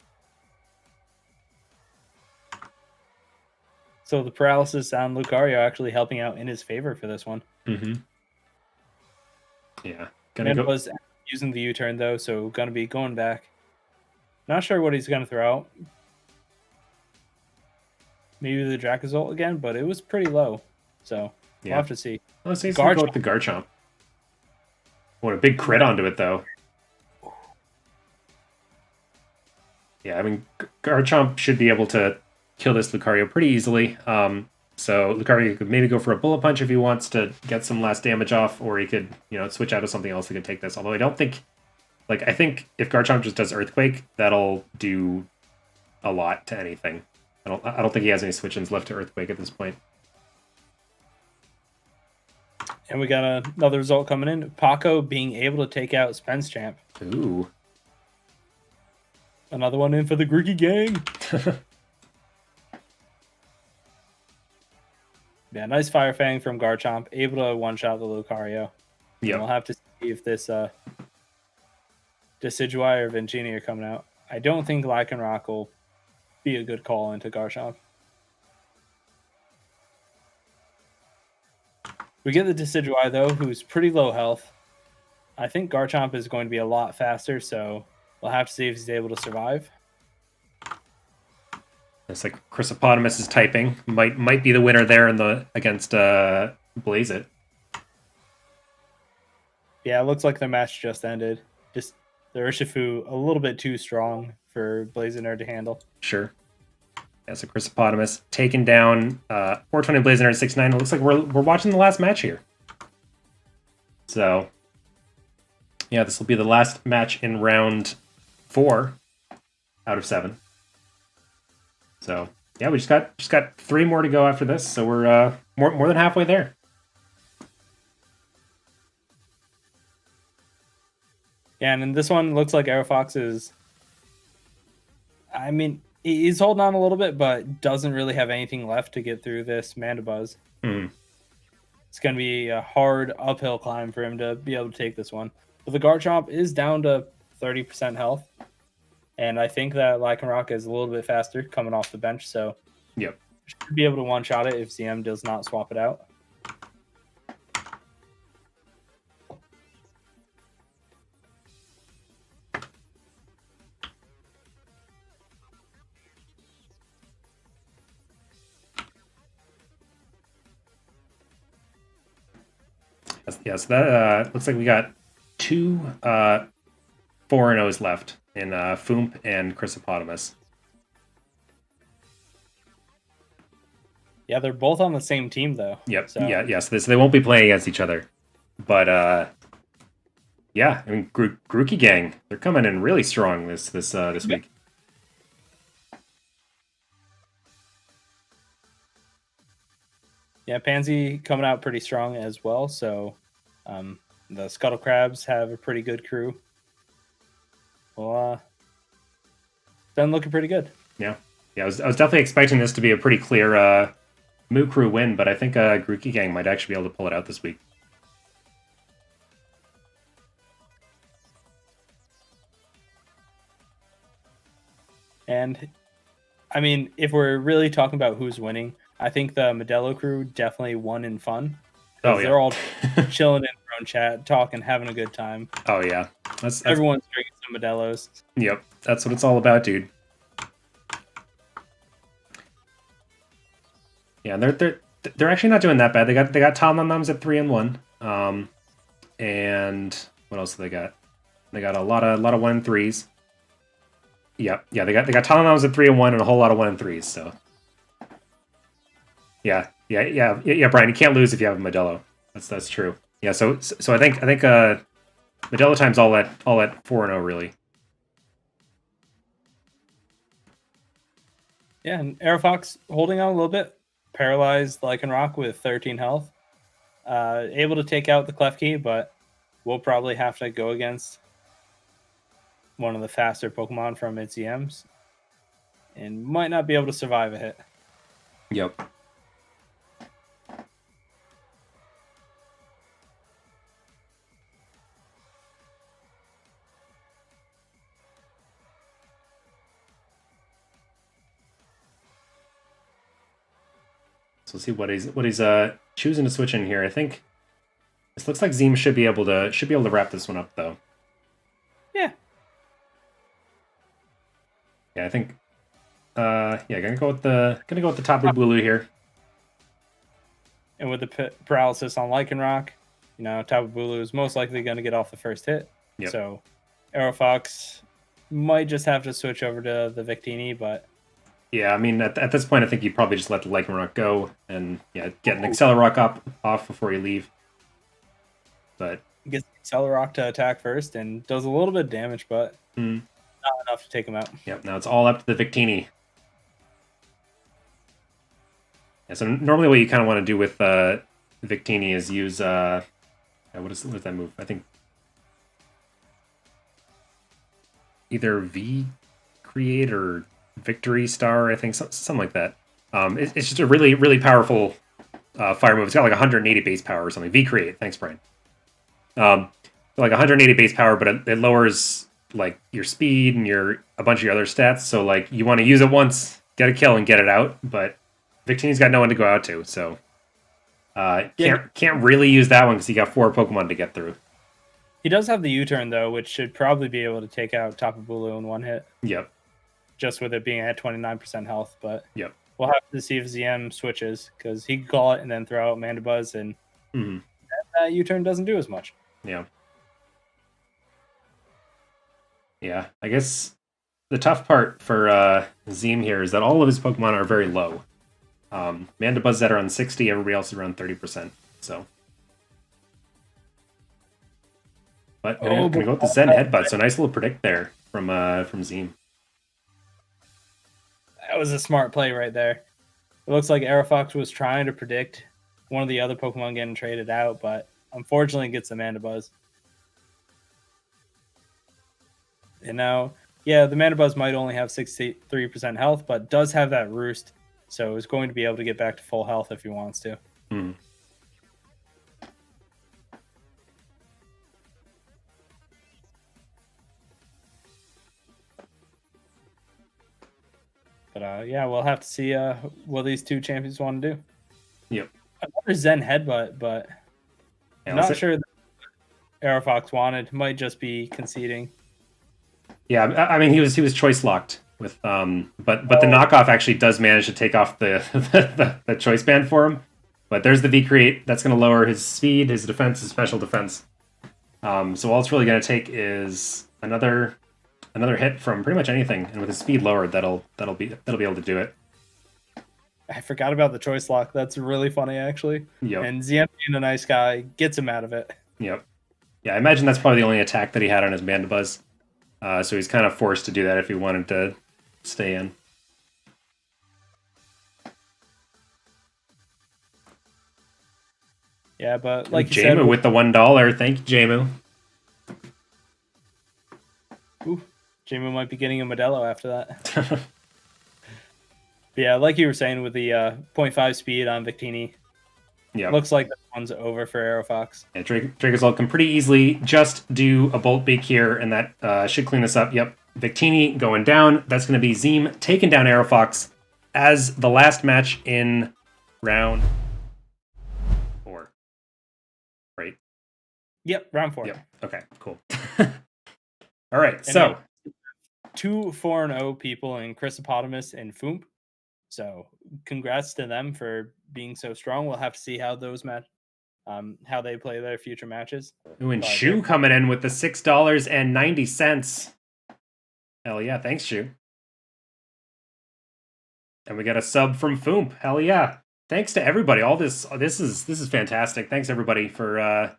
So the paralysis on Lucario actually helping out in his favor for this one. Mm-hmm. Yeah, gonna go. Was using the U-turn though, so gonna be going back. Not sure what he's gonna throw out. Maybe the Dracozolt again, but it was pretty low, so we'll have to see. Let's say he's gonna go with the Garchomp. What a big crit onto it though. Yeah, I mean Garchomp should be able to kill this Lucario pretty easily. So Lucario could maybe go for a Bullet Punch if he wants to get some last damage off, or he could, switch out to something else that could take this. Although I don't think, I think if Garchomp just does Earthquake, that'll do a lot to anything. I don't think he has any switch-ins left to Earthquake at this point. And we got another result coming in. Paco being able to take out Spence Champ. Ooh. Another one in for the Greeky gang. Yeah, nice Fire Fang from Garchomp. Able to one-shot the Lucario. Yeah. We'll have to see if this Decidueye or Vincini are coming out. I don't think Lycanroc will be a good call into Garchomp. We get the Decidueye, though, who's pretty low health. I think Garchomp is going to be a lot faster, so we'll have to see if he's able to survive. It's like Chrysopotamus is typing. Might be the winner there against Blaze It. Yeah, it looks like the match just ended. Just the Urshifu a little bit too strong for Blazing to handle. Sure. Yeah, so Chrysopotamus taking down 420 Blazing 6-9. It looks like we're watching the last match here. So Yeah, this will be the last match in round 4 out of 7. So yeah, we just got 3 more to go after this, so we're more than halfway there. Yeah, and then this one looks like Aerofox is. I mean, he's holding on a little bit, but doesn't really have anything left to get through this Mandibuzz. It's going to be a hard uphill climb for him to be able to take this one. But the Garchomp is down to 30% health. And I think that Lycanroc is a little bit faster coming off the bench, so Yep. should be able to one-shot it if ZM does not swap it out. Yeah, so that looks like we got 2 4-0s left in Foomp and Chrysopotamus. Yeah, they're both on the same team, though. Yep. So. Yeah. So they won't be playing against each other. But yeah, I mean, Grookey Gang, they're coming in really strong this week. Yeah, Pansy coming out pretty strong as well. So the Scuttle Crabs have a pretty good crew. Well, done looking pretty good. Yeah. I was definitely expecting this to be a pretty clear Moo Crew win, but I think Grookey Gang might actually be able to pull it out this week. And I mean, if we're really talking about who's winning, I think the Modelo crew definitely won in fun. Oh, yeah. They're all chilling in their own chat, talking, having a good time. Oh, yeah. Everyone's drinking some Modelos. Yep. That's what it's all about, dude. Yeah, they're actually not doing that bad. They got Tom Num Nums at 3-1. And what else do they got? They got a lot of 1-3s. Yeah, they got Tom Num Nums at 3-1 and a whole lot of 1-3s. So yeah, Brian, you can't lose if you have a Modelo. That's true. Yeah, so I think Modelo time's all at 4-0 really. Yeah, and Aerofox holding on a little bit. Paralyzed Lycanroc with 13 health. Able to take out the Klefki, but we'll probably have to go against one of the faster Pokemon from its EMs. And might not be able to survive a hit. Yep. So let's see what he's choosing to switch in here. I think this looks like Zeem should be able to wrap this one up though. Yeah. Yeah, I think gonna go with the Tapu Bulu here. And with the paralysis on Lycanroc, Tapu Bulu is most likely going to get off the first hit. Yep. So Aerofox might just have to switch over to the Victini, but yeah, I mean at this point I think you probably just let the Lycanroc go and get an Accelerock off before you leave. But gets Accelerock to attack first and does a little bit of damage, but not enough to take him out. Yep, now it's all up to the Victini. Yeah, so normally what you kind of want to do with Victini is use what is that move? I think either V Create or Victory Star. I think something like that. It's just a really really powerful fire move. It's got like 180 base power or something. V Create. Thanks, Brian. Like 180 base power, but it lowers like your speed and a bunch of your other stats. So like you want to use it once, get a kill, and get it out. But Victini's got no one to go out to, so can't really use that one because he got 4 Pokemon to get through. He does have the U-turn though, which should probably be able to take out Tapu Bulu in one hit. Yep. Just with it being at 29% health, but yep. We'll have to see if ZM switches because he can call it and then throw out Mandibuzz, and that U-turn doesn't do as much. Yeah. Yeah, I guess the tough part for Zeem here is that all of his Pokemon are very low. Mandibuzz that are on 60, everybody else is around 30%. So But gonna go with the Zen headbutt. So nice little predict there from Zeem. That was a smart play right there. It looks like Aerofox was trying to predict one of the other Pokemon getting traded out, but unfortunately gets the Mandibuzz. And now, yeah, the Mandibuzz might only have 63% health, but does have that Roost, so is going to be able to get back to full health if he wants to. Hmm. But yeah, we'll have to see what these two champions want to do. Yep. Another Zen headbutt, but Yeah, not sure that Aerofox wanted. Might just be conceding. Yeah, I mean he was choice locked with but the knockoff actually does manage to take off the choice band for him. But there's the V create that's going to lower his speed, his defense, his special defense. So all it's really going to take is another hit from pretty much anything, and with his speed lowered, that'll be able to do it. I forgot about the choice lock. That's really funny, actually. Yep. And Zian being a nice guy gets him out of it. Yep. Yeah, I imagine that's probably the only attack that he had on his Mandibuzz. So he's kind of forced to do that if he wanted to stay in. Yeah, but like you Jamu said, with the $1. Thank you, Jamu. Jamu might be getting a Modelo after that. But yeah, like you were saying with the 0.5 speed on Victini, looks like this one's over for Aerofox. Yeah, Dracozolt can pretty easily just do a Bolt Beak here, and that should clean this up. Yep, Victini going down. That's going to be Zeem taking down Aerofox as the last match in round 4. Right? Yep, round 4. Yep. Okay, cool. All right, so 2 4-0 people in Chrysopotamus and Foomp. So congrats to them for being so strong. We'll have to see how those how they play their future matches. Ooh, and Shu coming in with the $6.90. Hell yeah, thanks, Shu. And we got a sub from Foomp. Hell yeah. Thanks to everybody. All this is fantastic. Thanks everybody for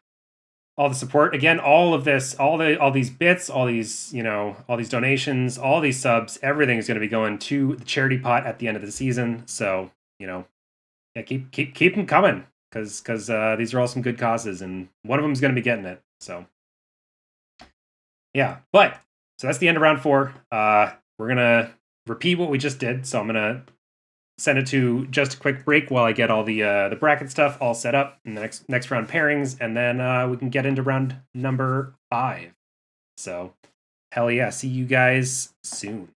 all the support. Again, all of this, all these bits, all these, all these donations, all these subs, everything is going to be going to the charity pot at the end of the season. So, yeah, keep them coming because these are all some good causes, and one of them is going to be getting it. So, yeah, so that's the end of round 4. We're gonna repeat what we just did. So I'm gonna send it to just a quick break while I get all the bracket stuff all set up in the next round pairings, and then we can get into round number 5. So, hell yeah, see you guys soon.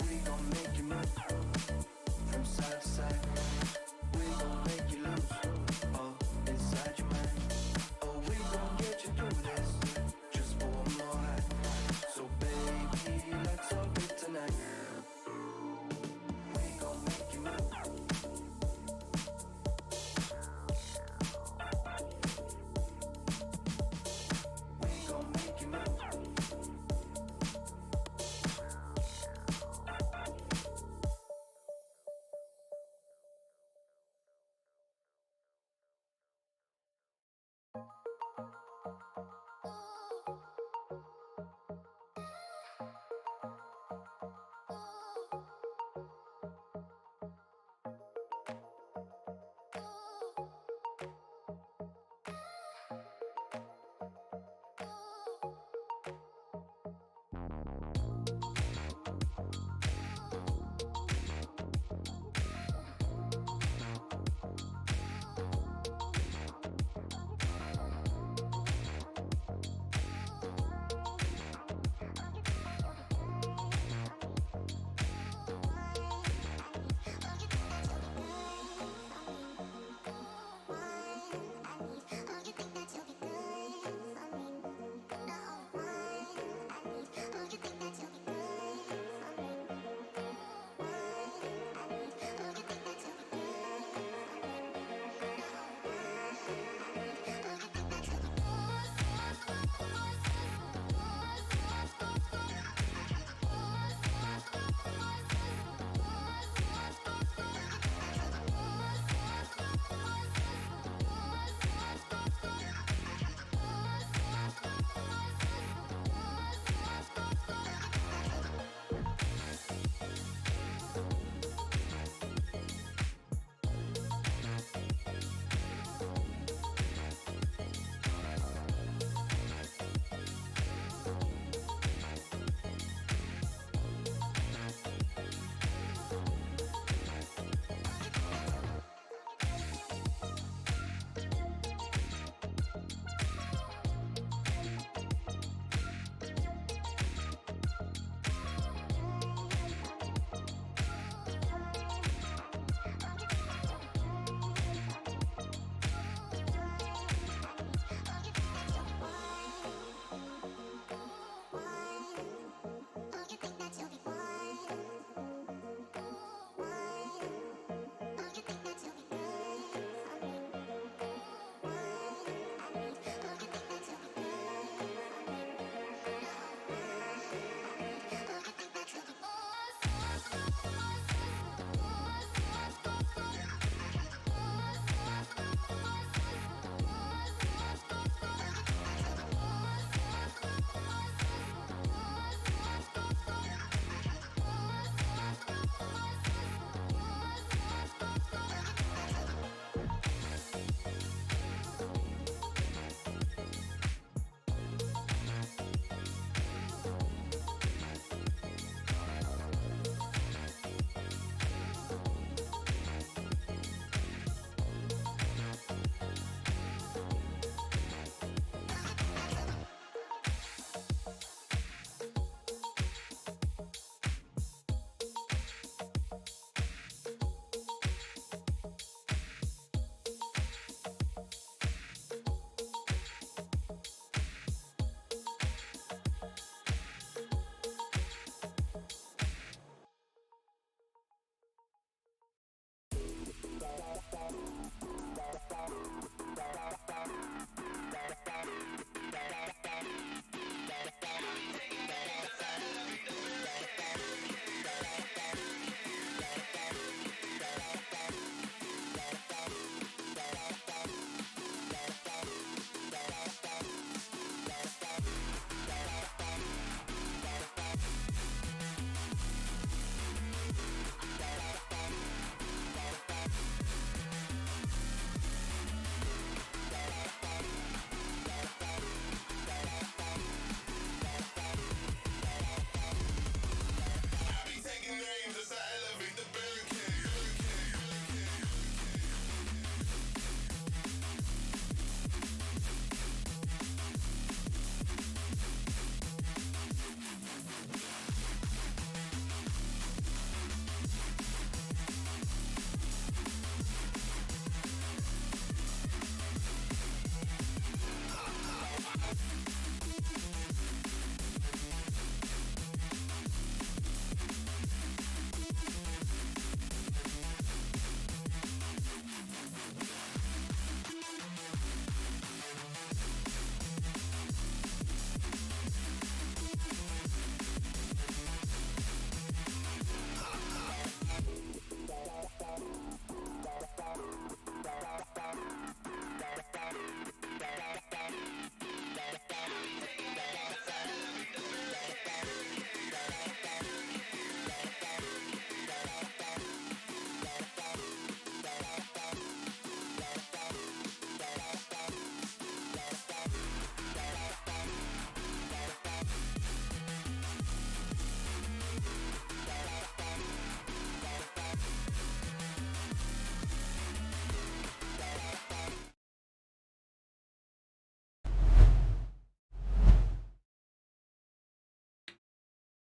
We gon' make you move from side to side. We gon' make you lose all inside your mind.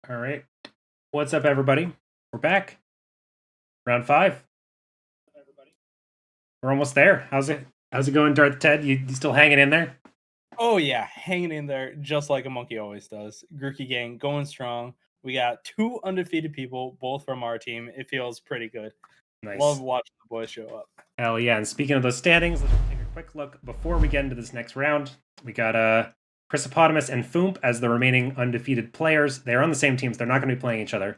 All right. What's up, everybody? We're back. Round 5. We're almost there. How's it going, Darth Ted? You still hanging in there? Oh yeah, hanging in there just like a monkey always does. Grookey gang going strong. We got 2 undefeated people, both from our team. It feels pretty good. Nice. Love watching the boys show up. Hell yeah. And speaking of those standings, let's take a quick look before we get into this next round. We got Chrysopotamus and Foomp as the remaining undefeated players. They're on the same teams. They're not going to be playing each other.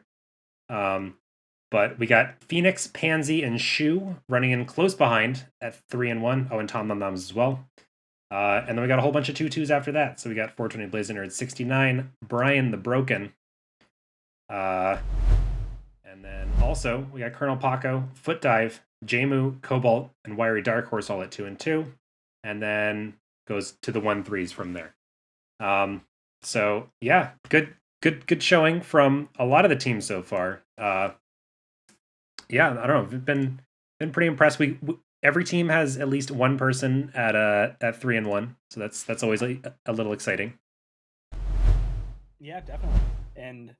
But we got Phoenix, Pansy, and Shu running in close behind at 3-1. Oh, and Tom Num Nums as well. And then we got a whole bunch of 2-2s after that. So we got 420 Blazing at 69, Brian the Broken. And then also we got Colonel Paco, Foot Dive, Jamu, Cobalt, and Wiry Dark Horse all at 2-2. And then goes to the 1-3s from there. So yeah, good showing from a lot of the teams so far. Yeah, I don't know. We've been pretty impressed. We every team has at least one person at 3-1, so that's always a little exciting. Yeah, definitely. And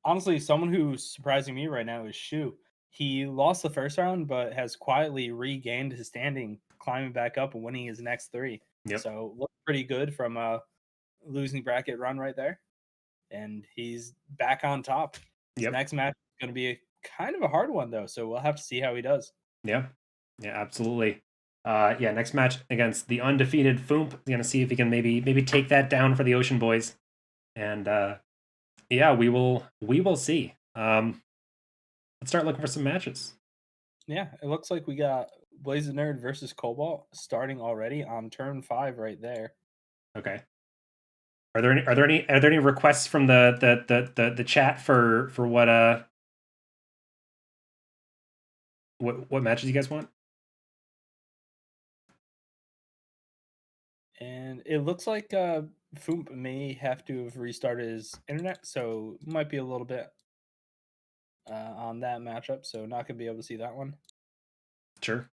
honestly, someone who's surprising me right now is Shu. He lost the first round, but has quietly regained his standing, climbing back up and winning his next 3. Yep. So looked pretty good from a losing bracket run right there. And he's back on top. His Yep. next match is going to be kind of a hard one, though. So we'll have to see how he does. Yeah, absolutely. Yeah, next match against the undefeated Foomp. Gonna see if he can maybe take that down for the Ocean Boys. And yeah, we will see. Let's start looking for some matches. Yeah, it looks like we got Blaze Nerd versus Cobalt starting already on turn 5 right there. Okay. Are there any requests from the chat for what matches you guys want? And it looks like Foomp may have to have restarted his internet, so might be a little bit on that matchup. So not gonna be able to see that one. Sure.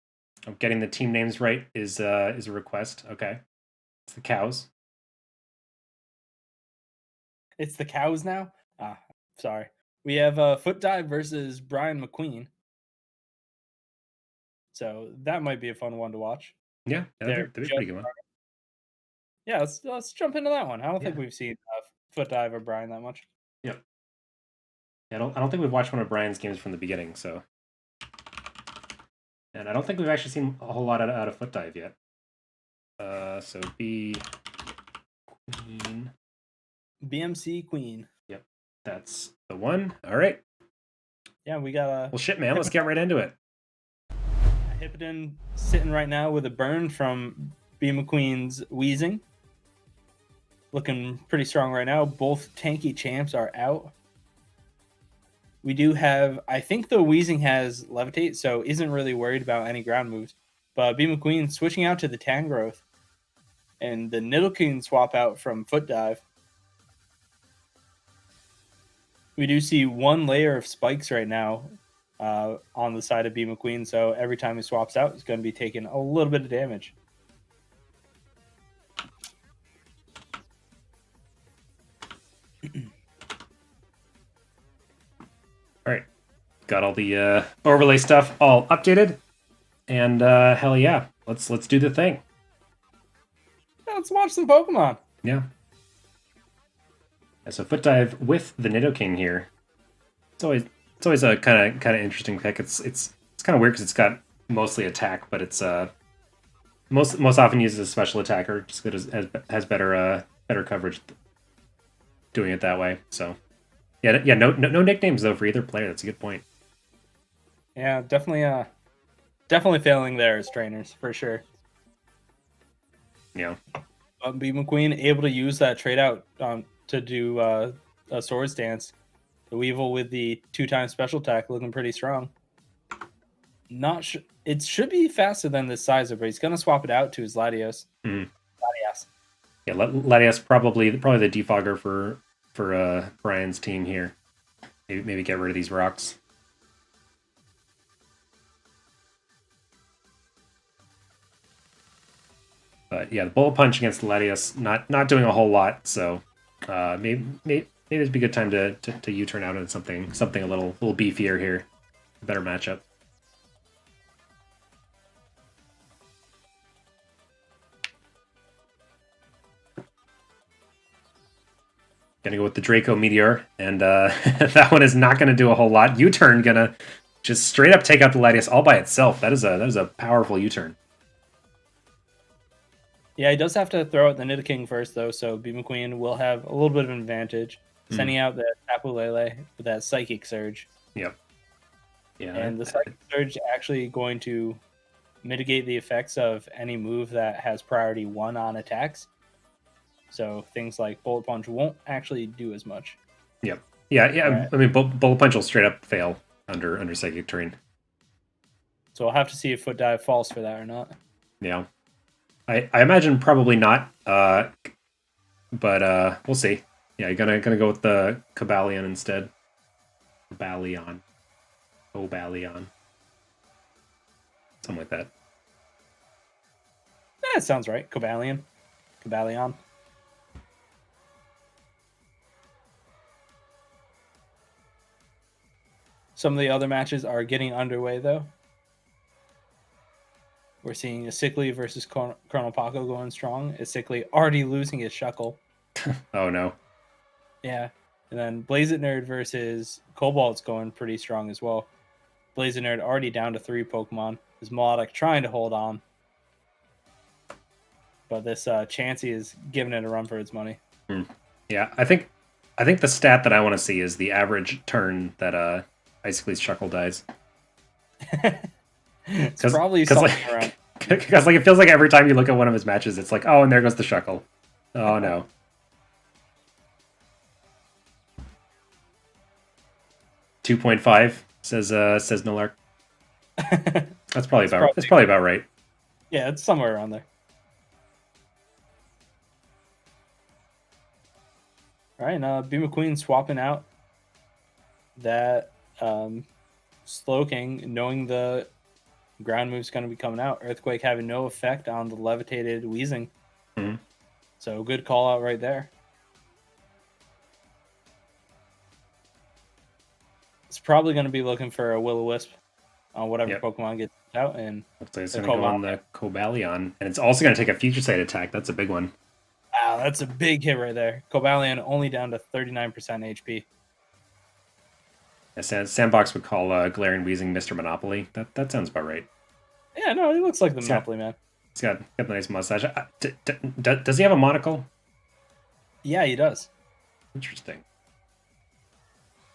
Getting the team names right is a request. Okay. It's the Cows. It's the Cows now. Sorry. We have Foot Dive versus Brian McQueen. So that might be a fun one to watch. Yeah, that'd be a pretty good one. Yeah, let's jump into that one. I don't think Yeah. we've seen Foot Dive or Brian that much. Yeah. I don't think we've watched one of Brian's games from the beginning, so. And I don't think we've actually seen a whole lot out of Foot Dive yet. So B Queen. BMC Queen. Yep, that's the one. All right. Yeah, we got a. Well, shit, man. Let's get right into it. Hippodon sitting right now with a burn from B McQueen's Wheezing. Looking pretty strong right now. Both tanky champs are out. We do have, I think the Wheezing has Levitate, so isn't really worried about any ground moves. But B McQueen switching out to the Tangrowth. And the Nidoking swap out from Foot Dive. We do see one layer of spikes right now on the side of B McQueen, so every time he swaps out, he's going to be taking a little bit of damage. All right. Got all the overlay stuff all updated. And hell yeah. Let's do the thing. Yeah, let's watch some Pokemon. Yeah. So Foot Dive with the Nidoking here. It's always a kind of interesting pick. It's kind of weird because it's got mostly attack, but it's most often used as a special attacker, just because it has better coverage doing it that way. So yeah, no nicknames though for either player. That's a good point. Yeah, definitely failing there as trainers for sure. Yeah. B McQueen able to use that trade out to do a Swords Dance. The Weevil with the 2-time special attack looking pretty strong. It should be faster than this Sizer, but he's gonna swap it out to his Latios. Mm. Latias. Yeah, Latias probably the defogger for Brian's team here. Maybe get rid of these rocks. But yeah, the Bullet Punch against Latias not doing a whole lot, so maybe maybe it'd be a good time to U-turn out into something a little beefier here. A better matchup. Gonna go with the Draco Meteor, and that one is not gonna do a whole lot. U-turn gonna just straight up take out the Latias all by itself. That is a powerful U-turn. Yeah, he does have to throw out the Nidoking first, though, so B McQueen will have a little bit of an advantage, sending out the Tapu Lele with that Psychic Surge. Yep. Yeah. And the Psychic Surge actually going to mitigate the effects of any move that has priority 1 on attacks. So things like Bullet Punch won't actually do as much. Yep. Yeah. Right. I mean, Bullet Punch will straight up fail under Psychic Terrain. So we'll have to see if Foot Dive falls for that or not. Yeah. I imagine probably not. But we'll see. Yeah, you're gonna go with the Cobalion instead. Cobalion. Something like that. That sounds right. Cobalion. Some of the other matches are getting underway, though. We're seeing a Sickly versus Colonel Paco going strong. A Sickly already losing his Shuckle. Oh, no. Yeah. And then Blaze It Nerd versus Cobalt's going pretty strong as well. Blaze It Nerd already down to 3 Pokemon. His Melodic trying to hold on. But this Chansey is giving it a run for its money. Yeah, I think the stat that I want to see is the average turn that Icicle's Shuckle dies. It's probably something around. Because like it feels like every time you look at one of his matches, it's like, oh, and there goes the Shuckle. Oh no. $2.5 says Nolark. That's probably about right. Yeah, it's somewhere around there. All right, now B McQueen swapping out that Slowking, knowing the ground move's going to be coming out. Earthquake having no effect on the levitated Weezing. Mhm. So good call out right there. It's probably going to be looking for a Will-O-Wisp on whatever Pokemon gets out. And looks like it's going to go on the Cobalion. And it's also going to take a Future Sight attack. That's a big one. Wow, that's a big hit right there. Cobalion only down to 39% HP. Yeah, Sandbox would call Galarian Weezing Mr. Monopoly. That sounds about right. Yeah, no, he looks like the Monopoly man. He's got a nice mustache. Does he have a monocle? Yeah, he does. Interesting.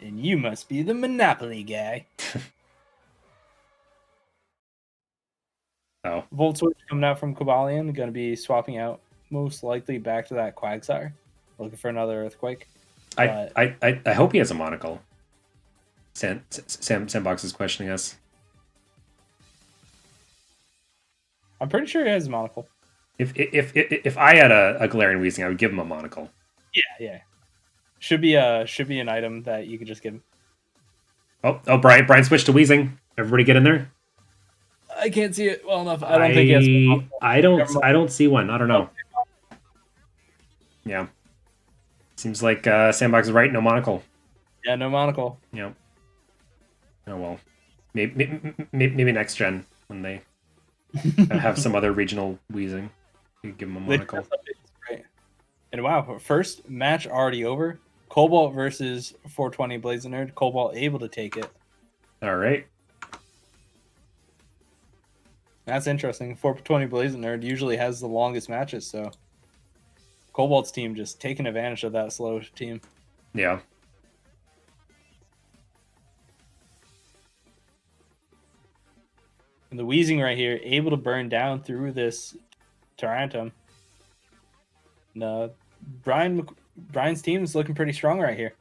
And you must be the Monopoly guy. Oh. Volt Switch coming out from Cobalion. Going to be swapping out most likely back to that Quagsire. Looking for another Earthquake. I hope he has a monocle. Sandbox is questioning us. I'm pretty sure he has a monocle. If I had a Galarian Weezing, I would give him a monocle. Yeah. Should be an item that you could just give him. Oh, Brian switched to Weezing. Everybody get in there. I can't see it well enough. I don't think he has a monocle. I don't see one. I don't know. Yeah. Seems like Sandbox is right. No monocle. Yeah, no monocle. Yeah. Oh well. Maybe next gen when they have some other regional Weezing. You give them a monocle. Right. And wow, first match already over. Cobalt versus 420 Blazing Nerd. Cobalt able to take it. All right. That's interesting. 420 Blazing Nerd usually has the longest matches, so Cobalt's team just taking advantage of that slow team. Yeah. And the Weezing right here, able to burn down through this Tarantum. And, Brian's team is looking pretty strong right here.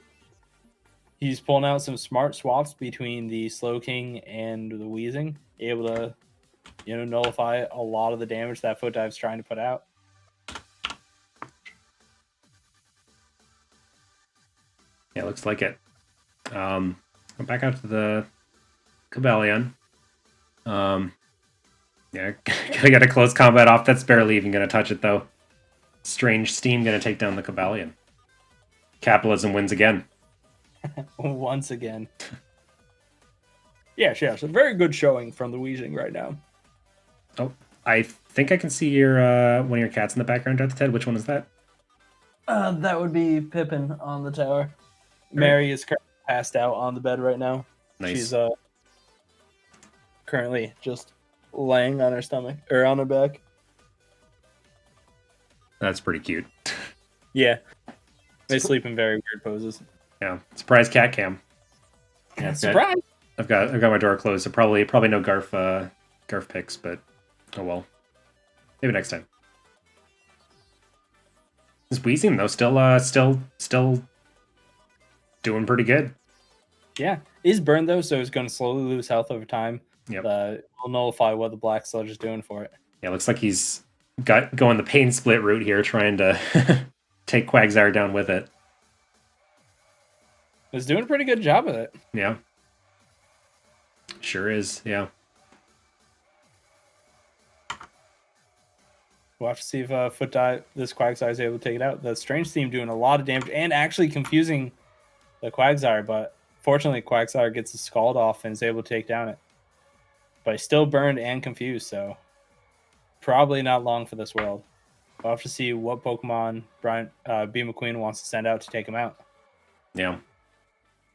He's pulling out some smart swaps between the Slowking and the Weezing, able to, nullify a lot of the damage that Foot Dive's trying to put out. Yeah, looks like it. Go back out to the Cobalion. Yeah, gonna get a close combat off. That's barely even gonna touch it though. Strange Steam gonna take down the Cobalion. Capitalism wins again. Once again. Yeah, so very good showing from the Weezing right now. Oh, I think I can see your one of your cats in the background, Death Ted. Which one is that? That would be Pippin on the tower. Mary is currently passed out on the bed right now. Nice. She's currently just laying on her stomach or on her back. That's pretty cute. Yeah, they sleep in very weird poses. Yeah, surprise cat cam. Yeah, Surprise! I've got my door closed, so probably no Garf pics, but oh well. Maybe next time. This Weezing though still doing pretty good. Yeah, is burned though, so it's going to slowly lose health over time. Yep. We'll nullify what the Black Sludge is doing for it. Yeah, looks like he's going the pain split route here, trying to take Quagsire down with it. It's doing a pretty good job of it. Yeah. Sure is, yeah. We'll have to see if this Quagsire is able to take it out. The Strange Theme doing a lot of damage and actually confusing the Quagsire, but fortunately Quagsire gets the Scald off and is able to take down it. But he's still burned and confused, so probably not long for this world. We'll have to see what Pokemon B. McQueen wants to send out to take him out. Yeah.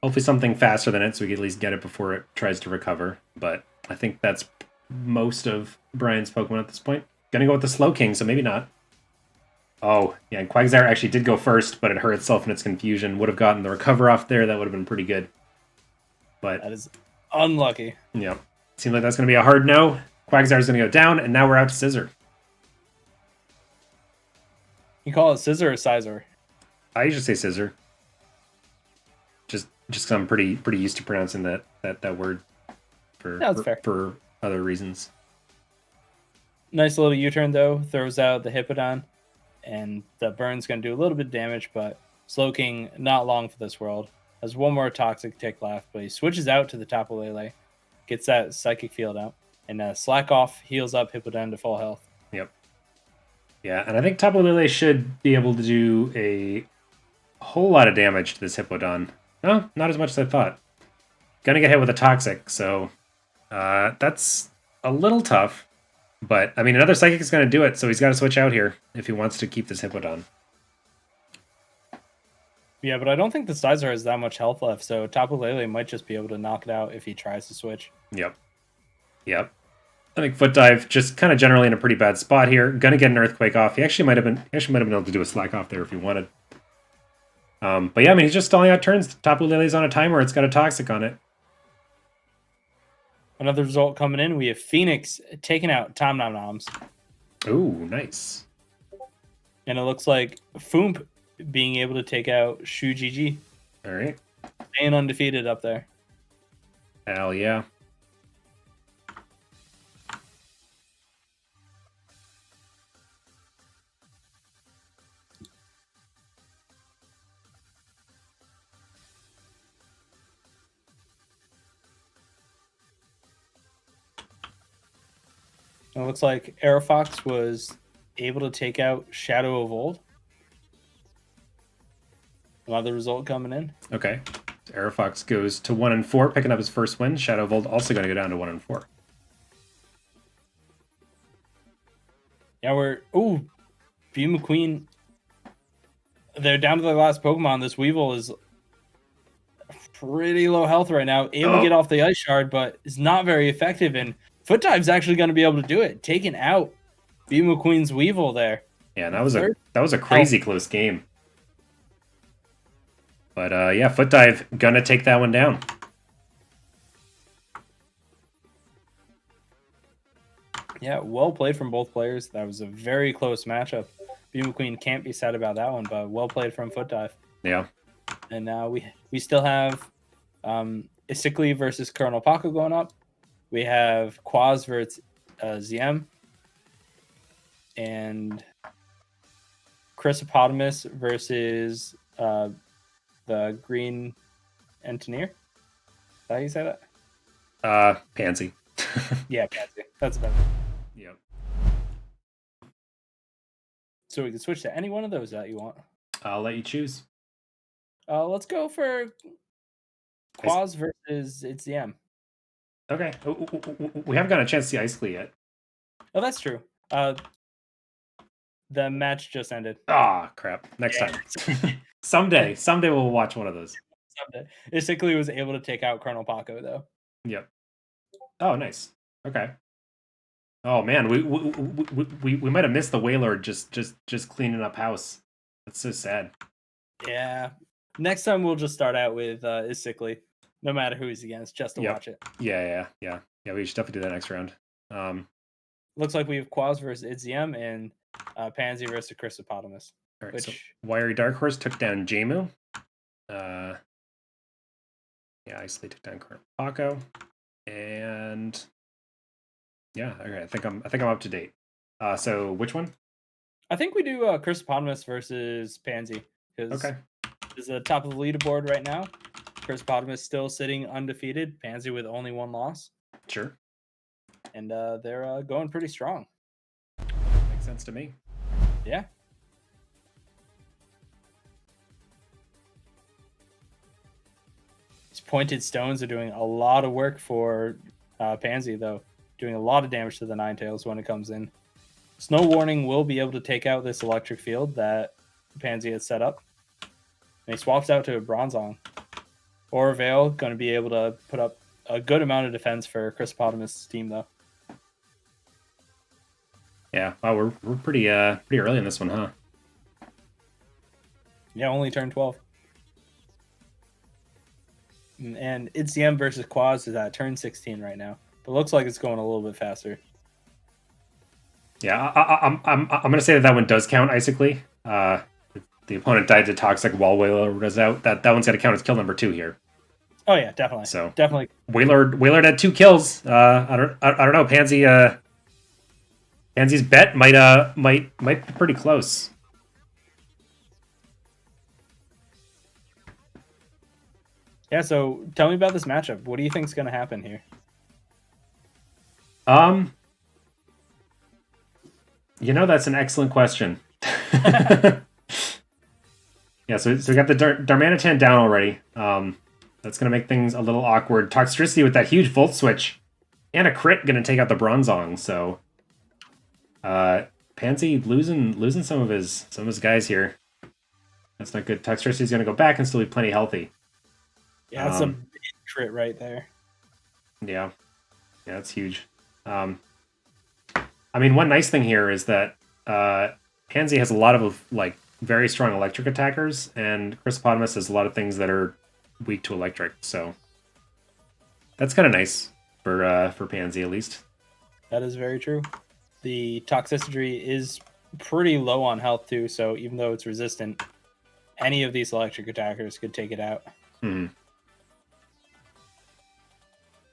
Hopefully something faster than it, so we can at least get it before it tries to recover. But I think that's most of Brian's Pokemon at this point. Gonna go with the Slowking, so maybe not. Oh, yeah, and Quagsire actually did go first, but it hurt itself in its confusion. Would have gotten the recover off there, that would have been pretty good. But that is unlucky. Yeah. Seems like that's gonna be a hard no. Quagsire's gonna go down, and now we're out to Scissor. You call it Scissor or Sizor? I usually say Scissor. Just because I'm pretty used to pronouncing that word for other reasons. Nice little U-turn though, throws out the Hippodon, and the burn's gonna do a little bit of damage, but Slowking not long for this world. Has one more toxic tick left, but he switches out to the Tapu Lele, gets that psychic field out, and slack off, heals up Hippodon to full health. Yep. Yeah, and I think Tapu Lele should be able to do a whole lot of damage to this Hippodon. No, not as much as I thought. Gonna get hit with a toxic, so that's a little tough. But, I mean, another Psychic is going to do it, so he's got to switch out here if he wants to keep this Hippodon. Yeah, but I don't think the Sizor has that much health left, so Tapu Lele might just be able to knock it out if he tries to switch. Yep. I think Foot Dive just kind of generally in a pretty bad spot here. Gonna get an Earthquake off. He actually might have been able to do a Slack off there if he wanted. But yeah, I mean, he's just stalling out turns. Tapu Lele's on a timer. It's got a Toxic on it. Another result coming in. We have Phoenix taking out Tom Nom Noms. Ooh, nice. And it looks like Foomp being able to take out Shu Gigi. All right. Staying undefeated up there. Hell yeah. It looks like Aerofox was able to take out Shadow of Old. Another result coming in. Okay. Aerofox goes to 1-4, picking up his first win. Shadow of Old also going to go down to 1-4. Yeah, B. McQueen. They're down to their last Pokemon. This Weevil is pretty low health right now. Able to get off the Ice Shard, but is not very effective. And Foot Dive's actually going to be able to do it, taking out B. McQueen's Weevil there. Yeah, that was a crazy close game. But yeah, Foot Dive gonna take that one down. Yeah, well played from both players. That was a very close matchup. B. McQueen can't be sad about that one, but well played from Foot Dive. Yeah. And now we still have Isikli versus Colonel Paco going up. We have Quaz versus ZM. And Chrysopotamus versus the Green Engineer. Is that how you say that? Pansy. Yeah, Pansy. That's better. Yep. So we can switch to any one of those that you want. I'll let you choose. Let's go for Ice- Quaz versus ITZM. Okay. We haven't gotten a chance to see Ice Clee yet. Oh, that's true. The match just ended. Ah, crap. Next Yeah. time. Someday we'll watch one of those. Someday. Isically was able to take out Colonel Paco though. Yep. Oh, nice. Okay. Oh man, we might have missed the Wailord just cleaning up house. That's so sad. Yeah. Next time we'll just start out with Isically, no matter who he's against, just to Yep. watch it. Yeah. We should definitely do that next round. Looks like we have Quaz versus ITZM and Pansy versus Chrysopotamus. All right. Which So Wiry Dark Horse took down Jamu. Yeah, Isley took down Colonel Paco, and yeah, okay. I think I'm up to date. So which one? I think we do Chrysopotamus versus Pansy because Okay. is the top of the leaderboard right now. Chrysopotamus still sitting undefeated. Pansy with only one loss, Sure. and they're going pretty strong. Makes sense to me. Yeah. These pointed stones are doing a lot of work for Pansy, though. Doing a lot of damage to the Ninetales when it comes in. Snow Warning will be able to take out this electric field that Pansy has set up. And he swaps out to a Bronzong. Or Veil going to be able to put up a good amount of defense for Chrysopotamus' team, though. Yeah. Wow, we're pretty early in this one, huh? Yeah, only turn 12. And ITZM versus Quaz is at turn 16 right now. But looks like it's going a little bit faster. Yeah, I'm gonna say that one does count. Icically, the opponent died to Toxic while Wailord was out. That one's got to count as kill number 2 here. Oh yeah, definitely. So definitely. Wailord had 2 kills. I don't know. Pansy's bet might be pretty close. Yeah, so tell me about this matchup. What do you think is going to happen here? That's an excellent question. Yeah, so we got the Darmanitan down already. That's going to make things a little awkward. Toxtricity with that huge Volt Switch and a crit going to take out the Bronzong. So, Pansy losing some of his guys here. That's not good. Toxtricity's going to go back and still be plenty healthy. Yeah, that's a big crit right there. Yeah, that's huge. I mean, one nice thing here is that Pansy has a lot of like very strong electric attackers, and Chrysopotamus has a lot of things that are weak to electric. So that's kind of nice for Pansy at least. That is very true. The toxicity is pretty low on health too, so even though it's resistant, any of these electric attackers could take it out.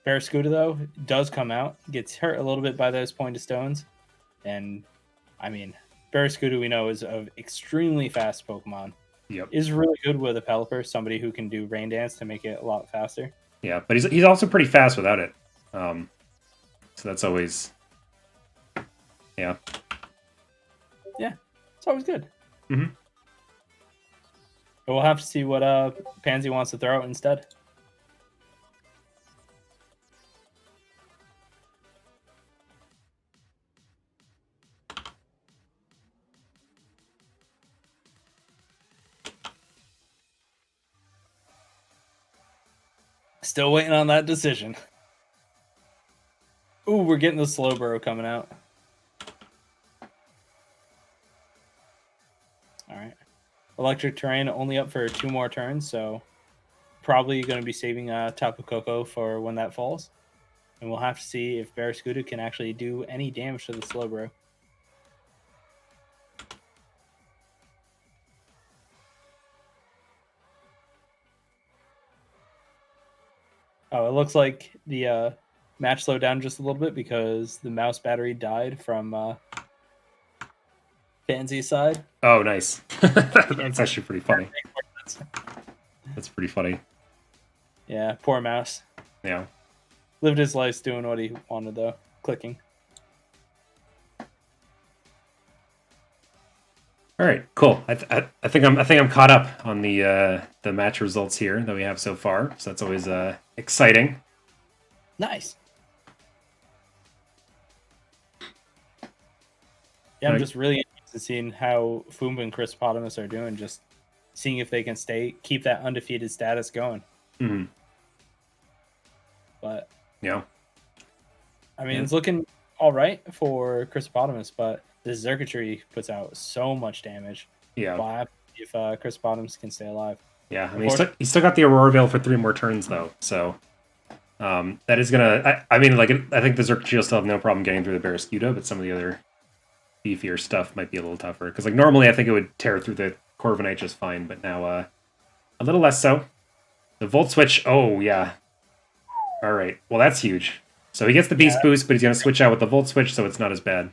Barraskewda, though, does come out, gets hurt a little bit by those pointed stones. And, I mean, Barraskewda, we know, is an extremely fast Pokemon. Yep. Is really good with a Pelipper, somebody who can do Rain Dance to make it a lot faster. Yeah, but he's also pretty fast without it. So that's always... Yeah. Yeah, it's always good. Mm-hmm. But we'll have to see what Pansy wants to throw out instead. Still waiting on that decision. Ooh, we're getting the Slowbro coming out. All right. Electric Terrain only up for 2 more turns, so probably going to be saving Tapu Koko for when that falls. And we'll have to see if Barraskewda can actually do any damage to the Slowbro. Oh, it looks like the match slowed down just a little bit because the mouse battery died from Pansy's side. Oh, nice. That's actually pretty funny. That's pretty funny. Yeah, poor mouse. Yeah. Lived his life doing what he wanted, though. Clicking. All right, cool. I think I'm caught up on the match results here that we have so far. So that's always exciting. Nice. Yeah, I'm just really interested in seeing how Fumba and Chris Potamus are doing. Just seeing if they can keep that undefeated status going. Mm-hmm. But yeah, I mean, it's looking all right for Chris Potamus, but this Zerkatry puts out so much damage. Yeah. Wow, if Chris Potamus can stay alive. Yeah, I mean, he's still got the Aurora Veil for 3 more turns though, so that is gonna. I mean, like, I think the Zerkatry will still have no problem getting through the Barraskewda, but some of the other beefier stuff might be a little tougher. Because like normally, I think it would tear through the Corviknight just fine, but now a little less so. The Volt Switch. Oh yeah. All right. Well, that's huge. So he gets the Beast Boost, but he's gonna switch out with the Volt Switch, so it's not as bad.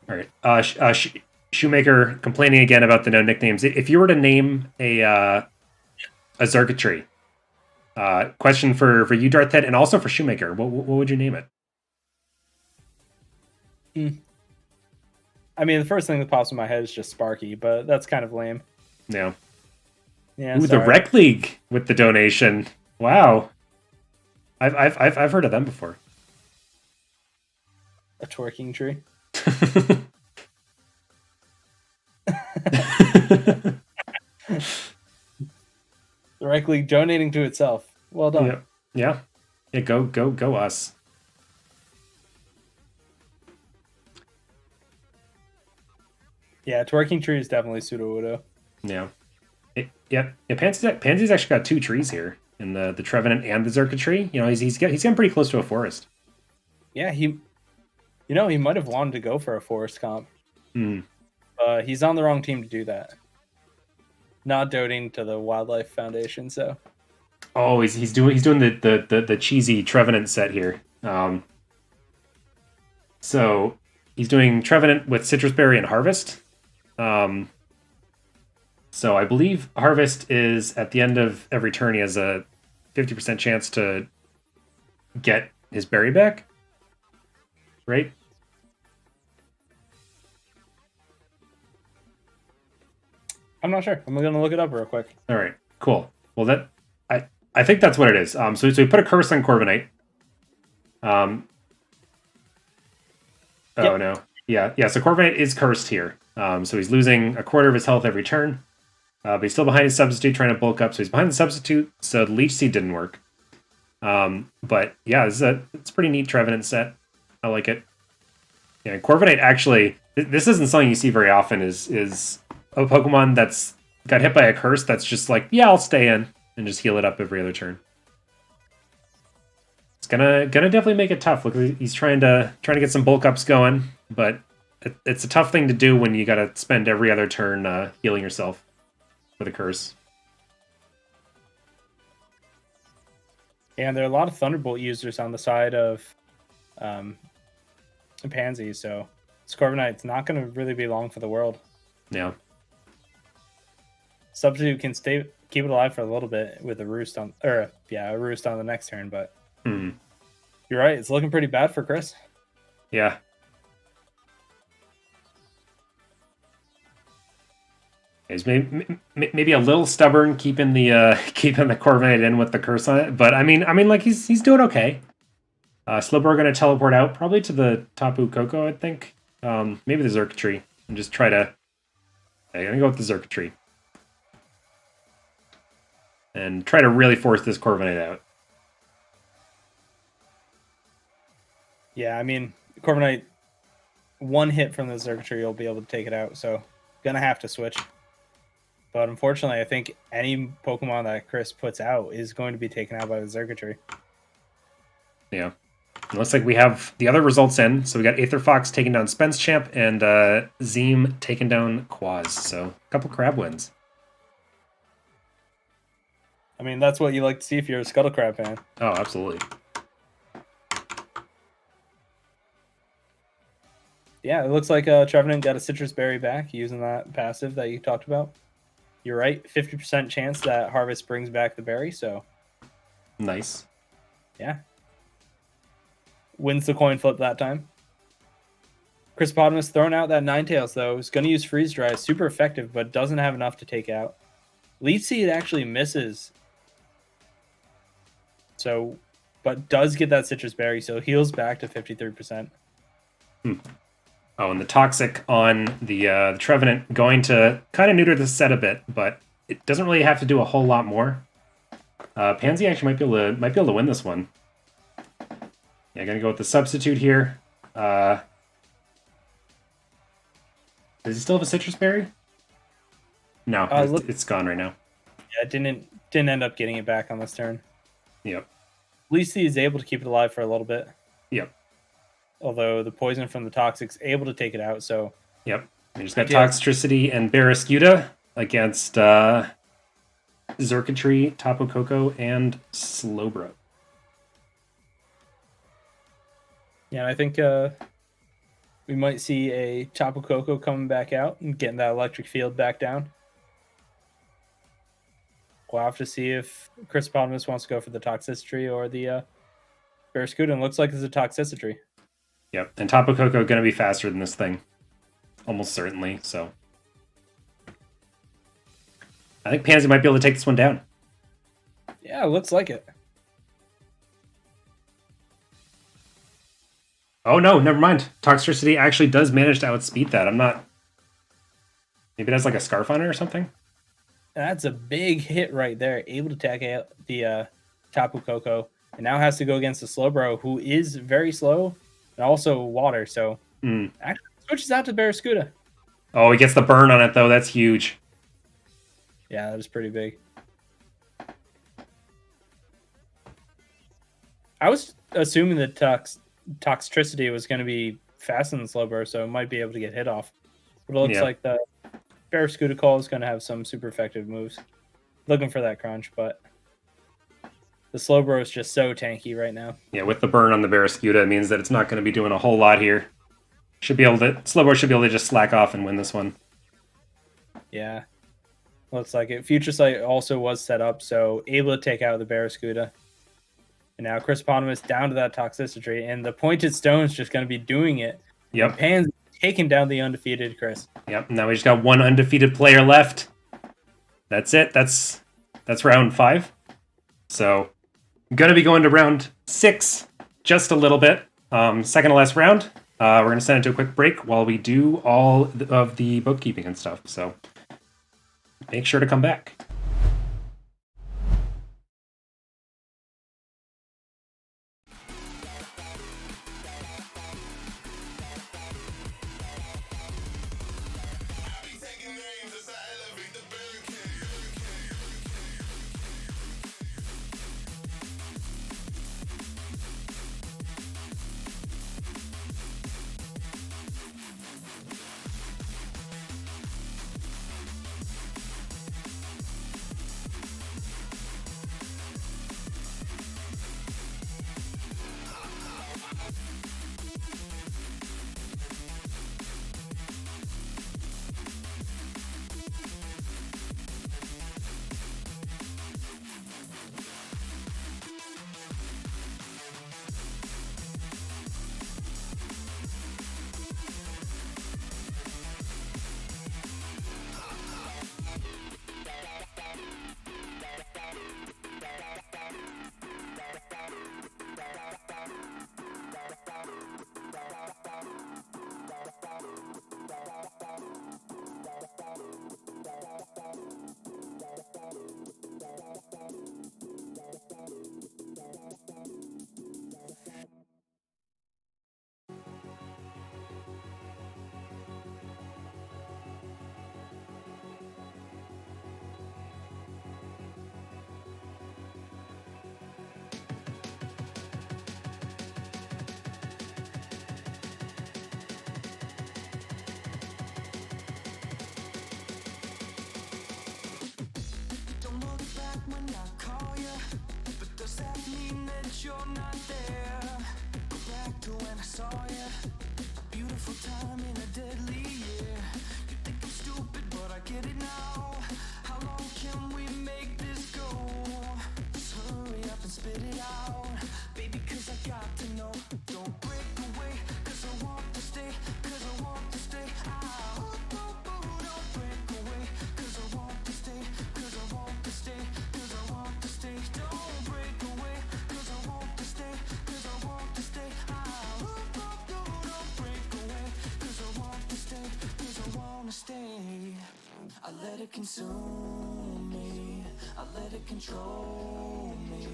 All right. Shoemaker complaining again about the no nicknames. If you were to name a Zerkatry, question for you, Darth Head, and also for Shoemaker, what would you name it? I mean, the first thing that pops in my head is just Sparky, but that's kind of lame. Yeah. Yeah. Ooh, the Rekt League with the donation. Wow. I've heard of them before. A twerking tree. The Rekt League donating to itself. Well done. Yeah. Go us. Yeah, twerking tree is definitely Pseudo-Udo. Yeah. Pansy's actually got 2 trees here in the Trevenant and the Zerkatry. You know, he's getting pretty close to a forest. Yeah, he might have wanted to go for a forest comp. He's on the wrong team to do that. Not doting to the Wildlife Foundation, so. Oh, he's doing the cheesy Trevenant set here. So he's doing Trevenant with Citrus Berry and Harvest. So I believe Harvest is at the end of every turn. He has a 50% chance to get his berry back, right? I'm not sure. I'm gonna look it up real quick. All right, cool. Well, I think that's what it is. So we put a curse on Corviknight. Oh no, yeah. So Corviknight is cursed here. So he's losing a quarter of his health every turn. But he's still behind his substitute, trying to bulk up. So he's behind the substitute. So the Leech Seed didn't work. But yeah, it's a pretty neat Trevenant set. I like it. Yeah, Corviknight actually. This isn't something you see very often. Is a Pokemon that's got hit by a curse that's just like, yeah, I'll stay in and just heal it up every other turn. It's gonna definitely make it tough. Look, he's trying to get some bulk ups going, but it's a tough thing to do when you got to spend every other turn healing yourself with a curse. And there are a lot of Thunderbolt users on the side of Pansy, so Corviknight's not going to really be long for the world. Yeah. Substitute can keep it alive for a little bit with a roost on the next turn, but you're right, it's looking pretty bad for Chris. Yeah. He's maybe a little stubborn keeping the Corviknight in with the curse on it, but I mean like he's doing okay. Slowbro going to teleport out probably to the Tapu Koko, I think. Maybe the Zerkatry, and just try to. I'm gonna go with the Zerkatry and try to really force this Corviknight out. Yeah, I mean, Corviknight, one hit from the Zerkatry will be able to take it out, so gonna have to switch. But unfortunately, I think any Pokemon that Chris puts out is going to be taken out by the Zerkatry. Yeah. It looks like we have the other results in. So we got Aether Fox taking down Spence Champ and Zeem taking down Quaz. So a couple crab wins. I mean, that's what you like to see if you're a Scuttle Crab fan. Oh, absolutely. Yeah, it looks like Trevenant got a Citrus Berry back using that passive that you talked about. You're right, 50% chance that Harvest brings back the berry, so... Nice. Yeah. Wins the coin flip that time. Chrysopotamus throwing out that Ninetales, though. Is going to use Freeze Dry. Super effective, but doesn't have enough to take out. Leech Seed actually misses. So, but does get that Citrus Berry, so heals back to 53%. Oh, and the Toxic on the Trevenant going to kind of neuter the set a bit, but it doesn't really have to do a whole lot more. Pansy actually might be able to win this one. Yeah, gonna go with the substitute here. Does he still have a Citrus Berry? No, it's gone right now. Yeah, didn't end up getting it back on this turn. Yep. At least he is able to keep it alive for a little bit. Yep. Although the poison from the Toxic's able to take it out, so... Yep. We just got Toxtricity and Barraskewda against Xurkitree, Tapu Koko, and Slowbro. Yeah, I think we might see a Tapu Koko coming back out and getting that electric field back down. We'll have to see if Chrysopotamus wants to go for the Toxicity or the Barraskewda. And looks like it's a Toxicity. Yep, and Tapu Koko going to be faster than this thing. Almost certainly, so... I think Pansy might be able to take this one down. Yeah, looks like it. Oh no, never mind. Toxtricity actually does manage to outspeed that. I'm not... Maybe it has like a Scarf on it or something? That's a big hit right there. Able to attack out the Tapu Koko. And now has to go against the Slowbro, who is very slow. And also water, so... Actually switches out to Barraskewda. Oh, he gets the burn on it, though. That's huge. Yeah, that is pretty big. I was assuming that Toxtricity was going to be faster than Slowbro, so it might be able to get hit off. But it looks like the Barraskewda Call is going to have some super effective moves. Looking for that crunch, but the Slowbro is just so tanky right now. Yeah, with the burn on the Barraskewda, it means that it's not going to be doing a whole lot here. Slowbro should be able to just slack off and win this one. Yeah. Looks like it. Future Sight also was set up, so able to take out the Barraskewda. And now Chrysopotamus down to that Toxicity, and the Pointed Stone is just going to be doing it. Yep. Pansy taking down the undefeated Chris. Yep, now we just got one undefeated player left. That's it. That's round 5. So, I'm going to be going to round 6 just a little bit. Second to last round. We're going to send it to a quick break while we do all of the bookkeeping and stuff. So, make sure to come back. Don't look back when I call you, but does that mean that you're not there? Go back to when I saw you, a beautiful time in a deadly year. You think I'm stupid, but I get it now. How long can we make this go? Just hurry up and spit it out, baby, 'cause I got to know. Don't break away, 'cause I want to stay, 'cause I it consume me, I let it control me.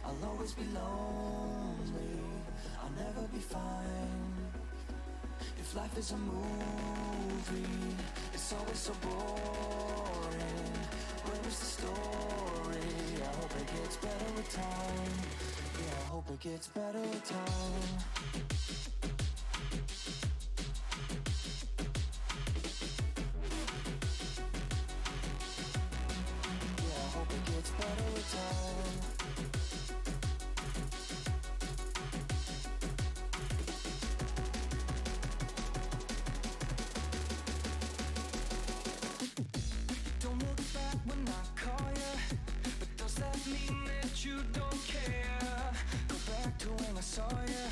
I'll always be lonely, I'll never be fine. If life is a movie, it's always so boring. Where is the story? I hope it gets better with time. Yeah, I hope it gets better with time. It's better with time. Don't look back when I call you, but does that mean that you don't care? Go back to when I saw you,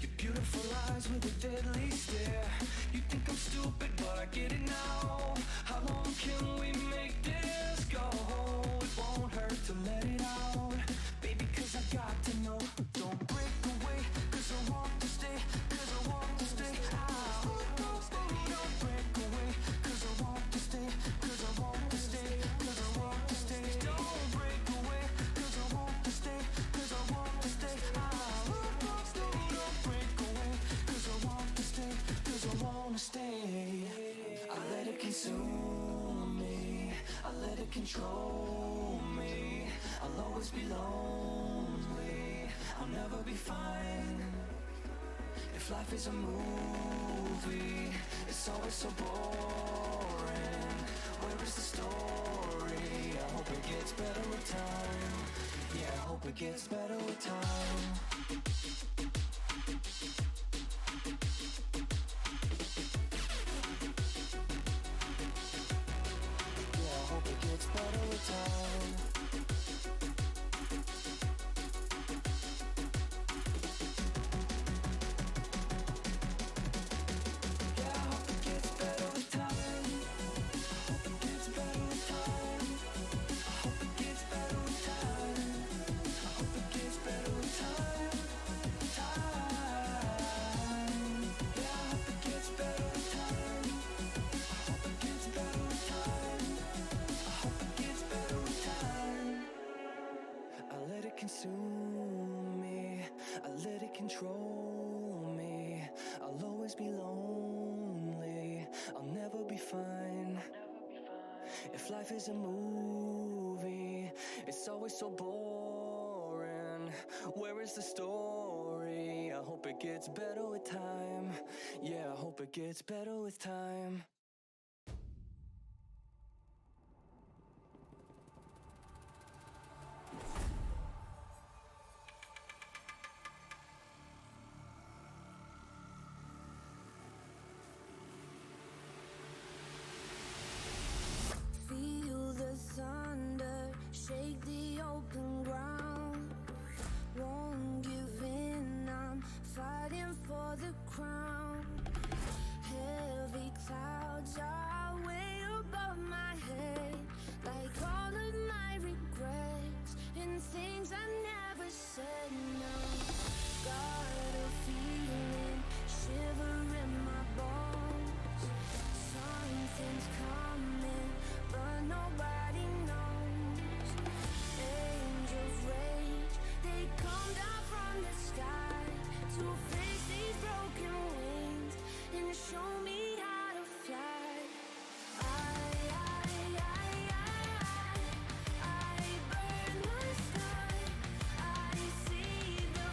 your beautiful eyes with a deadly stare. You think I'm stupid, but I get it now. How long can we make this go? It won't hurt to let it out, baby, cause I got to know. Don't break away, cause I want to stay, cause I want to stay out. Don't break away, cause I want to stay, cause I want to stay, cause I want to stay. Don't break away, cause I want to stay, cause I want to stay out. Don't break away, cause I want to stay, cause I want to stay. I let it consume me, I let it control me. I'll always be lonely, I'll never be fine. If life is a movie, it's always so boring. Where is the story? I hope it gets better with time. Yeah, I hope it gets better with time. It's better with time. Yeah, I hope it gets better with time. I hope it gets better with time. I hope it gets better with time. I hope it gets better with time. Time. Yeah, I hope it gets better with time. I hope it gets better with time. I let it consume me, I let it control me. I'll always be lonely, I'll never be fine. If life is a movie, it's always so boring. Where is the story? I hope it gets better with time. Yeah, I hope it gets better with time. Feel the thunder shake the open ground. Won't give in, I'm fighting for the crown. Heavy clouds are way above my head, like all of my regrets and things I never said. No, got a feeling, shiver in my bones. Something's coming, but nobody knows. Angels rage, they come down from the sky to fix these broken wings and show me how to fly. I burn the sky, I see the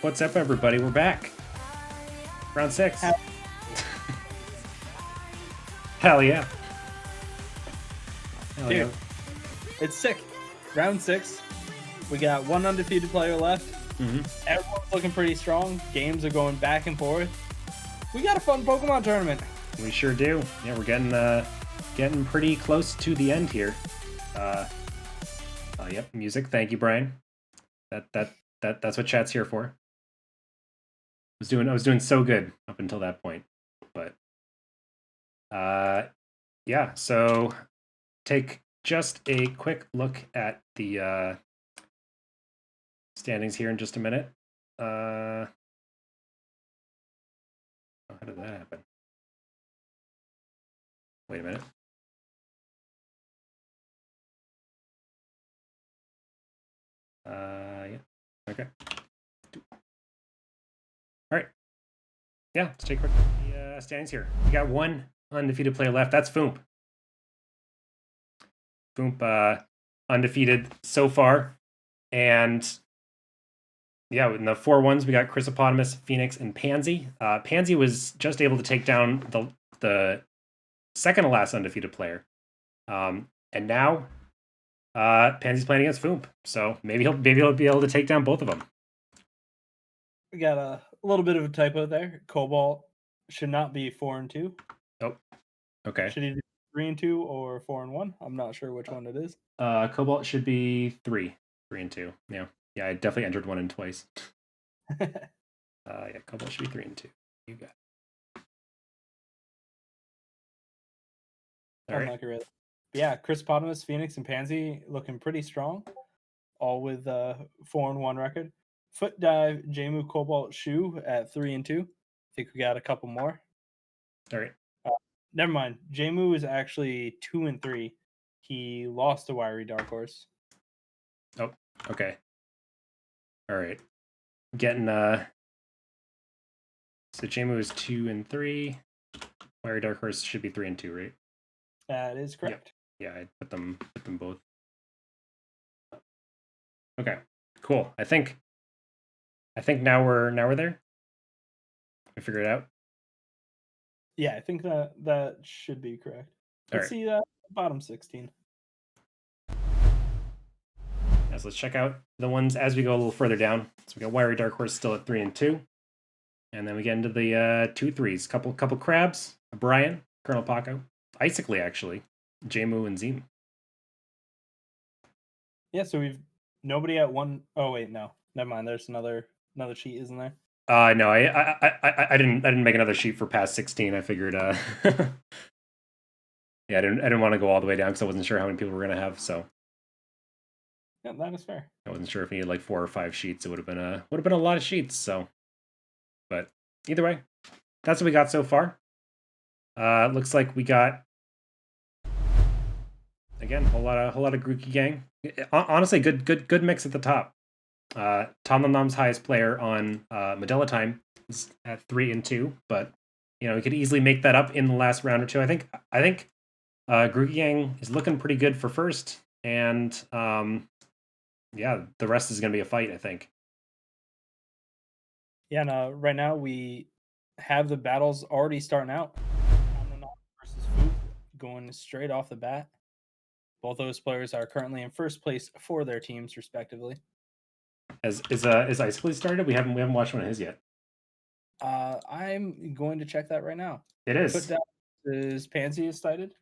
What's up, everybody? We're back. Round 6. Hell yeah. Hell Dude, yeah. it's sick. Round 6. We got one undefeated player left. Mm-hmm. Everyone's looking pretty strong. Games are going back and forth. We got a fun Pokemon tournament. We sure do. Yeah, we're getting pretty close to the end here. Yep, music. Thank you, Brian. That's what chat's here for. I was doing so good up until that point, but yeah. So take just a quick look at the standings here in just a minute. How did that happen? Wait a minute. Yeah. Okay. All right. Yeah, let's take a quick look at the standings here. We got one undefeated player left. That's Foomp. Foomp undefeated so far. And yeah, in the 4-1s, we got Chrysopotamus, Phoenix, and Pansy. Pansy was just able to take down the second to last undefeated player. And now Pansy's playing against Foomp. So maybe he'll be able to take down both of them. We got a little bit of a typo there. Cobalt should not be 4-2. Oh, okay. Should he be 3-2 or 4-1? I'm not sure which one it is. Cobalt should be 3-2. Yeah, I definitely entered 1 and twice. Yeah, Cobalt should be 3-2. You got it. All right. But yeah, Chrysopotamus, Phoenix, and Pansy looking pretty strong, all with 4-1 record. Foot Dive, Jamu, Cobalt, Shoe at 3-2. I think we got a couple more. All right. Never mind. Jamu is actually 2-3. He lost to Wiry Dark Horse. Oh, okay. All right. Getting so Jamu is 2-3. Wiry Dark Horse should be 3-2, right? That is correct. Yeah, I put them both. Okay, cool. I think now we're there. We figured it out. Yeah, I think that should be correct. Let's see bottom 16. Yeah, so let's check out the ones as we go a little further down. So we got Wiry Dark Horse still at 3-2. And then we get into the 2-3s. Couple crabs, Brian, Colonel Paco, Icically actually, Jamu and Zim. Yeah, so we've nobody at 1. Oh wait, no. Never mind. There's another sheet, isn't there? No, I didn't make another sheet for past 16. I figured yeah, I didn't want to go all the way down because I wasn't sure how many people we're gonna have, so yeah, that is fair. I wasn't sure if we had like 4 or 5 sheets. It would have been a lot of sheets, so but either way, that's what we got so far. Looks like we got again a whole lot of Grookey gang. Honestly, good mix at the top. Tom Nom Nom's highest player on Medela time is at 3-2, but you know we could easily make that up in the last round or two. I think Grookey gang is looking pretty good for first, and yeah, the rest is going to be a fight, I think. Yeah, no, right now we have the battles already starting out. Tom Nom versus Foop going straight off the bat. Both those players are currently in first place for their teams, respectively. Is Icically started? We haven't watched one of his yet. I'm going to check that right now. It is. Put down is Pansy is cited.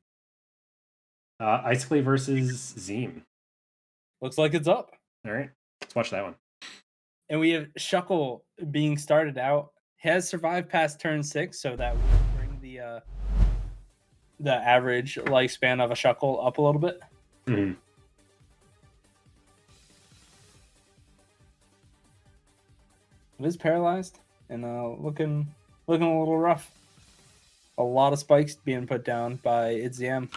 Icically versus Zim. Looks like it's up. All right, let's watch that one. And we have Shuckle being started out. He has survived past turn 6, so that will bring the average lifespan of a Shuckle up a little bit. Mm-hmm. It is paralyzed and looking a little rough. A lot of spikes being put down by Idziam.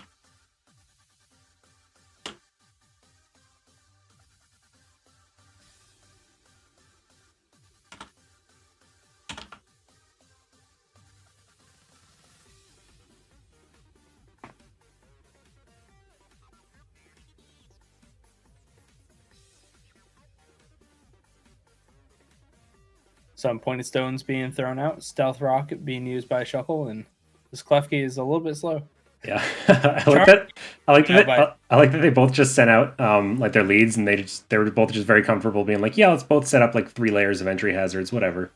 some pointed stones being thrown out, stealth rock being used by Shuckle, and this Klefki is a little bit slow. Yeah, I like that. I like Yeah, that. I like that they both just sent out like their leads, and they were both just very comfortable being like, yeah, let's both set up like 3 layers of entry hazards, whatever.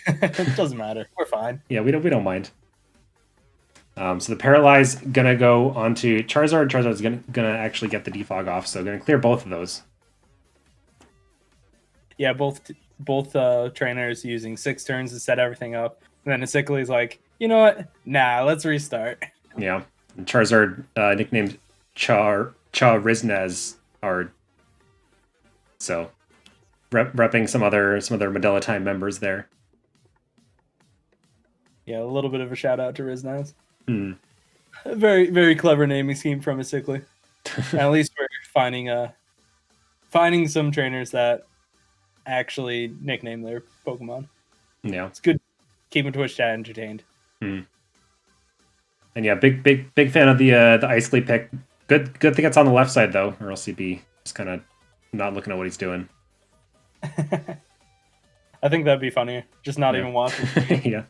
It doesn't matter. We're fine. Yeah, we don't mind. So the Paralyze gonna go onto Charizard. Charizard's gonna actually get the defog off, so gonna clear both of those. Yeah, both trainers using 6 turns to set everything up, and then Isikli's like, you know what? Nah, let's restart. Yeah, and Charizard nicknamed Chariznaz are so repping some other Medela Time members there. Yeah, a little bit of a shout out to Riznaz. Hmm. A very, very clever naming scheme from Isikli. At least we're finding some trainers that actually nickname their Pokemon. Yeah, It's good keeping Twitch chat entertained. and yeah, big fan of the Icely pick. Good thing it's on the left side though, or else he'd be just kind of not looking at what he's doing. I think that'd be funnier. Just not even watching. Yeah,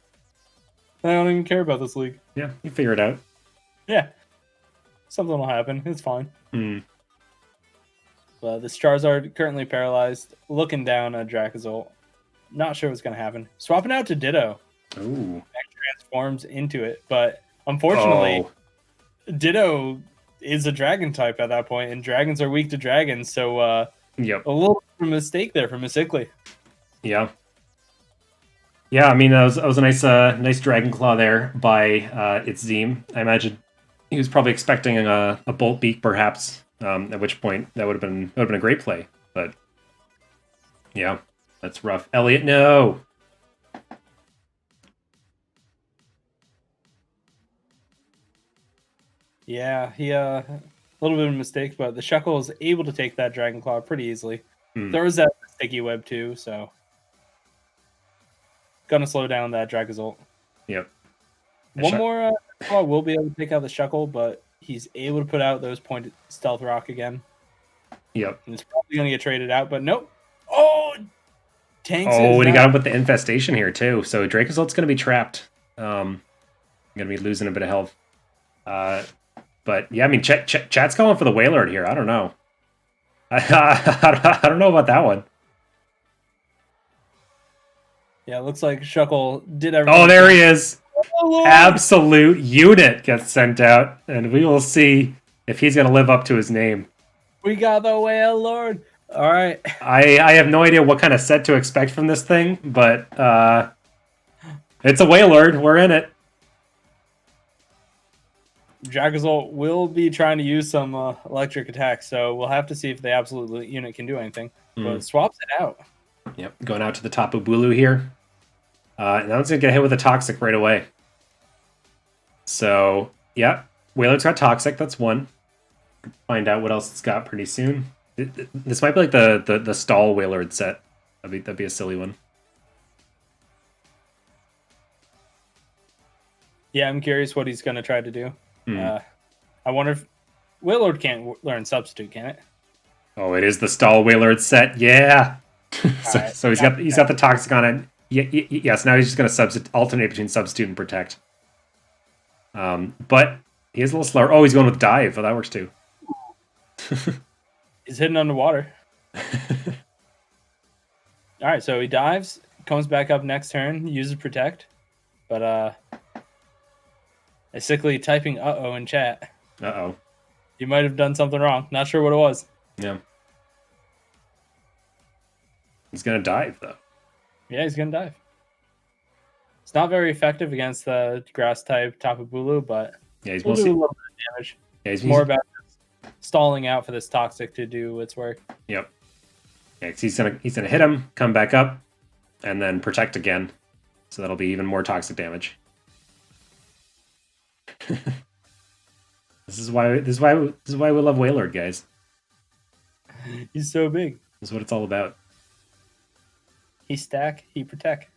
I don't even care about this league. yeah, you figure it out. Yeah. Something will happen. It's fine. Hmm. This Charizard currently paralyzed, looking down at Dracozolt. Not sure what's going to happen. Swapping out to Ditto. Ooh. Transforms into it, but unfortunately, Oh. Ditto is a dragon type at that point, and dragons are weak to dragons, so Yep. a little bit of a mistake there from Isikli. Yeah. Yeah, I mean that was a nice Dragon Claw there by its Zeme. I imagine he was probably expecting a Bolt Beak perhaps. At which point that would have been a great play, but yeah, that's rough. Elliot, no. Yeah, he a little bit of a mistake, but the Shuckle is able to take that Dragon Claw pretty easily. There was that sticky web too, so gonna slow down that Dracozolt. Yep. One more claw will be able to take out the Shuckle, but he's able to put out those pointed stealth rock again. Yep. And it's probably gonna get traded out, but nope. Oh, Tanks. Oh, and he got him with the infestation here too. So Dracozolt's gonna be trapped. Gonna be losing a bit of health. But yeah, I mean, chat's calling for the Wailord here. I don't know. I don't know about that one. Yeah, it looks like Shuckle did everything. Oh, there he is. Oh, Absolute unit gets sent out, and we will see if he's going to live up to his name. We got the Wailord. All right. I have no idea what kind of set to expect from this thing, but it's a Wailord. We're in it. Dracozolt will be trying to use some electric attacks, so we'll have to see if the absolute unit can do anything. But it swaps it out. Yep, going out to the top of Bulu here. And that one's going to get hit with a Toxic right away. So, yeah, Wailord's got Toxic. That's one. Find out what else it's got pretty soon. This might be like the stall Wailord set. That'd be a silly one. Yeah, I'm curious what he's going to try to do. I wonder if Wailord can't learn Substitute, can it? Oh, it is the stall Wailord set. Yeah. Right. So he's got the Toxic on it. Yes, now he's just going to alternate between Substitute and Protect. But he is a little slower. Oh, he's going with Dive. Oh, that works too. He's hidden underwater. All right, so he dives, comes back up next turn, uses Protect. But Isikli typing uh-oh in chat. Uh-oh. You might have done something wrong. Not sure what it was. Yeah. He's going to dive, though. Yeah, he's going to dive. It's not very effective against the grass type Tapu Bulu, but yeah, he's we'll do a little bit of damage. Yeah, it's more about stalling out for this Toxic to do its work. Yep. Yeah, 'cause he's gonna hit him, come back up, and then Protect again. So that'll be even more Toxic damage. This is why we love Wailord, guys. He's so big. This is what it's all about. He stack, he protect.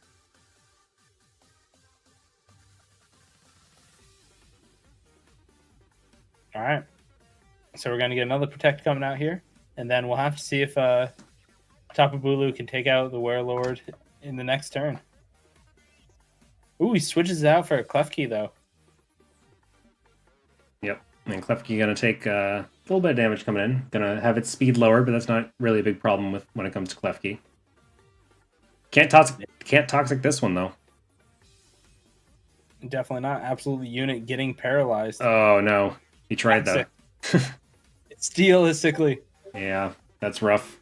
All right. So we're going to get another Protect coming out here. And then we'll have to see if Tapu Bulu can take out the Wailord in the next turn. Ooh, he switches it out for a Klefki, though. Yep. And Klefki gonna take a little bit of damage coming in. Gonna have its speed lower, but that's not really a big problem with when it comes to Klefki. Can't toxic this one though. Definitely not. Absolute unit getting paralyzed. Oh no. He tried though. Steel is sickly. Yeah, that's rough.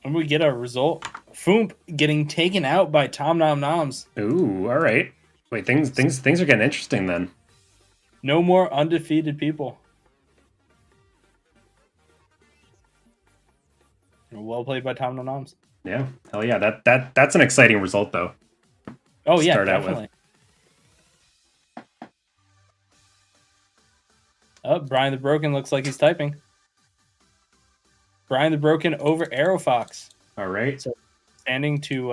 And we get a result. Foomp getting taken out by Tom Nom Noms. Ooh, alright. Wait, things are getting interesting then. No more undefeated people. Well played by Tom Nom Noms. Yeah, hell yeah. That's an exciting result though. Oh yeah, Start out with. definitely. Oh, Brian the Broken looks like he's typing. Brian the Broken over Arrow Fox. All right. So standing to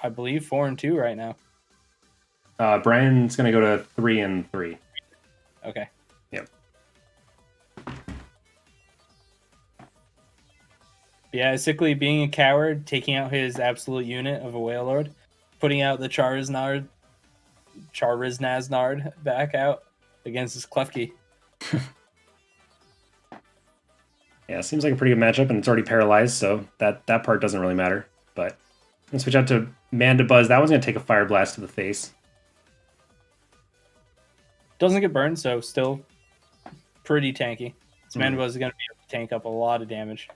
I believe 4-2 right now. Brian's gonna go to 3-3. Okay. Yep. Yeah, Sickly being a coward, taking out his absolute unit of a Whale Lord, putting out the Chariznard back out against his Klefki. Yeah, seems like a pretty good matchup, and it's already paralyzed, so that part doesn't really matter. But let's switch out to Mandibuzz. That one's gonna take a Fire Blast to the face. Doesn't get burned, so still pretty tanky. This Mandibuzz is gonna be able to tank up a lot of damage.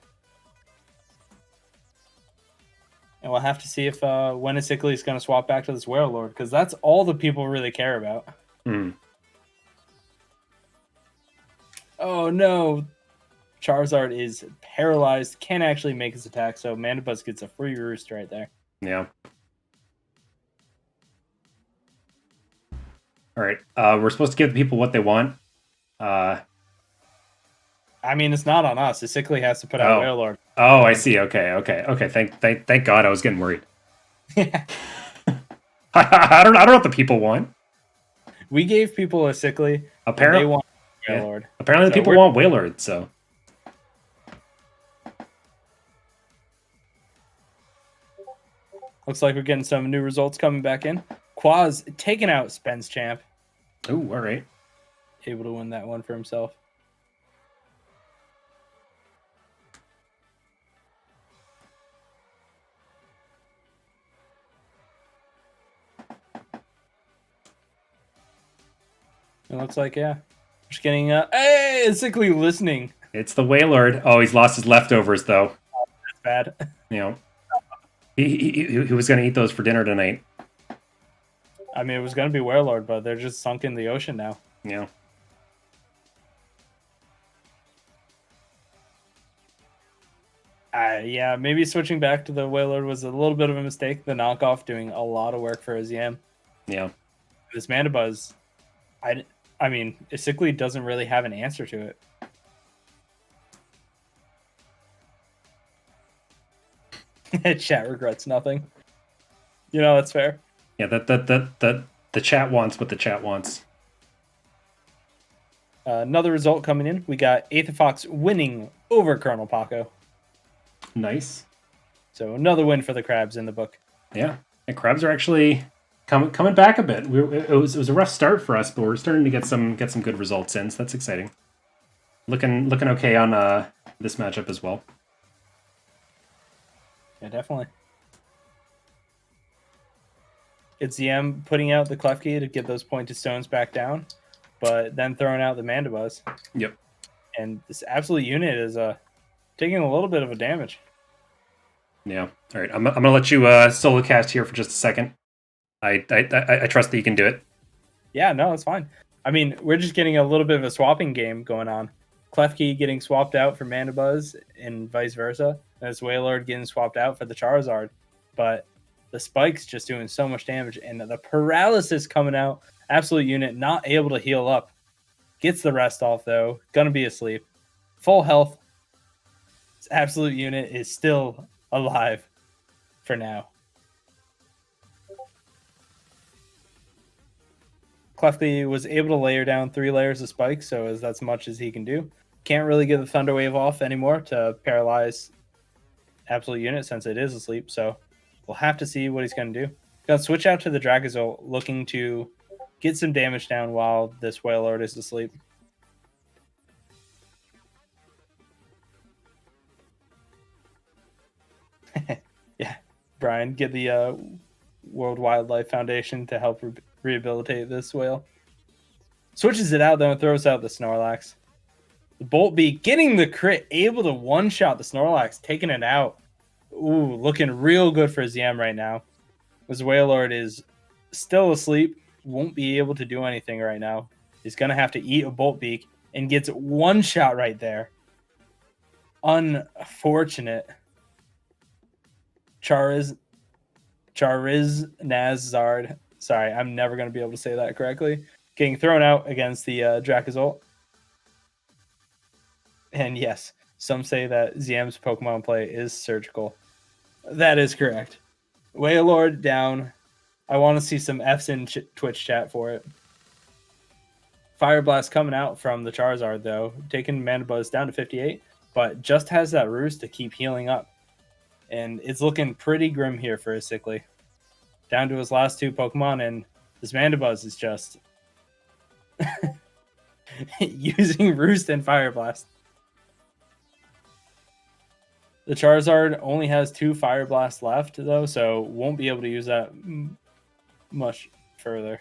And we'll have to see if when a Sickly is going to swap back to this Werelord, because that's all the people really care about. Oh no! Charizard is paralyzed, can't actually make his attack, so Mandibuzz gets a free roost right there. Yeah. Alright, we're supposed to give the people what they want. I mean, it's not on us. The Sickly has to put out Werelord. Oh, I see. Okay. Thank God, I was getting worried. I don't know what the people want. We gave people a Sickly. Apparently, they want Werelord. Yeah. Apparently, So people want Wailord. So looks like we're getting some new results coming back in. Quaz taking out Spence Champ. Oh, all right. Able to win that one for himself. It looks like, yeah. Just getting, hey, it's Sickly listening. It's the Wailord. Oh, he's lost his leftovers, though. That's bad. You know, he was going to eat those for dinner tonight. I mean, it was going to be Werelord, but they're just sunk in the ocean now. Yeah. Yeah, maybe switching back to the Wailord was a little bit of a mistake. The knockoff doing a lot of work for his Yam. Yeah. This Mandibuzz, I mean, Sickly doesn't really have an answer to it. Chat regrets nothing. You know, that's fair. Yeah, the chat wants what the chat wants. Another result coming in. We got Aether Fox winning over Colonel Paco. Nice. So another win for the Crabs in the book. Yeah, the Crabs are actually coming back a bit. It was a rough start for us, but we're starting to get some good results in. So that's exciting. Looking okay on this matchup as well. Yeah, definitely. It's Yam putting out the Klefki to get those pointed stones back down, but then throwing out the Mandibuzz. Yep. And this absolute unit is taking a little bit of a damage. Yeah. All right. I'm gonna let you solo cast here for just a second. I trust that you can do it. Yeah, no, it's fine. I mean, we're just getting a little bit of a swapping game going on. Klefki getting swapped out for Mandibuzz and vice versa. And this Wailord getting swapped out for the Charizard. But the spike's just doing so much damage. And the paralysis coming out. Absolute unit not able to heal up. Gets the rest off, though. Gonna be asleep. Full health. This absolute unit is still alive for now. Klefki was able to layer down 3 layers of spikes, so that's much as he can do. Can't really get the Thunder Wave off anymore to paralyze absolute unit since it is asleep. So we'll have to see what he's going to do. Gonna switch out to the Dracozolt, looking to get some damage down while this Wailord is asleep. Yeah, Brian, get the World Wildlife Foundation to help rehabilitate this whale. Switches it out though and throws out the Snorlax. The Bolt Beak getting the crit, able to one-shot the Snorlax, taking it out. Ooh, looking real good for ZM right now. This Wailord is still asleep, won't be able to do anything right now. He's going to have to eat a Bolt Beak and gets one shot right there. Unfortunate. Charizard. Sorry, I'm never going to be able to say that correctly. Getting thrown out against the Dracozolt. And yes, some say that ZM's Pokemon play is surgical. That is correct. Wailord down. I want to see some Fs in Twitch chat for it. Fire Blast coming out from the Charizard, though, taking Mana Buzz down to 58, but just has that Roost to keep healing up. And it's looking pretty grim here for his Sickly. Down to his last two Pokemon, and this Mana Buzz is just using Roost and Fire Blast. The Charizard only has 2 Fire Blasts left, though, so won't be able to use that much further.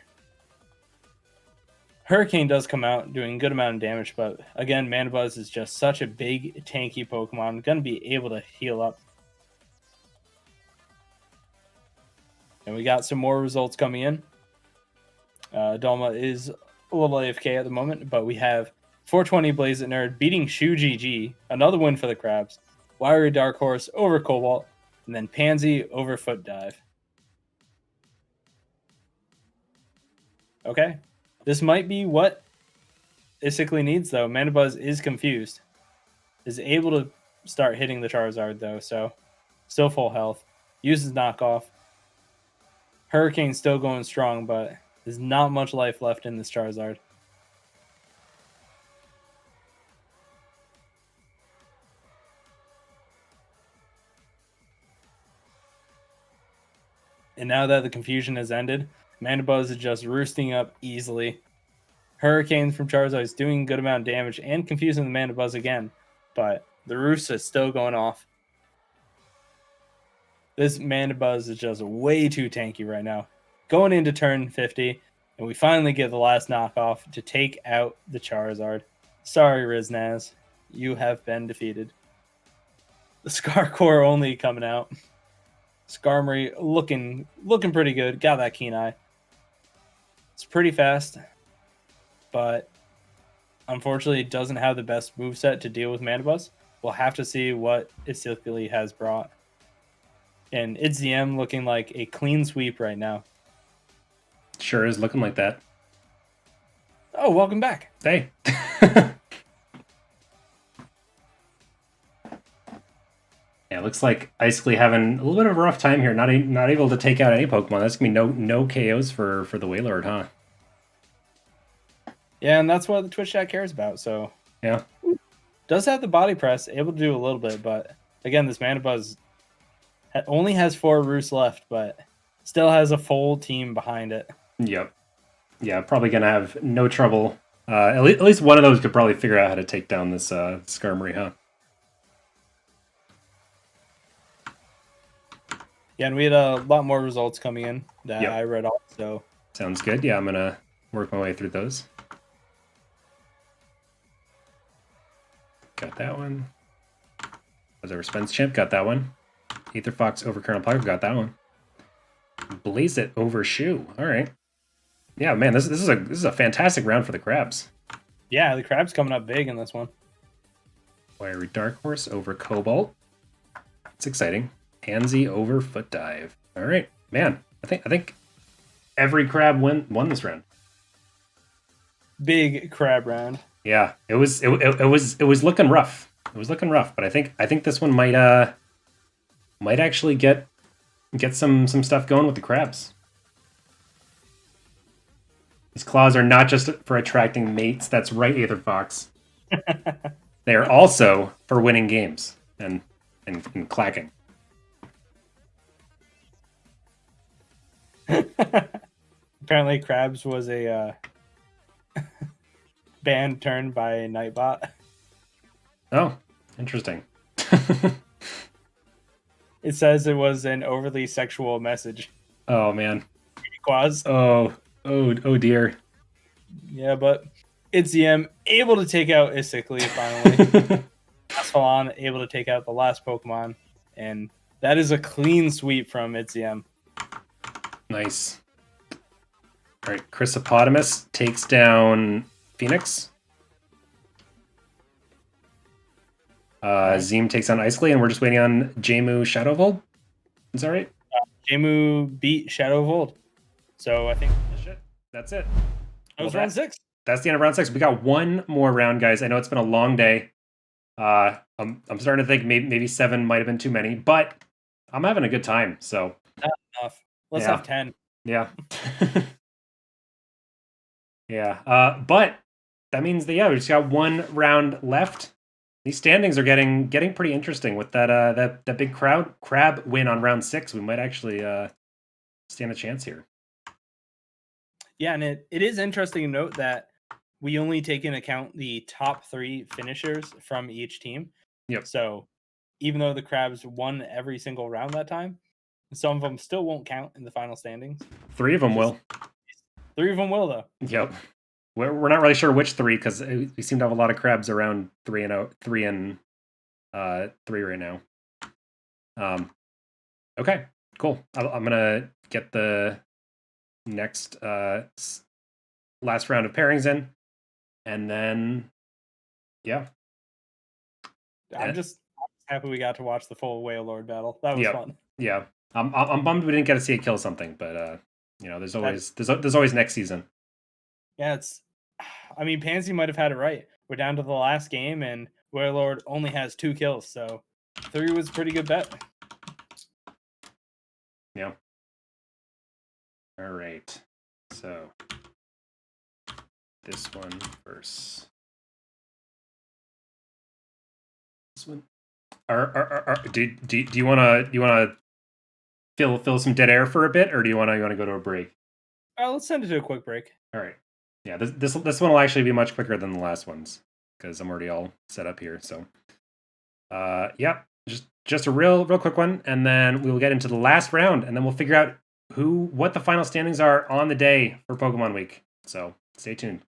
Hurricane does come out, doing a good amount of damage, but again, Mana Buzz is just such a big, tanky Pokemon. Going to be able to heal up. And we got some more results coming in. Dalma is a little AFK at the moment, but we have 420 Blaze It Nerd beating Shu GG, another win for the Crabs. Wiry Dark Horse over Cobalt, and then Pansy over Foot Dive. Okay. This might be what Isically needs, though. Mana Buzz is confused. Is able to start hitting the Charizard, though, so still full health. Uses knockoff. Hurricane's still going strong, but there's not much life left in this Charizard. And now that the confusion has ended, Mana Buzz is just roosting up easily. Hurricane from Charizard is doing a good amount of damage and confusing the Mana Buzz again, but the roost is still going off. This Mana Buzz is just way too tanky right now. Going into turn 50, and we finally get the last knockoff to take out the Charizard. Sorry, Riznaz. You have been defeated. The Skarcore only coming out. Skarmory looking pretty good. Got that keen eye. It's pretty fast, but unfortunately it doesn't have the best moveset to deal with Mana Buzz. We'll have to see what Isically has brought. And it's ZM looking like a clean sweep right now. Sure is looking like that. Oh, welcome back. Hey. Yeah, it looks like Isically having a little bit of a rough time here. Not able to take out any Pokemon. That's gonna be no KOs for the Wailord, huh? Yeah, and that's what the Twitch chat cares about. So yeah, does have the body press, able to do a little bit, but again, this Mana Buzz only has 4 roosts left, but still has a full team behind it. Yep. Yeah, probably gonna have no trouble. At least one of those could probably figure out how to take down this Skarmory, huh? Yeah, and we had a lot more results coming in that I read off. So sounds good. Yeah, I'm gonna work my way through those. Got that one. As over Spence Chimp, got that one. Aether Fox over Colonel Pyro, got that one. Blaze It over Shoe. All right. Yeah, man, this is a fantastic round for the Crabs. Yeah, the Crabs coming up big in this one. Wiry Dark Horse over Cobalt. It's exciting. Pansy over Foot Dive. All right, man. I think every Crab won this round. Big Crab round. Yeah, it was looking rough. It was looking rough, but I think this one might actually get some stuff going with the Crabs. These claws are not just for attracting mates. That's right, Aether Fox. They are also for winning games and clacking. Apparently, Krabs was a band turned by Nightbot. Oh, interesting. It says it was an overly sexual message. Oh man. Quaz. Oh dear. Yeah, but ITZM able to take out Isically finally. Asphalt able to take out the last Pokemon, and that is a clean sweep from ITZM. Nice. All right, Chrysopotamus takes down Phoenix. Zeem takes on Icely, and we're just waiting on Jamu Shadowvold. Is that right? Jamu beat Shadow of Old. So I think That's it. that was round 6. That's the end of round 6. We got one more round, guys. I know it's been a long day. I'm starting to think maybe 7 might have been too many, but I'm having a good time. So Not enough. Let's Yeah. have 10. yeah, yeah. But that means that we just got one round left. These standings are getting pretty interesting with that big crab win on round 6. We might actually stand a chance here. Yeah, and it is interesting to note that we only take into account the top 3 finishers from each team. Yep. So even though the Crabs won every single round that time, some of them still won't count in the final standings. 3 of them will. 3 of them will, though. Yep. We're not really sure which 3 because we seem to have a lot of crabs around 3 and 3 right now. Okay, cool. I'm gonna get the next last round of pairings in, and then I'm just happy we got to watch the full Whale Lord battle. That was Yep. fun. Yeah. I'm bummed we didn't get to see it kill something, but there's always next season. Yeah, I mean, Pansy might have had it right. We're down to the last game, and Whale Lord only has 2 kills, so 3 was a pretty good bet. Yeah. All right. So this one versus this one. Do you wanna fill some dead air for a bit, or do you wanna go to a break? Let's send it to a quick break. All right. Yeah, this one will actually be much quicker than the last ones because I'm already all set up here. So, yeah, just a real quick one, and then we will get into the last round, and then we'll figure out what the final standings are on the day for Pokemon Week. So stay tuned.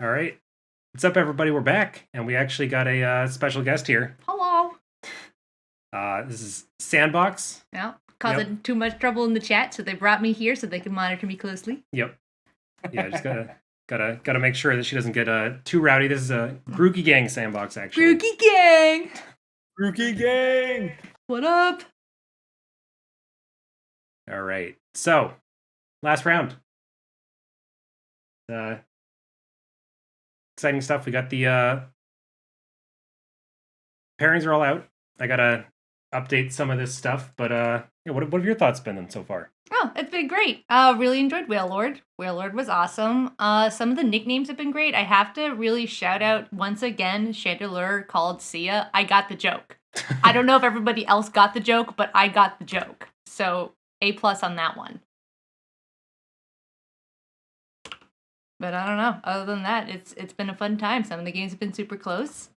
All right. What's up, everybody? We're back, and we actually got a special guest here. Hello. This is Sandbox. Yeah, causing too much trouble in the chat, so they brought me here so they can monitor me closely. Yep. Yeah, just gotta make sure that she doesn't get too rowdy. This is a Grookey Gang Sandbox, actually. Grookey Gang! Rookie gang. What up? All right. So, last round. Exciting stuff. We got the pairings are all out. I gotta update some of this stuff, but yeah, what have your thoughts been so far? Oh, it's been great. Really enjoyed Whale Lord. Whale Lord was awesome. Some of the nicknames have been great. I have to really shout out once again, Chandelure called Sia. I got the joke. I don't know if everybody else got the joke, but I got the joke. So A+ on that one. But I don't know. Other than that, it's been a fun time. Some of the games have been super close.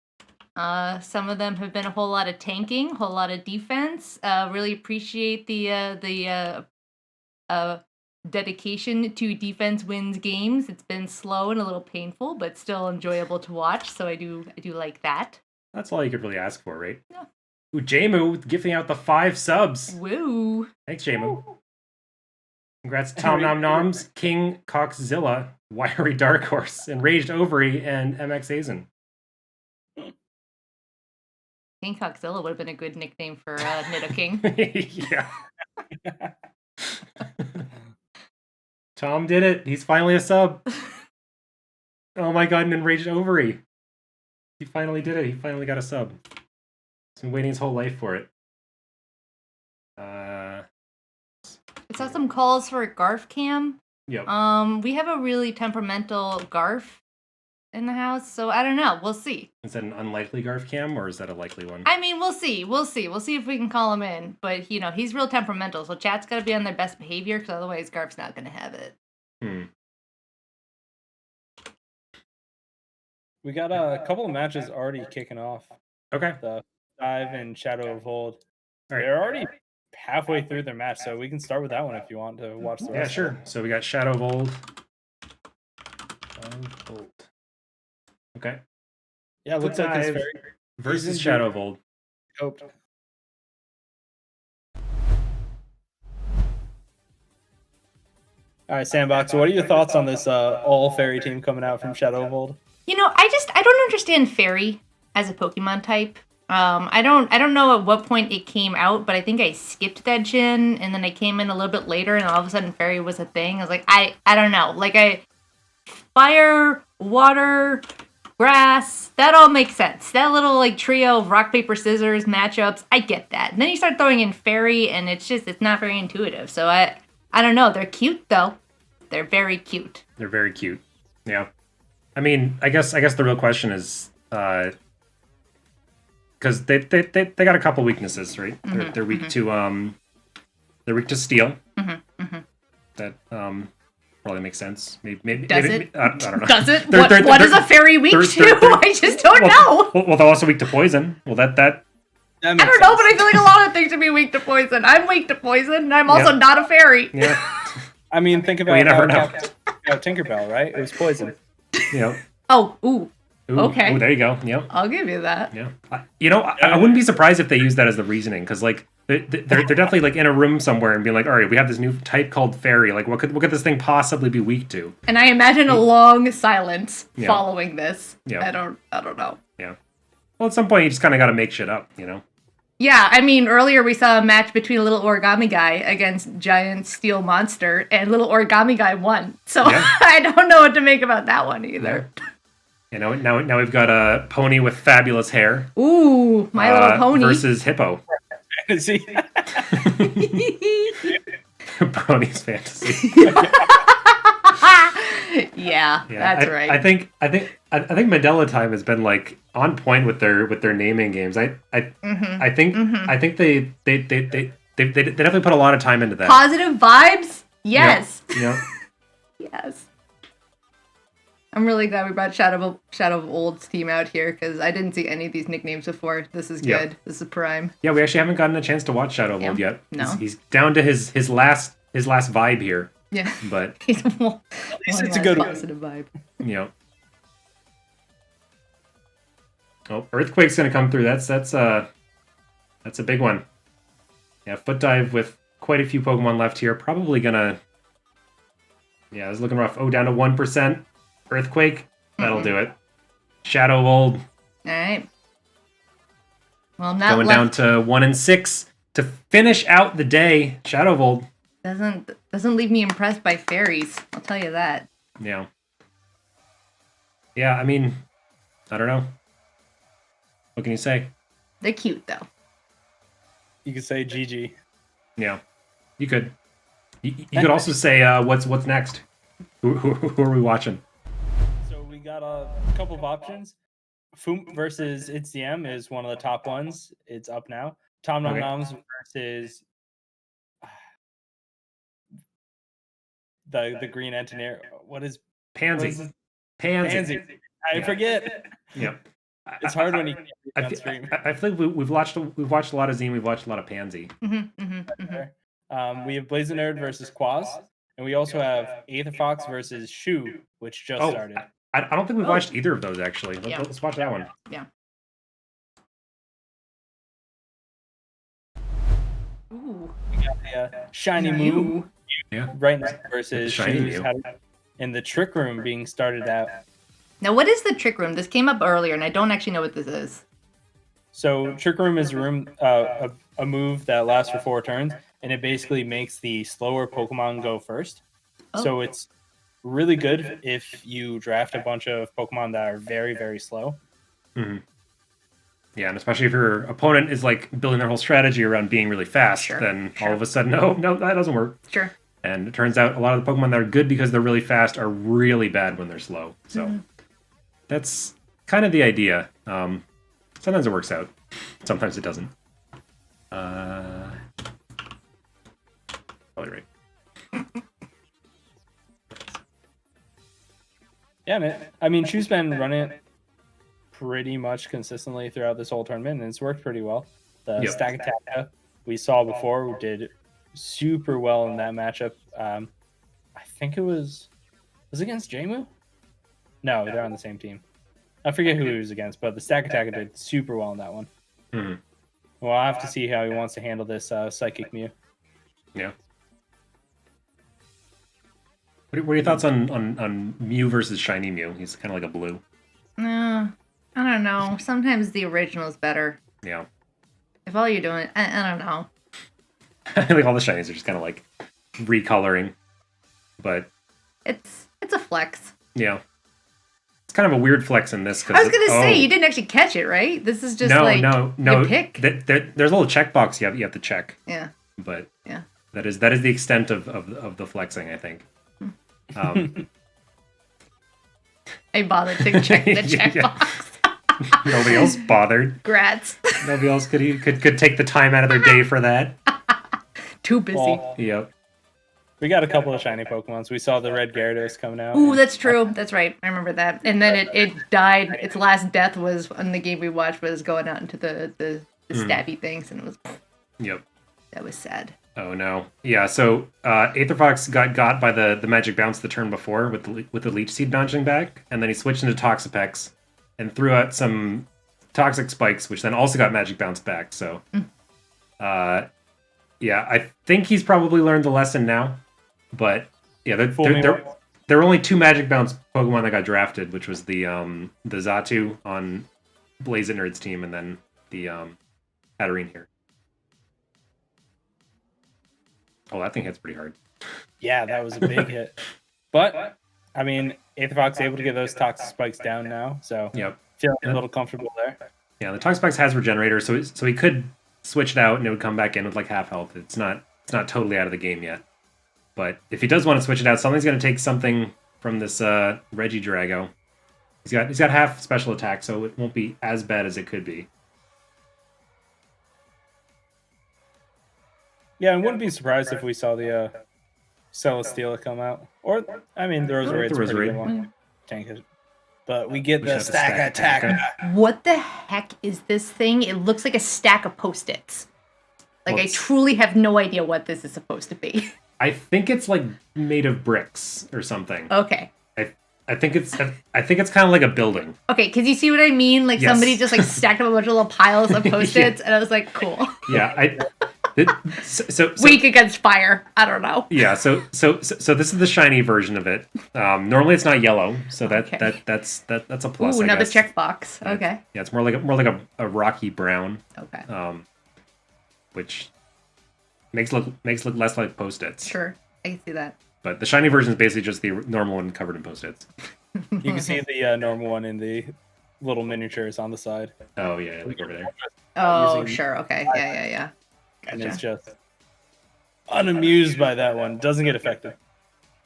Some of them have been a whole lot of tanking, a whole lot of defense. Really appreciate the dedication to defense wins games. It's been slow and a little painful, but still enjoyable to watch. So I do like that. That's all you could really ask for, right? Yeah. Ooh, Jamu gifting out the 5 subs. Woo! Thanks, Jamu. Congrats to Tom Nom Noms, King Coxzilla, Wiry Dark Horse, Enraged Ovary, and MX Azen. King Coxzilla would have been a good nickname for Nidoking. Yeah. Tom did it. He's finally a sub. Oh my god, an Enraged Ovary. He finally did it. He finally got a sub. He's been waiting his whole life for it. I saw some calls for a Garf cam. Yep. We have a really temperamental Garf in the house, so I don't know. We'll see. Is that an unlikely Garf cam, or is that a likely one? I mean, we'll see. We'll see if we can call him in. But, he's real temperamental, so chat's got to be on their best behavior, because otherwise Garf's not going to have it. We got a couple of matches already kicking off. Okay. The Dive and Shadow of Hold. All right. They're already halfway through their match, so we can start with that one if you want to watch the rest. Yeah, sure. So we got Shadow of Old. Okay. Yeah, it looks like it's Dive very versus Shadow of Old. scoped. All right, Sandbox. So what are your thoughts on this all fairy team coming out from Shadow of Old? I don't understand Fairy as a Pokemon type. I don't know at what point it came out, but I think I skipped that gen, and then I came in a little bit later, and all of a sudden Fairy was a thing. I was like, I don't know. Like, fire, water, grass, that all makes sense. That little, trio of rock, paper, scissors matchups, I get that. And then you start throwing in Fairy, and it's not very intuitive. So I don't know. They're cute, though. They're very cute. They're very cute. Yeah. I mean, I guess the real question is, because they got a couple weaknesses, right? Mm-hmm, They're weak to steel. Mm-hmm. That probably makes sense. Maybe Does maybe, it? I don't know. Does it? They're- What is a fairy weak to? I just don't know. Well, they're also weak to poison. Well, that That I makes don't know, sense. but I feel like a lot of things should be weak to poison. I'm weak to poison, and I'm also Yeah. not a fairy. yeah, I mean, think about Well, you never know. Tinkerbell, right? It was poison. you know. Oh, ooh. Ooh, Okay. Ooh, there you go. Yep. I'll give you that. Yeah. I wouldn't be surprised if they use that as the reasoning, because they're definitely in a room somewhere and being like, all right, we have this new type called fairy. Like, what could this thing possibly be weak to? And I imagine a long silence Yeah. following this. Yeah. I don't know. Yeah. Well, at some point you just kind of got to make shit up, Yeah, I mean, earlier we saw a match between a little origami guy against giant steel monster, and little origami guy won. So Yeah. I don't know what to make about that one either. Now we've got a pony with fabulous hair. Ooh, My Little Pony. versus hippo. See? Pony's fantasy. Yeah, that's right. I think Mandela Time has been on point with their naming games. I think they definitely put a lot of time into that. Positive vibes? Yes. Yeah. Yes. I'm really glad we brought Shadow of Old's team out here, because I didn't see any of these nicknames before. This is Yeah. good. This is prime. Yeah, we actually haven't gotten a chance to watch Shadow of Old yet. No. He's down to his last vibe here. Yeah. But At least it's a good one. positive vibe. Oh, Earthquake's gonna come through. That's a big one. Yeah, Foot Dive with quite a few Pokemon left here. Probably gonna. Yeah, it's looking rough. Oh, down to 1%. Earthquake. That'll do it. Shadow Mold All right. Well, not going left. down to 1 and 6 to finish out the day. Shadow Mold. Doesn't leave me impressed by fairies. I'll tell you that. Yeah. Yeah, I mean, I don't know. What can you say? They're cute though. You could say GG. Yeah, you could. You could also say what's next. Who are we watching? So we got a couple of options. Foom versus ItsDM is one of the top ones. It's up now. Tom Nom Okay. Noms versus the green engineer. What is Pansy. his- Pansy. I Yeah. forget. Yeah. It's hard when you can't read I on feel, stream. I feel like we've watched a lot of Zine. We've watched a lot of Pansy. We have Blazing Nerd versus Quaz, and we also have Aether Fox versus Shu, which just started. I don't think we've watched either of those actually. Yeah. Let's watch that one. Yeah. Ooh. We got the Shiny Moo Yeah. right now versus Shiny Shu's Mew. and the Trick Room being started out. Now, what is the Trick Room? This came up earlier, and I don't actually know what this is. So Trick Room is a move that lasts for 4 turns, and it basically makes the slower Pokemon go first. Oh. So it's really good if you draft a bunch of Pokemon that are very, very slow. Mm-hmm. Yeah, and especially if your opponent is like building their whole strategy around being really fast, Sure, then sure. all of a sudden, no, that doesn't work. Sure. And it turns out a lot of the Pokemon that are good because they're really fast are really bad when they're slow. So that's kind of the idea. Sometimes it works out. Sometimes it doesn't. Probably right. Yeah, man. I mean, Shu's been running it pretty much consistently throughout this whole tournament, and it's worked pretty well. The Yep. Stack Attack we saw before did super well in that matchup. I think it was against Jmu? No, they're on the same team. I forget who he was against, but the Stack Attack did super well in that one. Mhm. Well, I'll have to see how he wants to handle this Psychic Mew. Yeah. What are your thoughts on Mew versus Shiny Mew? He's kind of like a blue. I don't know. Sometimes the original is better. Yeah. If all you're doing, I don't know. Like all the shinies are just kind of like recoloring. But It's a flex. yeah. It's kind of a weird flex in this. I was gonna say you didn't actually catch it, right? This is just no. you pick. There's a little checkbox you have to check. Yeah. But Yeah. that is the extent of the flexing, I think. I bothered to check the Yeah. checkbox. Nobody else bothered. Grats. Nobody else could take the time out of their day for that. Too busy. Well, Yep. we got a couple of shiny Pokemons. We saw the Red Gyarados coming out. Ooh, that's true. That's right. I remember that. And then it died. Its last death was on the game we watched, was going out into the stabby things, and it was Yep. that was sad. Oh no. Yeah. So Aether Fox got by the magic bounce the turn before with the Leech Seed bouncing back, and then he switched into Toxapex and threw out some Toxic Spikes, which then also got magic bounce back. So, yeah, I think he's probably learned the lesson now. But yeah, there were only 2 magic bounce Pokemon that got drafted, which was the Xatu on Blaze It Nerd's team, and then the Hatterene here. Oh, that thing hits pretty hard. Yeah, that was a big hit. But I mean, Aether Fox able to get those Toxic Spikes down now, so Yep. feeling a little comfortable there. Yeah, the Toxapex has Regenerator, so he could switch it out and it would come back in with like half health. It's not totally out of the game yet. But if he does want to switch it out, something's going to take something from this Regidrago. He's got half special attack, so it won't be as bad as it could be. Yeah, and wouldn't be surprised if we saw the Celesteela come out. Or, I mean, the Roserade's a pretty good one. Tank it. But we get the Stack Attack. What the heck is this thing? It looks like a stack of Post-its. Like, I truly have no idea what this is supposed to be. I think it's like made of bricks or something. Okay. I think it's kind of like a building. Okay, because you see what I mean? Like Yes. somebody just like stacked up a bunch of little piles of post-its, and I was like, cool. Yeah, so Weak against fire. I don't know. yeah, so this is the shiny version of it. Normally it's not yellow, so that's a plus. Ooh, I another guess. checkbox. Yeah, Okay. Yeah, it's more like a rocky brown, Okay. which makes look less like post-its. Sure. I can see that. But the shiny version is basically just the normal one covered in post-its. You can see the normal one in the little miniatures on the side. Oh yeah, like over there. Oh, using- sure. Okay. Yeah. And it's Gotcha. just unamused by that one. Doesn't get affected.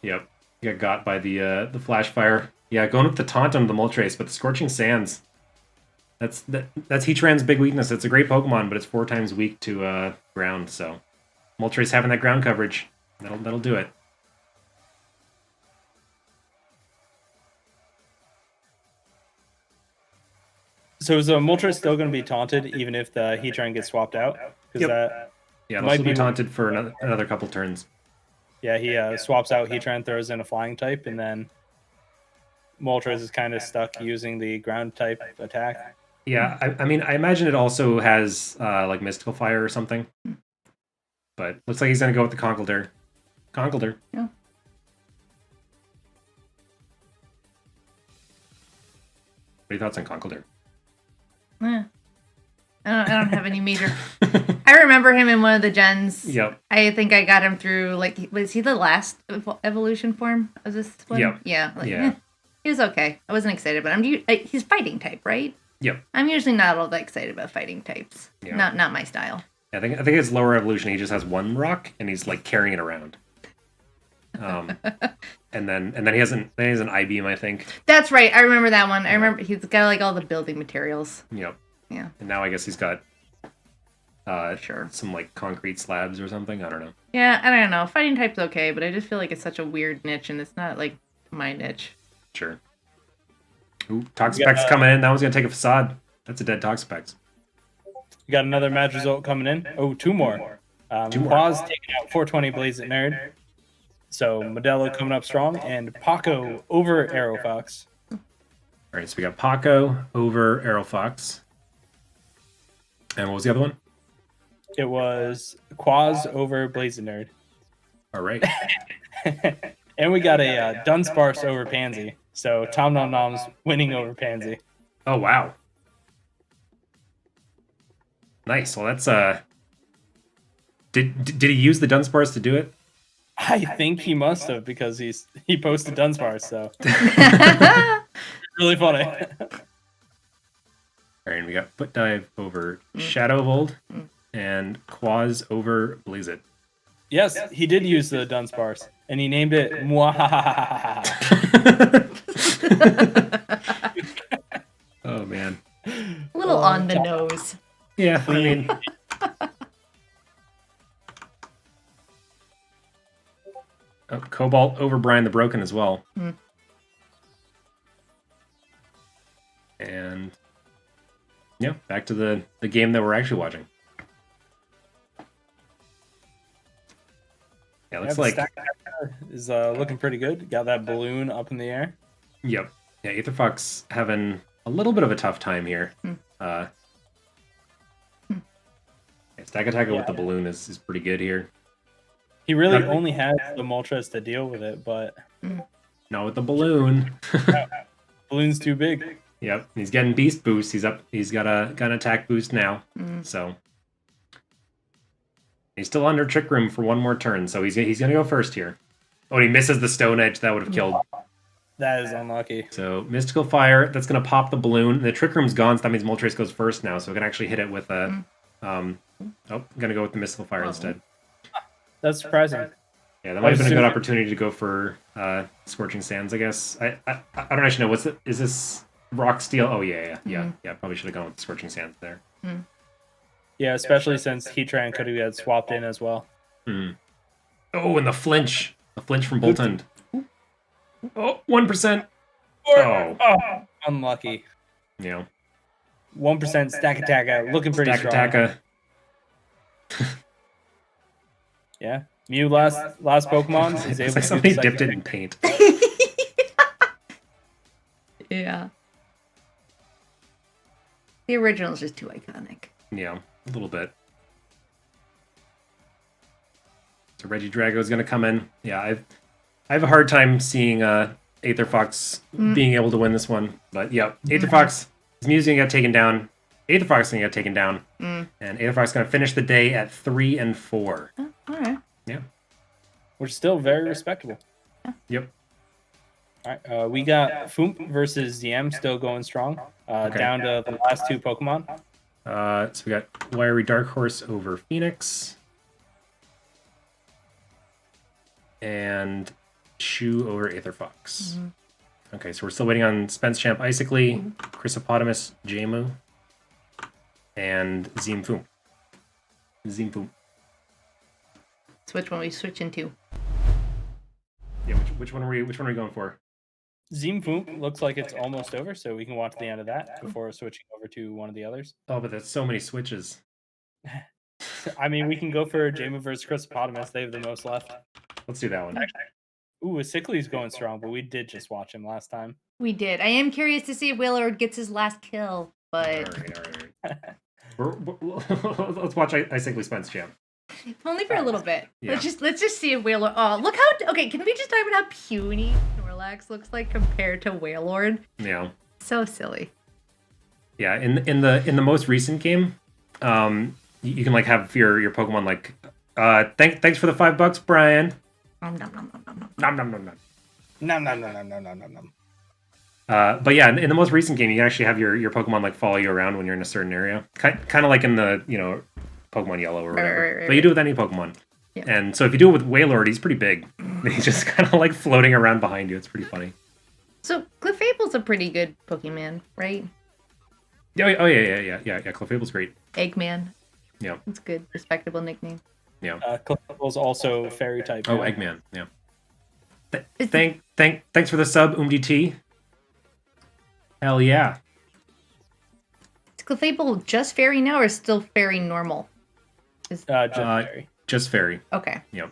Yep. You got by the flash fire. Yeah, going up the taunt on the Moltres, but the Scorching Sands. That's Heatran's big weakness. It's a great Pokemon, but it's 4 times weak to ground, so Moltres having that ground coverage, that'll do it. So is Moltres still going to be taunted even if the Heatran gets swapped out? Because Yep. Yeah, they'll Might still be be- taunted for another couple turns. he swaps out Heatran, throws in a flying type, and then Moltres is kind of stuck using the ground type attack. Yeah, I mean, I imagine it also has like Mystical Fire or something. But looks like he's gonna go with the Conkeldurr. Conkeldurr. Yeah. What are your thoughts on Conkeldurr? Eh. I don't have any major. I remember him in one of the gens. Yep. I think I got him through, like, was he the last evolution form of this one? Yep. Yeah. Like, Yeah. he was okay. I wasn't excited, but he's fighting type, right? Yep. I'm usually not all that excited about fighting types. Yeah. Not my style. I think his lower evolution, he just has one rock and he's like carrying it around. And then he has an I-beam, I think. That's right. I remember that one. I remember he's got like all the building materials. Yep. Yeah. And now I guess he's got Sure. some like concrete slabs or something. I don't know. Yeah, I don't know. Fighting type's okay, but I just feel like it's such a weird niche, and it's not like my niche. Sure. Ooh, Toxapex coming in. That one's gonna take a facade. That's a dead Toxapex. You got another match result coming in. Oh, two more. Two more. Quaz taking out 420 Blaze at Nerd. So Modelo coming up strong, and Paco over Aerofox. All right, so we got Paco over Aerofox. And what was the other one? It was Quaz over Blaze Nerd. All right. And we got a Dunsparce over Pansy. So Tom Nom Nom's winning over Pansy. Oh wow. Nice. Well, that's Did he use the Dunsparce to do it? I think he must have because he posted Dunsparce. So really funny. All right, and we got Foot Dive over Shadow Vold and Quaz over Blaze It. Yes, he did use the Dunsparce, and he named it Mwahahaha. Oh man. A little on the nose. Yeah, I mean. Oh, Cobalt over Brian the Broken as well. And yeah, back to the game that we're actually watching. Yeah, looks like is looking pretty good. Got that balloon up in the air. yep. Yeah, Aetherfox having a little bit of a tough time here. Yeah, Stack Attacker with the balloon is pretty good here. He really only has the Moltres to deal with it, but No, with the balloon. balloon's too big. Yep, he's getting beast boost. He's up. He's got an attack boost now. So he's still under Trick Room for one more turn. So he's gonna go first here. Oh, and he misses the Stone Edge. That would have killed. That is unlucky. So Mystical Fire. That's gonna pop the balloon. The Trick Room's gone. So that means Moltres goes first now. So we can actually hit it with a. Oh, I'm gonna go with the Mystical Fire instead. That's surprising. Yeah, that might have been a good opportunity to go for Scorching Sands. I guess. I don't actually know. What's it? Is this Rock Steel? Oh yeah. Probably should have gone with Scorching Sands there. Yeah, especially since Heatran could have got swapped in as well. Oh, and the flinch from Boltund. Oh, 1%. Oh, Unlucky. you know, 1% Stack Attack looking pretty Stack strong. Attacka. Yeah. Mew last Pokemon is able It's like to somebody do the dipped it psychic. in paint. Yeah. The original is just too iconic. Yeah, a little bit. So Reggie Drago is going to come in. Yeah, I have a hard time seeing Aether Fox being able to win this one. But yeah, Aether Fox, his music got taken down. Aether Fox is going to get taken down. And Aether Fox is going to finish the day at 3-4. Oh, all right. Yeah. Which is still very respectable. Yep. All right, we got Foomp versus ZM still going strong. Down to the last two Pokemon. So we got Wiry Dark Horse over Phoenix. And Shu over Aether Fox. Okay, so we're still waiting on Spence Champ Icically, Chrysopotamus Jamu, and Zimfoom. Zimfoom. So which one are we switching to? Yeah, which one are we going for? Zimfoom looks like it's almost over, so we can watch the end of that before switching over to one of the others. Oh, but there's so many switches. I mean, we can go for Jamu versus Chrysopotamus. They have the most left. Let's do that one. Ooh, Sickly's going strong, but we did just watch him last time. We did. I am curious to see if Wailord gets his last kill, but All right. Let's watch Icically Spence Champ. only for a little bit. Yeah. Let's just see if Wailord. Oh, look how. Okay, can we just talk about how puny Snorlax looks like compared to Wailord? Yeah. So silly. Yeah. In the most recent game, you can like have your Pokemon like, thanks for the $5, Brian. Nom nom nom nom nom nom. Nom nom nom nom. Nom nom nom nom nom nom nom nom. But yeah, in the most recent game, you can actually have your Pokemon like follow you around when you're in a certain area, kind of like in the Pokemon Yellow or whatever. Right. But you do it with any Pokemon. Yeah. And so if you do it with Wailord, he's pretty big. He's just kind of like floating around behind you. It's pretty funny. So Clefable's a pretty good Pokemon, right? Yeah. Clefable's great. Eggman. Yeah. It's good, respectable nickname. Yeah. Clefable's also fairy type. Oh, now. Eggman. Yeah. Thanks for the sub, UMDT. Hell yeah. Is Clefable just fairy now or still fairy normal? Just fairy. Just fairy. Okay. Yeah.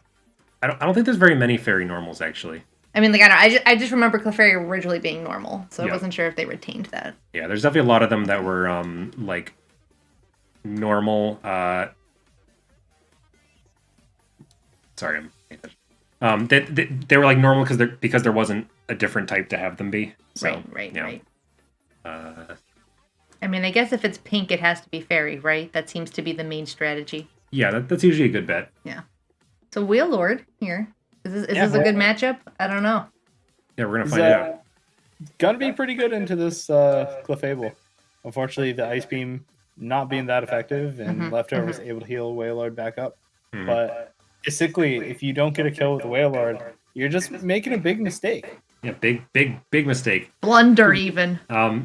I don't think there's very many fairy normals actually. I mean, like I just remember Clefairy originally being normal, so I wasn't sure if they retained that. Yeah, there's definitely a lot of them that were like normal. Sorry, they were like normal because there wasn't a different type to have them be. So, Right. I mean, I guess if it's pink, it has to be fairy, right? That seems to be the main strategy. Yeah, that's usually a good bet. Yeah. So Wailord here. Is this a good matchup? I don't know. Yeah, we're gonna find out. Gonna be pretty good into this Clefable. Unfortunately, the Ice Beam not being that effective, and Leftover was able to heal Wailord back up. But basically, if you don't get a kill with Wailord, you're just making a big mistake. Yeah, big mistake. Blunder even.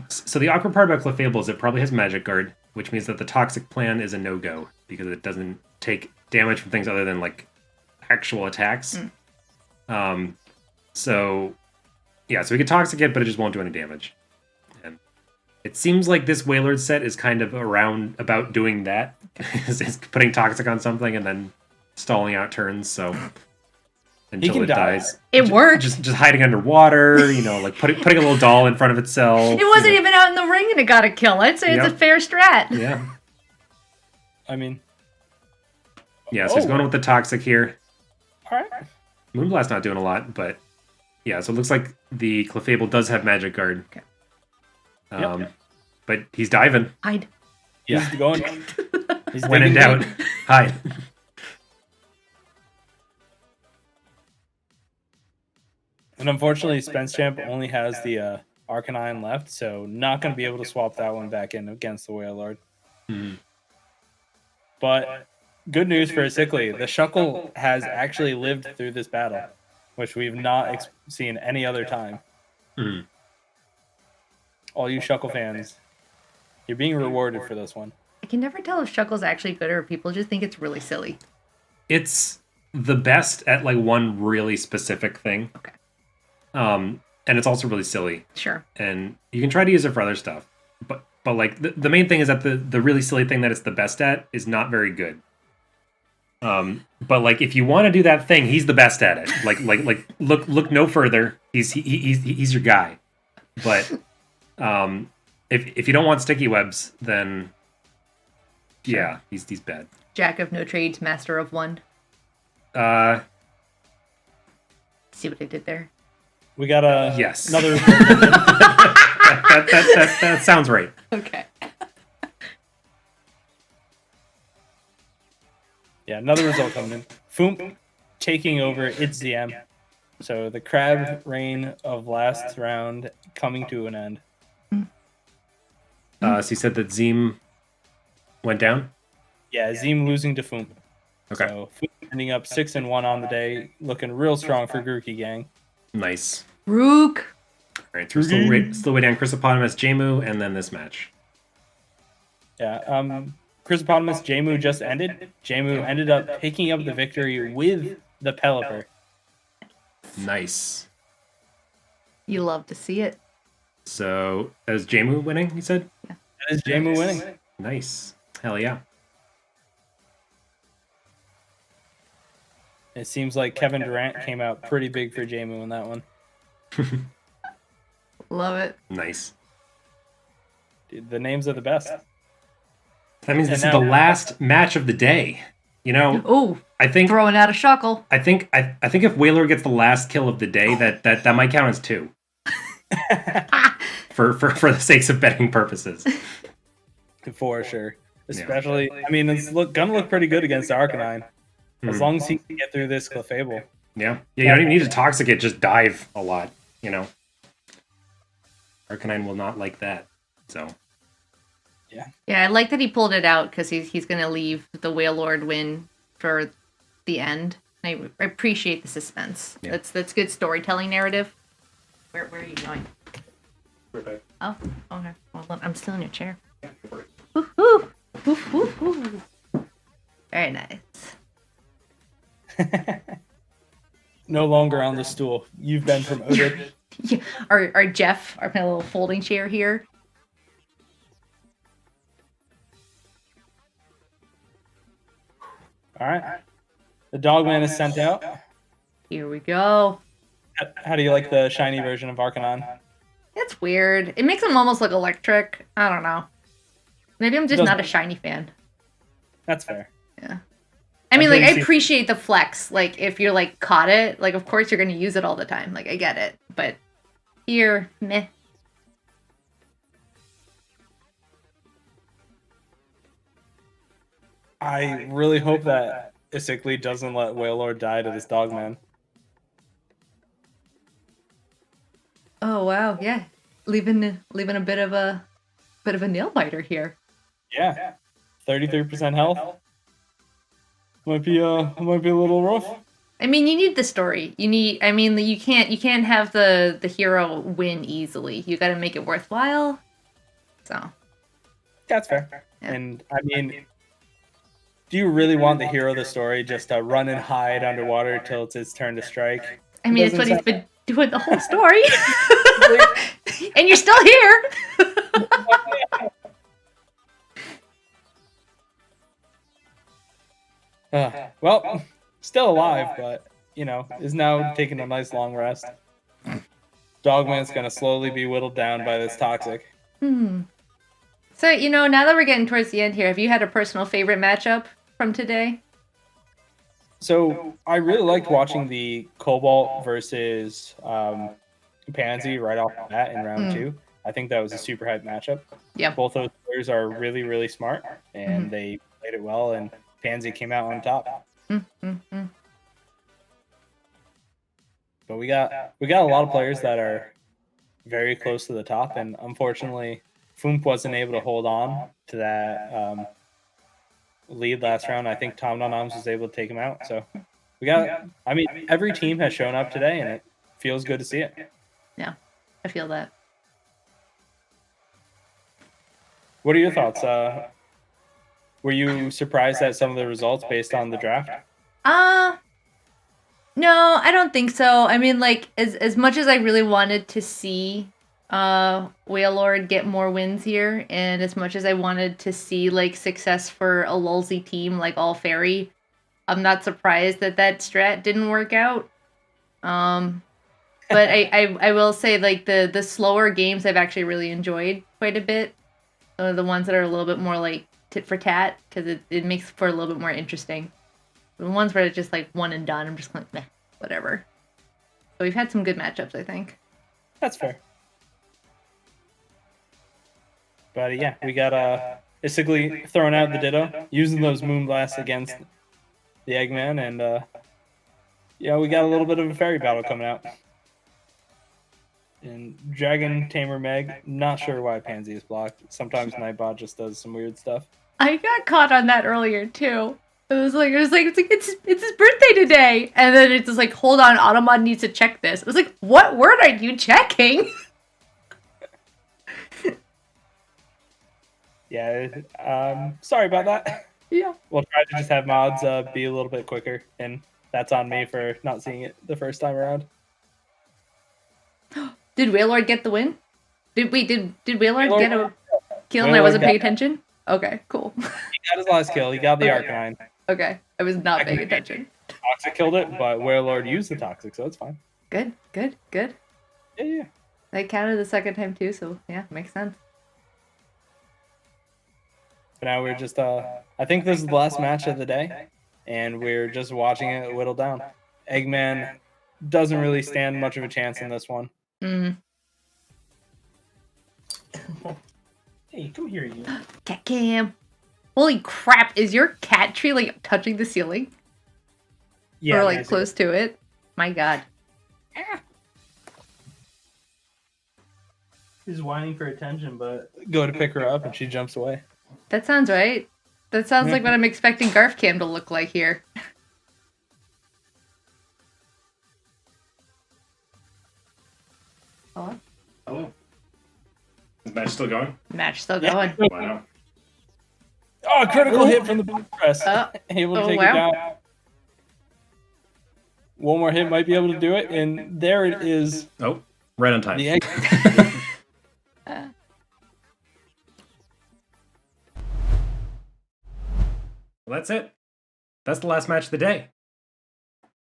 So the awkward part about Clefable is it probably has Magic Guard, which means that the Toxic Plan is a no-go because it doesn't take damage from things other than like actual attacks. So we could Toxic it, but it just won't do any damage. And it seems like this Wailord set is kind of about doing that. is putting Toxic on something and then stalling out turns, so until it dies. It worked. Just hiding underwater, like putting a little doll in front of itself. It wasn't even out in the ring and it got a kill. I'd say it's a fair strat. Yeah. I mean... Yeah, so he's going with the Toxic here. Alright. Moonblast not doing a lot, but yeah, so it looks like the Clefable does have Magic Guard. Okay. But he's diving. Hide. Yeah, he's going. He's When in digging doubt, deep. hide. And unfortunately, Spence Champ only has the Arcanine left, so not going to be able to swap that one back in against the Wailord. But good news for Sickly, the Shuckle has actually lived through this battle, which we've not seen any other time. All you Shuckle fans, you're being rewarded for this one. I can never tell if Shuckle's actually good or if people just think it's really silly. It's the best at like one really specific thing. Okay. And it's also really silly. Sure. And you can try to use it for other stuff. But like the main thing is that the really silly thing that it's the best at is not very good. But like if you want to do that thing, he's the best at it. Like look no further. He's your guy. But If you don't want sticky webs, then yeah, he's bad. Jack of no trades, master of one. Uh, See what I did there? We got Yes. another. that sounds right. Okay. Yeah, another result coming in. Foomp taking over its ZM. So the crab reign of last round coming to an end. So you said that Zeem went down? Yeah, Zeem losing to Foomp. Okay. So Foomp ending up 6-1 on the day, looking real strong for Grookey Gang. Nice. Rook. All right, so we're still waiting on Chrysopotamus, Jamu, and then this match. Yeah, Chrysopotamus Jamu just ended. Jamu ended up picking up the victory with the Pelipper. Nice. You love to see it. So, is Jamu winning, you said? That is Jamu winning. Nice. Hell yeah. It seems like Kevin Durant came out pretty big for Jamu in that one. Love it. Nice. Dude, the names are the best. That means this And is the now- last match of the day. You know, Oh, I think throwing out a shuckle. I think if Whaler gets the last kill of the day, that might count as 2. for the sakes of betting purposes. For sure. Especially, I mean, it's gonna look pretty good against Arcanine. As long as he can get through this Clefable. Yeah. You don't even need to toxic it, just dive a lot, you know. Arcanine will not like that. So Yeah, I like that he pulled it out because he's gonna leave the Wailord win for the end. I appreciate the suspense. Yeah. That's good storytelling narrative. Where are you going? Oh, okay. Well, I'm still in your chair. Woo-hoo! Woo-hoo-hoo. Very nice. No longer on the stool. You've been promoted. Yeah, our Jeff, our little folding chair here. All right. The Dogman is sent out. Here we go. How do you like the shiny version of Arcanine? It's weird. It makes him almost look electric. I don't know. Maybe I'm just Doesn't- not a shiny fan. That's fair. Yeah. I mean, I've like, I seen- appreciate the flex. Like, if you're, like, caught it, like, of course you're going to use it all the time. Like, I get it. But here, meh. I really hope that Isikli doesn't let Wailord die to this Dogman. Oh, wow. Yeah. Leaving a bit of a nail biter here. Yeah. 33% health. Might be a little rough. I mean, you need the story. You can't have the hero win easily. You got to make it worthwhile. So, That's fair. Yeah. And I mean, do you really want the hero of the story just to run and hide underwater till it's his turn to strike? I mean, it's Doesn't what he's sound- been doing the whole story. And you're still here. Well, still alive, but is now taking a nice long rest. Dogman's gonna slowly be whittled down by this toxic. So, now that we're getting towards the end here, have you had a personal favorite matchup from today? So I really liked watching the Cobalt versus Pansy right off the bat in round 2. I think that was a super hype matchup. Yeah. Both those players are really, really smart, and they played it well, and Pansy came out on top. But we got a lot of players that are very close to the top, and unfortunately, Foomp wasn't able to hold on to that lead last round. I think Tom Noms was able to take him out. So every team has shown up today, and it feels good to see it. Yeah, I feel that. What are your thoughts? Were you surprised at some of the results based on the draft? No, I don't think so. I mean, like, as much as I really wanted to see Wailord get more wins here, and as much as I wanted to see, like, success for a lulzy team like All Fairy, I'm not surprised that strat didn't work out. But I will say, like, the slower games I've actually really enjoyed quite a bit. The ones that are a little bit more like tit for tat, because it makes for a little bit more interesting. The ones where it's just like one and done, I'm just like, meh, whatever. So we've had some good matchups, I think. That's fair. But yeah, we got basically throwing out the Ditto, using those Moonblasts against the Eggman, and yeah, we got a little bit of a fairy battle coming out. And Dragon Tamer Meg, not sure why Pansy is blocked. Sometimes Nightbot just does some weird stuff. I got caught on that earlier too. It's his birthday today, and then it's just like, hold on, Automod needs to check this. I was like, what word are you checking? Yeah, sorry about that. Yeah. We'll try to just have mods be a little bit quicker, and that's on me for not seeing it the first time around. Did Wailord get the win? Did Wailord get a kill and I Wailord wasn't paying got- attention? Okay, cool. He got his last kill. He got the Okay. Arcanine. Okay, I was not paying attention. Toxic killed it, but Warlord used the Toxic, so it's fine. Good. Yeah. That counted the second time too, so yeah, makes sense. But now we're just, I think this is the last match of the day, and we're just watching it whittle down. Eggman doesn't really stand much of a chance in this one. Mm. Hey, come here, you. Cat cam. Holy crap, is your cat tree like touching the ceiling? Yeah, Or like nice. close to it? My god. She's whining for attention, but go to pick her up and she jumps away. That sounds right. That sounds like what I'm expecting Garf Cam to look like here. Oh, Hello. Is the match still going? match still going. Wow. Oh, critical hit from the boot press. Able to Oh, take wow. it down. One more hit might be able to do it, and there it is. Oh, right on time. The egg. Well, that's it. That's the last match of the day.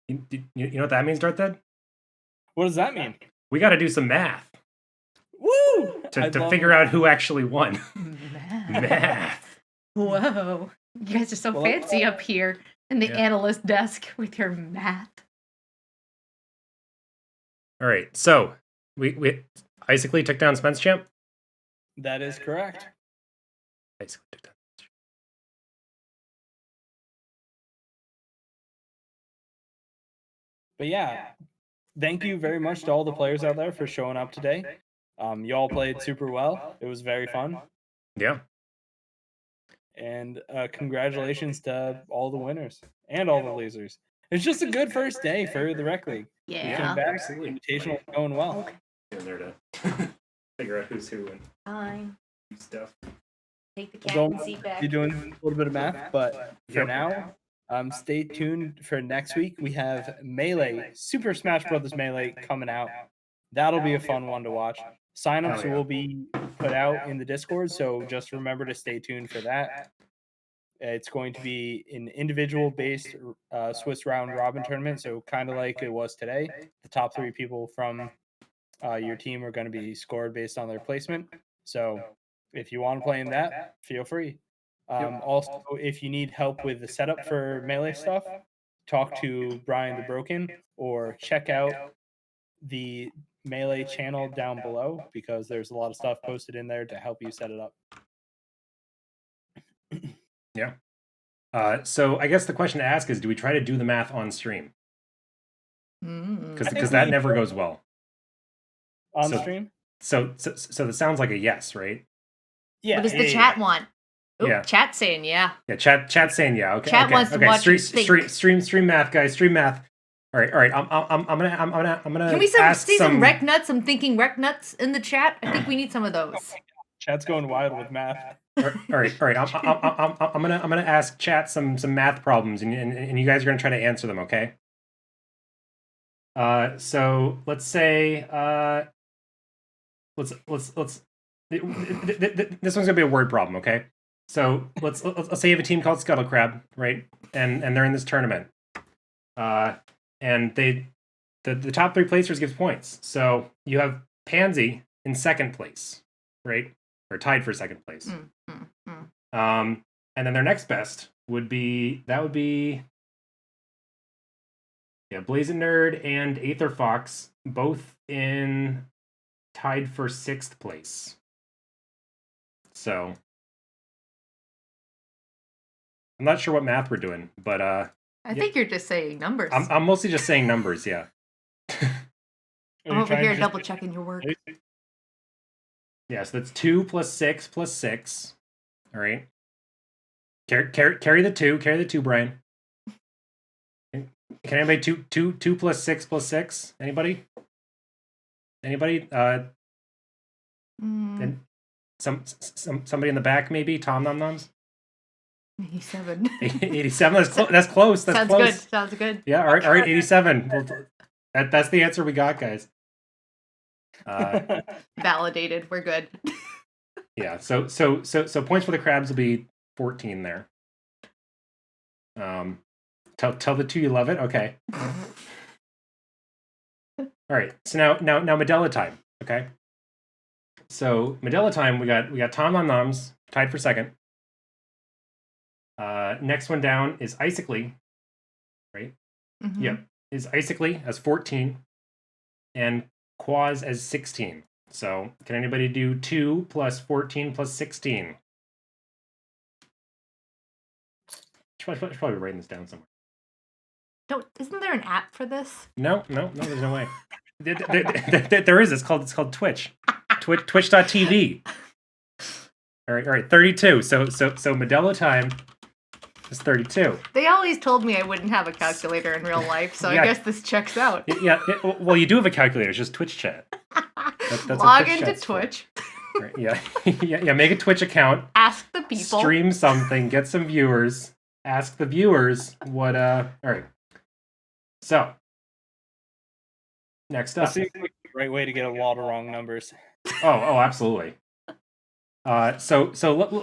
You know what that means, Darth Ed? What does that mean? We got to do some math Woo! to figure out who actually won. Math. Math. Whoa. You guys are so Well, fancy up here in the Yeah. analyst desk with your math. All right. So we basically took down Spence Champ. That is correct. Basically took down. But yeah, thank you very much to all the players out there for showing up today. You all played super well. It was very fun. Yeah. And congratulations to all the winners and all the losers. It's just a good first day for the Rekt League. Yeah. Came back, absolutely. Invitational is going well. In there to figure out who's who and Fine. stuff. Take the cat Don't and seat back. be doing a little bit of math, but for Yep. now, stay tuned for next week. We have Melee, Super Smash Brothers Melee coming out. That'll be a fun one to watch. Signups Oh, yeah. will be put out in the Discord, so just remember to stay tuned for that. It's going to be an individual-based Swiss round robin tournament, so kind of like it was today. The top 3 people from your team are going to be scored based on their placement. So if you want to play in that, feel free. Also, if you need help with the setup for Melee stuff, talk to Brian the Broken or check out the Melee channel down below because there's a lot of stuff posted in there to help you set it up. Yeah. So I guess the question to ask is, do we try to do the math on stream? Mm. Because that never goes well. On So- stream? So that sounds like a yes, right? Yeah. What does the chat want? Ooh, Yeah. chat saying yeah. Yeah. Chat's saying yeah. Okay. Chat okay, wants to okay. watch you think. Stream math, guys. Stream math. All right. I'm gonna. Can we see some rec nuts? I'm thinking rec nuts in the chat. I think we need some of those. Chat's going wild with math. All right. I'm gonna ask chat some math problems, and you guys are gonna try to answer them. Okay. So let's say let's this one's gonna be a word problem. Okay. So let's say you have a team called Scuttle Crab, right? And they're in this tournament. And the top 3 placers gives points. So you have Pansy in second place, right? Or tied for second place. And then their next best would be Blazing Nerd and Aether Fox, both in tied for 6th place. So I'm not sure what math we're doing, but I think you're just saying numbers. I'm mostly just saying numbers, yeah. I'm over here double checking your work. Yeah, so that's 2 plus 6 plus 6. All right. Carry the 2, Brian. Can anybody 2 plus 6 plus 6? Anybody? And somebody in the back, maybe? Tom Nom Noms? 87. 87. That's close. That's Sounds close. good. Sounds good. Yeah. All right. 87. Well, that's the answer we got, guys. Validated. We're good. Yeah. So points for the crabs will be 14 there. Tell the 2 you love it. Okay. All right. So now Medela time. Okay. So Medela time, we got Tom Nom Noms tied for second. Next one down is Icically, right? Mm-hmm. Yep, is Icically as 14, and Quaz as 16. So can anybody do 2 plus 14 plus 16? Should probably writing this down somewhere. Isn't there an app for this? No, there's no way. There is. It's called Twitch. Twitch.tv. All right, 32. So Medela time is 32. They always told me I wouldn't have a calculator in real life, so Yeah. I guess this checks out. Yeah. Well, you do have a calculator. It's just Twitch chat. That's what Log Twitch into chat's for. Twitch. Right, yeah. Yeah. Make a Twitch account. Ask the people. Stream something. Get some viewers. Ask the viewers what. All right. So next That up. seems like the right way to get a lot of wrong numbers. Oh, absolutely. So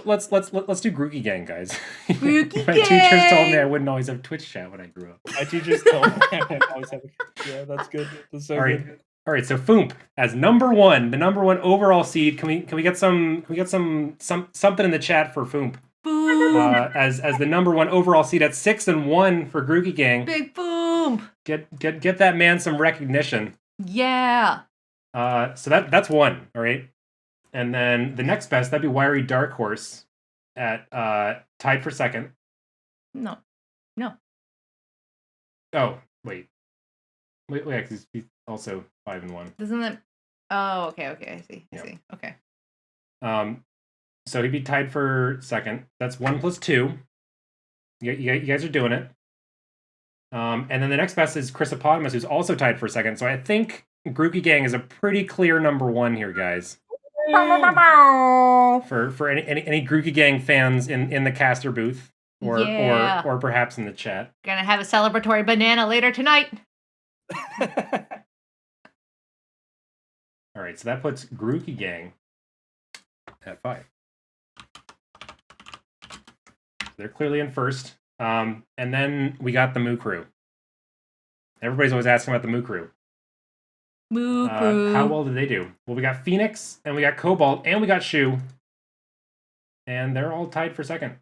let's do Grookey Gang, guys. Grookey My teachers told me Gang! I wouldn't always have Twitch chat when I grew up. My teachers told me I wouldn't always have yeah, that's good. That's so All right. good. All right, so Foomp as number 1, the number 1 overall seed. Can we get something in the chat for Foomp? Boom! As the number 1 overall seed at 6-1 for Grookey Gang. Big boom! Get that man some recognition. Yeah. So that's 1, all right. And then the next best, that'd be Wiry Dark Horse at tied for second. No. Oh, wait, 'cause he's also 5-1. Isn't that? Oh, okay. I see. Yeah. I see. Okay. So he'd be tied for second. That's 1 plus 2. You guys are doing it. And then the next best is Chrysopotamus, who's also tied for second. So I think Grookey Gang is a pretty clear number 1 here, guys. For any Grookey Gang fans in the caster booth, or Yeah. or perhaps in the chat. Gonna have a celebratory banana later tonight. All right, so that puts Grookey Gang at 5. They're clearly in first. And then we got the Moo Crew. Everybody's always asking about the Moo Crew. Moo Crew. How well did they do? Well, we got Phoenix, and we got Cobalt, and we got Shu. And they're all tied for second.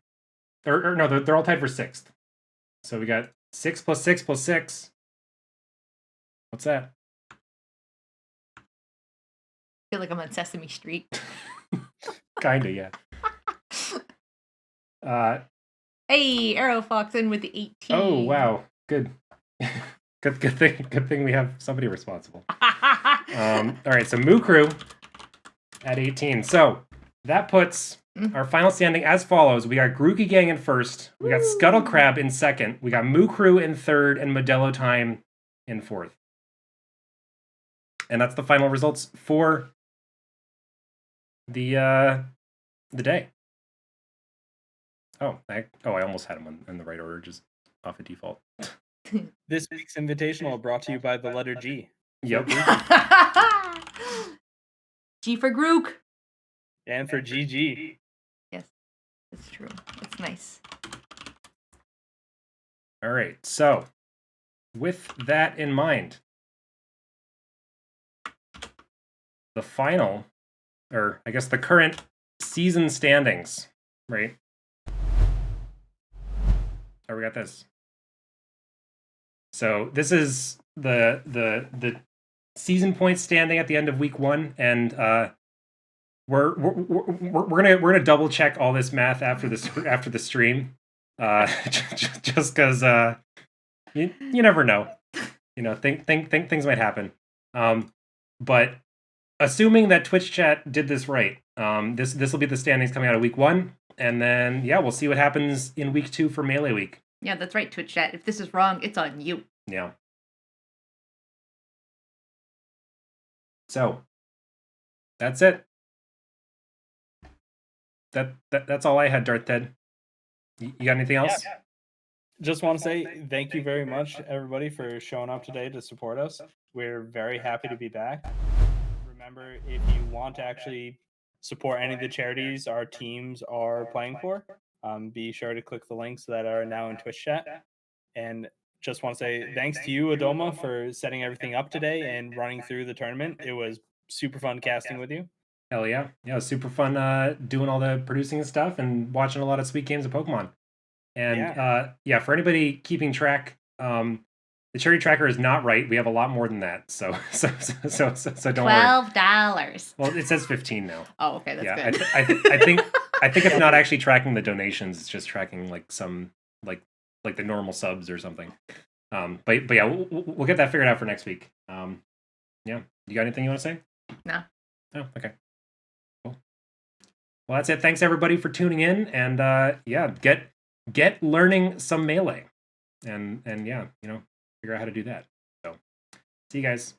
Or no, they're all tied for 6th. So we got 6 plus 6 plus 6. What's that? I feel like I'm on Sesame Street. Kinda, yeah. Hey, Arrow Fox in with the 18. Oh, wow. Good. Good thing we have somebody responsible. All right, so Moo Crew at 18. So that puts our final standing as follows. We got Grookey Gang in first. We got Scuttle Crab in second. We got Moo Crew in third, and Modelo Time in fourth. And that's the final results for the day. I almost had them in the right order, just off of default. This week's invitational brought to you by the letter G. Yep. G for Grook. And for GG. Yes, it's true. It's nice. All right. So, with that in mind, the final, or I guess the current season standings, right? Oh, we got this. So this is the season point standing at the end of week 1, and we're gonna double check all this math after the stream, just because you never know, things might happen. But assuming that Twitch chat did this right, this will be the standings coming out of week 1, and then we'll see what happens in week 2 for Melee Week. Yeah, that's right, Twitch chat. If this is wrong, it's on you. Yeah. So that's it. That's all I had, Darth Ted. You got anything else? Yeah. Just want to say thank you very much, everybody, for showing up today to support us. We're very happy to be back. Remember, if you want to actually support any of the charities our teams are playing for, be sure to click the links that are now in Twitch chat. And just want to say thanks to you, Adoma, for setting everything up today and running through the tournament. It was super fun casting with you. Hell yeah. Yeah, it was super fun doing all the producing and stuff and watching a lot of sweet games of Pokemon. And for anybody keeping track, the charity tracker is not right. We have a lot more than that. So don't worry. $12. Well, it says 15 now. Oh, okay, that's Yeah, good. I think it's not actually tracking the donations. It's just tracking like some like the normal subs or something. But yeah, we'll get that figured out for next week. Yeah, you got anything you want to say? No. Oh, okay. Cool. Well, that's it. Thanks everybody for tuning in, and get learning some Melee, and figure out how to do that. So, see you guys.